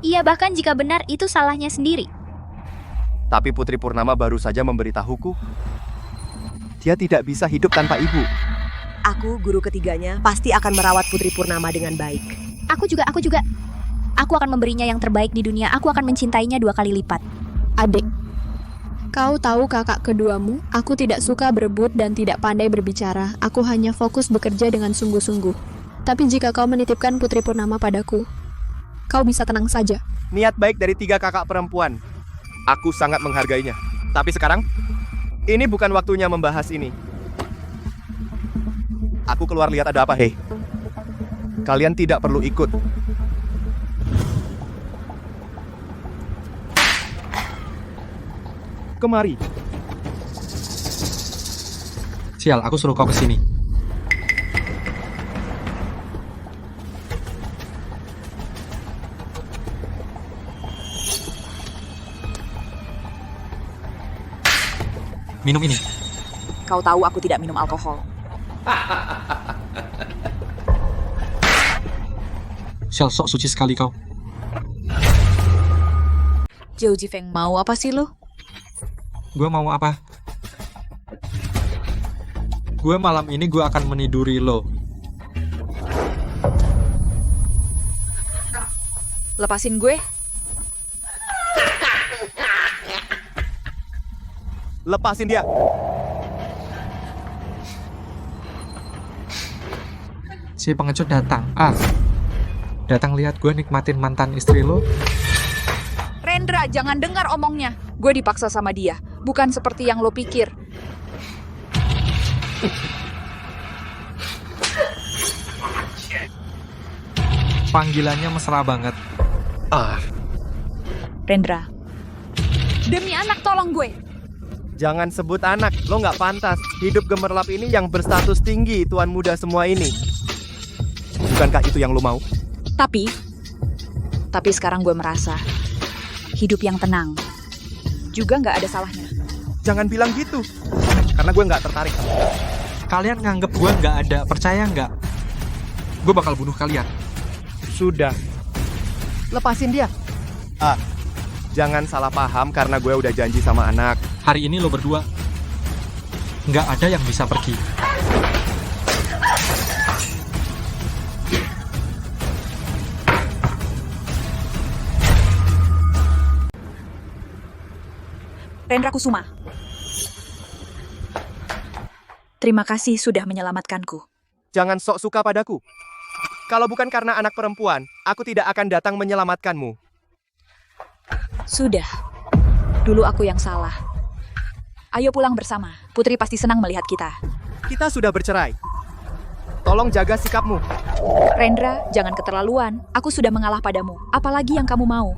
Iya, bahkan jika benar itu salahnya sendiri. Tapi Putri Purnama baru saja memberitahuku. Dia tidak bisa hidup tanpa ibu. Aku, guru ketiganya, pasti akan merawat Putri Purnama dengan baik. Aku juga. Aku akan memberinya yang terbaik di dunia. Aku akan mencintainya 2 kali lipat. Adik, kau tahu kakak keduamu, aku tidak suka berebut dan tidak pandai berbicara. Aku hanya fokus bekerja dengan sungguh-sungguh. Tapi jika kau menitipkan Putri Purnama padaku, kau bisa tenang saja. Niat baik dari 3 kakak perempuan. Aku sangat menghargainya. Tapi sekarang, ini bukan waktunya membahas ini. Aku keluar lihat ada apa, hei. Kalian tidak perlu ikut. Kemari. Sial, aku suruh kau ke sini. Minum ini. Kau tahu aku tidak minum alkohol. Sial, sok suci sekali kau. Zhou Jifeng, mau apa sih lo? Gue mau apa? Gue malam ini gue akan meniduri lo. Lepasin gue. Lepasin dia. Si pengecut datang. Datang lihat gue nikmatin mantan istri lo. Rendra, jangan dengar omongnya. Gue dipaksa sama dia. Bukan seperti yang lo pikir. Panggilannya mesra banget. Rendra. Demi anak, tolong gue. Jangan sebut anak, lo nggak pantas. Hidup gemerlap ini yang berstatus tinggi, tuan muda semua ini. Bukankah itu yang lo mau? Tapi sekarang gue merasa hidup yang tenang, juga nggak ada salahnya. Jangan bilang gitu. Karena gue nggak tertarik. Kalian nganggep gue nggak ada, percaya nggak? Gue bakal bunuh kalian. Sudah. Lepasin dia. Jangan salah paham karena gue udah janji sama anak. Hari ini lo berdua nggak ada yang bisa pergi. Rendra Kusuma. Terima kasih sudah menyelamatkanku. Jangan sok suka padaku. Kalau bukan karena anak perempuan, aku tidak akan datang menyelamatkanmu. Sudah. Dulu aku yang salah. Ayo pulang bersama. Putri pasti senang melihat kita. Kita sudah bercerai. Tolong jaga sikapmu. Rendra, jangan keterlaluan. Aku sudah mengalah padamu. Apalagi yang kamu mau?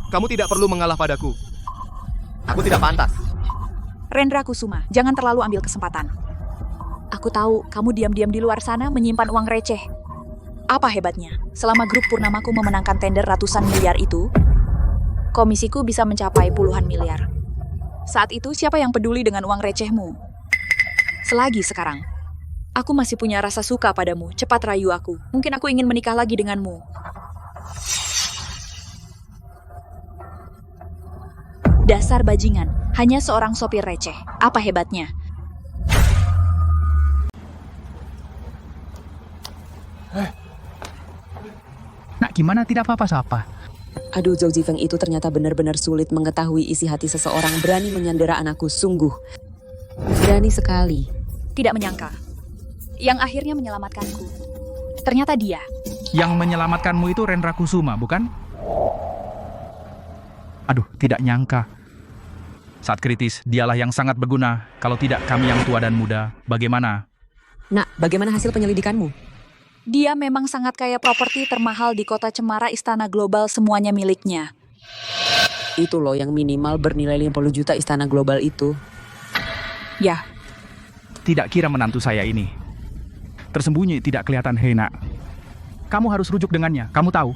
Kamu tidak perlu mengalah padaku. Aku tidak pantas. Rendra Kusuma, jangan terlalu ambil kesempatan. Aku tahu kamu diam-diam di luar sana menyimpan uang receh. Apa hebatnya? Selama grup Purnamaku memenangkan tender ratusan miliar itu, komisiku bisa mencapai puluhan miliar. Saat itu siapa yang peduli dengan uang recehmu? Selagi sekarang, aku masih punya rasa suka padamu. Cepat rayu aku. Mungkin aku ingin menikah lagi denganmu. Dasar bajingan, hanya seorang sopir receh. Apa hebatnya? Nak, gimana tidak apa-apa sapa? Aduh, Zhou Zifeng itu ternyata benar-benar sulit mengetahui isi hati seseorang. Berani menyandera anakku, sungguh. Berani sekali. Tidak menyangka. Yang akhirnya menyelamatkanku. Ternyata dia. Yang menyelamatkanmu itu Rendra Kusuma, bukan? Aduh, tidak nyangka. Saat kritis, dialah yang sangat berguna. Kalau tidak, kami yang tua dan muda. Bagaimana? Nak, bagaimana hasil penyelidikanmu? Dia memang sangat kaya, properti termahal di kota Cemara, Istana Global, semuanya miliknya. Itu loh yang minimal bernilai 50 juta Istana Global itu. Ya. Tidak kira menantu saya ini. Tersembunyi tidak kelihatan, hei nak. Kamu harus rujuk dengannya, kamu tahu.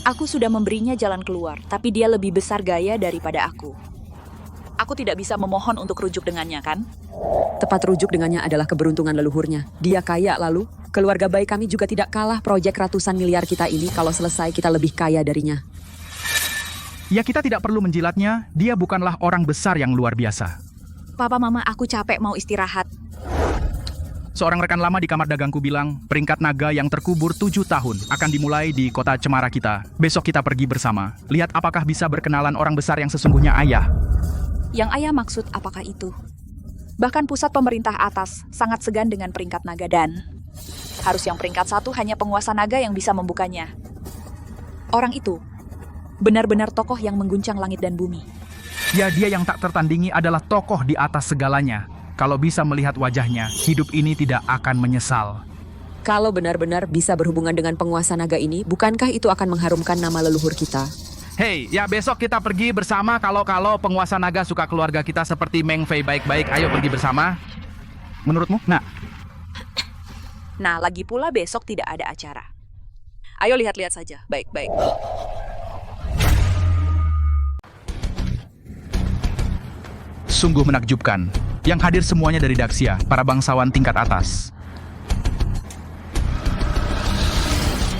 Aku sudah memberinya jalan keluar, tapi dia lebih besar gaya daripada aku. Aku tidak bisa memohon untuk rujuk dengannya, kan? Tepat rujuk dengannya adalah keberuntungan leluhurnya. Dia kaya lalu. Keluarga baik kami juga tidak kalah proyek ratusan miliar kita ini. Kalau selesai kita lebih kaya darinya. Ya, kita tidak perlu menjilatnya. Dia bukanlah orang besar yang luar biasa. Papa, Mama, aku capek mau istirahat. Seorang rekan lama di kamar dagangku bilang, peringkat naga yang terkubur 7 tahun akan dimulai di kota Cemara kita. Besok kita pergi bersama. Lihat apakah bisa berkenalan orang besar yang sesungguhnya ayah. Yang ayah maksud apakah itu? Bahkan pusat pemerintah atas sangat segan dengan peringkat naga dan harus yang peringkat 1 hanya penguasa naga yang bisa membukanya. Orang itu benar-benar tokoh yang mengguncang langit dan bumi. Ya, dia yang tak tertandingi adalah tokoh di atas segalanya. Kalau bisa melihat wajahnya, hidup ini tidak akan menyesal. Kalau benar-benar bisa berhubungan dengan penguasa naga ini, bukankah itu akan mengharumkan nama leluhur kita? Hei, ya besok kita pergi bersama kalau penguasa naga suka keluarga kita seperti Meng Fei baik-baik. Ayo pergi bersama. Menurutmu? Nah, lagi pula besok tidak ada acara. Ayo lihat-lihat saja. Baik-baik. Sungguh menakjubkan. Yang hadir semuanya dari Daxia, para bangsawan tingkat atas.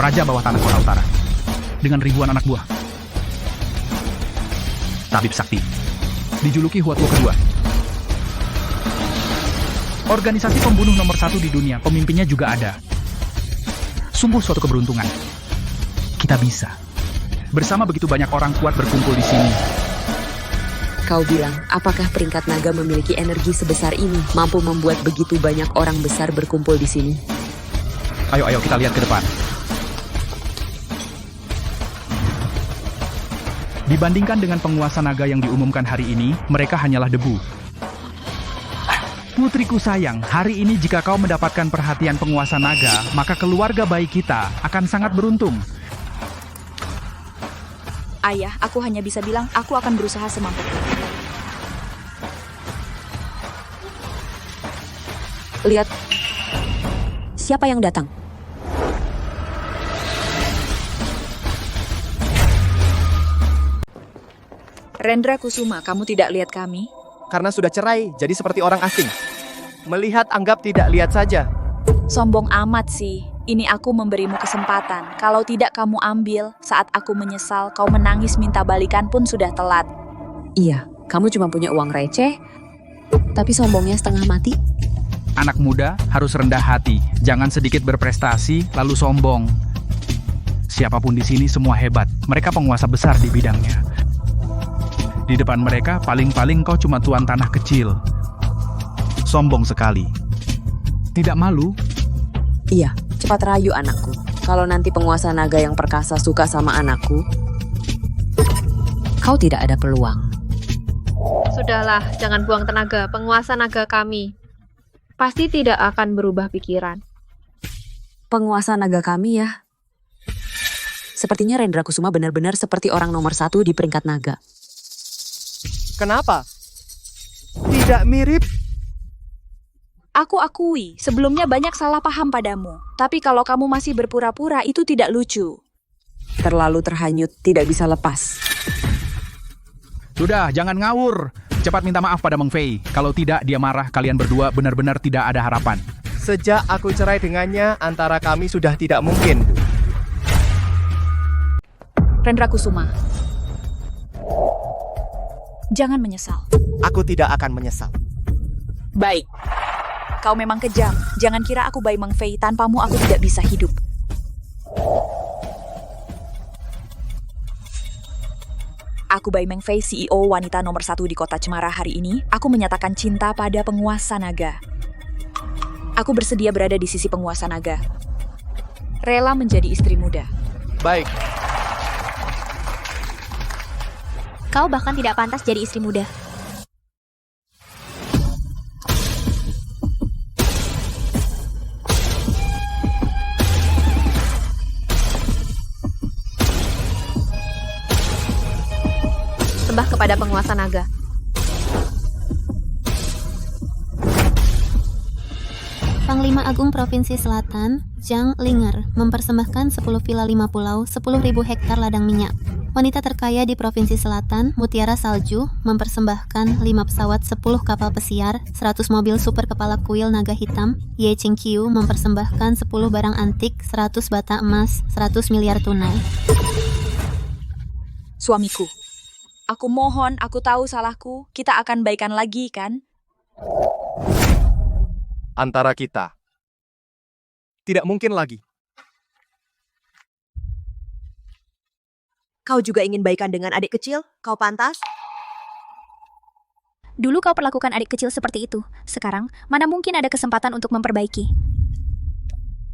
Raja bawah tanah kota utara. Dengan ribuan anak buah. Tabib sakti. Dijuluki Huatuo kedua. Organisasi pembunuh nomor 1 di dunia, pemimpinnya juga ada. Sungguh suatu keberuntungan. Kita bisa. Bersama begitu banyak orang kuat berkumpul di sini. Kau bilang, apakah peringkat naga memiliki energi sebesar ini, mampu membuat begitu banyak orang besar berkumpul di sini? Ayo kita lihat ke depan. Dibandingkan dengan penguasa naga yang diumumkan hari ini, mereka hanyalah debu. Putriku sayang, hari ini jika kau mendapatkan perhatian penguasa naga, maka keluarga baik kita akan sangat beruntung. Ayah, aku hanya bisa bilang aku akan berusaha semampuku. Lihat, siapa yang datang? Rendra Kusuma, kamu tidak lihat kami? Karena sudah cerai, jadi seperti orang asing. Melihat anggap tidak lihat saja. Sombong amat sih. Ini aku memberimu kesempatan. Kalau tidak kamu ambil, saat aku menyesal, kau menangis minta balikan pun sudah telat. Iya, kamu cuma punya uang receh, tapi sombongnya setengah mati. Anak muda harus rendah hati, jangan sedikit berprestasi lalu sombong. Siapapun di sini semua hebat, mereka penguasa besar di bidangnya. Di depan mereka paling-paling kau cuma tuan tanah kecil. Sombong sekali. Tidak malu? Iya, cepat rayu anakku. Kalau nanti penguasa naga yang perkasa suka sama anakku, kau tidak ada peluang. Sudahlah, jangan buang tenaga. Penguasa naga kami pasti tidak akan berubah pikiran. Penguasa naga kami ya. Sepertinya Rendra Kusuma benar-benar seperti orang nomor 1 di peringkat naga. Kenapa? Tidak mirip? Aku akui, sebelumnya banyak salah paham padamu. Tapi kalau kamu masih berpura-pura, itu tidak lucu. Terlalu terhanyut, tidak bisa lepas. Sudah, jangan ngawur. Cepat minta maaf pada Meng Fei. Kalau tidak, dia marah. Kalian berdua benar-benar tidak ada harapan. Sejak aku cerai dengannya, antara kami sudah tidak mungkin. Rendra Kusuma, jangan menyesal. Aku tidak akan menyesal. Baik, kau memang kejam. Jangan kira aku Bai Meng Fei, tanpamu aku tidak bisa hidup. Aku Bai Meng Fei, CEO wanita nomor 1 di kota Cemara hari ini. Aku menyatakan cinta pada penguasa naga. Aku bersedia berada di sisi penguasa naga. Rela menjadi istri muda. Baik. Kau bahkan tidak pantas jadi istri muda. Sembah kepada penguasa naga. Panglima Agung Provinsi Selatan, Zhang Linger, mempersembahkan 10 villa 5 pulau, 10.000 hektar ladang minyak. Wanita terkaya di Provinsi Selatan, Mutiara Salju, mempersembahkan 5 pesawat, 10 kapal pesiar, 100 mobil super kepala kuil naga hitam. Ye Qingqiu mempersembahkan 10 barang antik, 100 bata emas, 100 miliar tunai. Suamiku, aku mohon, aku tahu salahku. Kita akan baikan lagi, kan? Antara kita. Tidak mungkin lagi. Kau juga ingin baikan dengan adik kecil? Kau pantas? Dulu kau perlakukan adik kecil seperti itu. Sekarang, mana mungkin ada kesempatan untuk memperbaiki.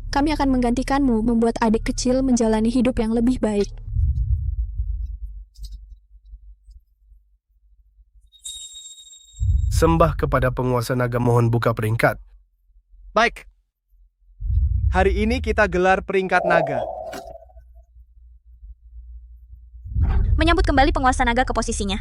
Kami akan menggantikanmu membuat adik kecil menjalani hidup yang lebih baik. Sembah kepada penguasa naga, mohon buka peringkat. Baik. Hari ini kita gelar peringkat naga. Menyambut kembali penguasa naga ke posisinya.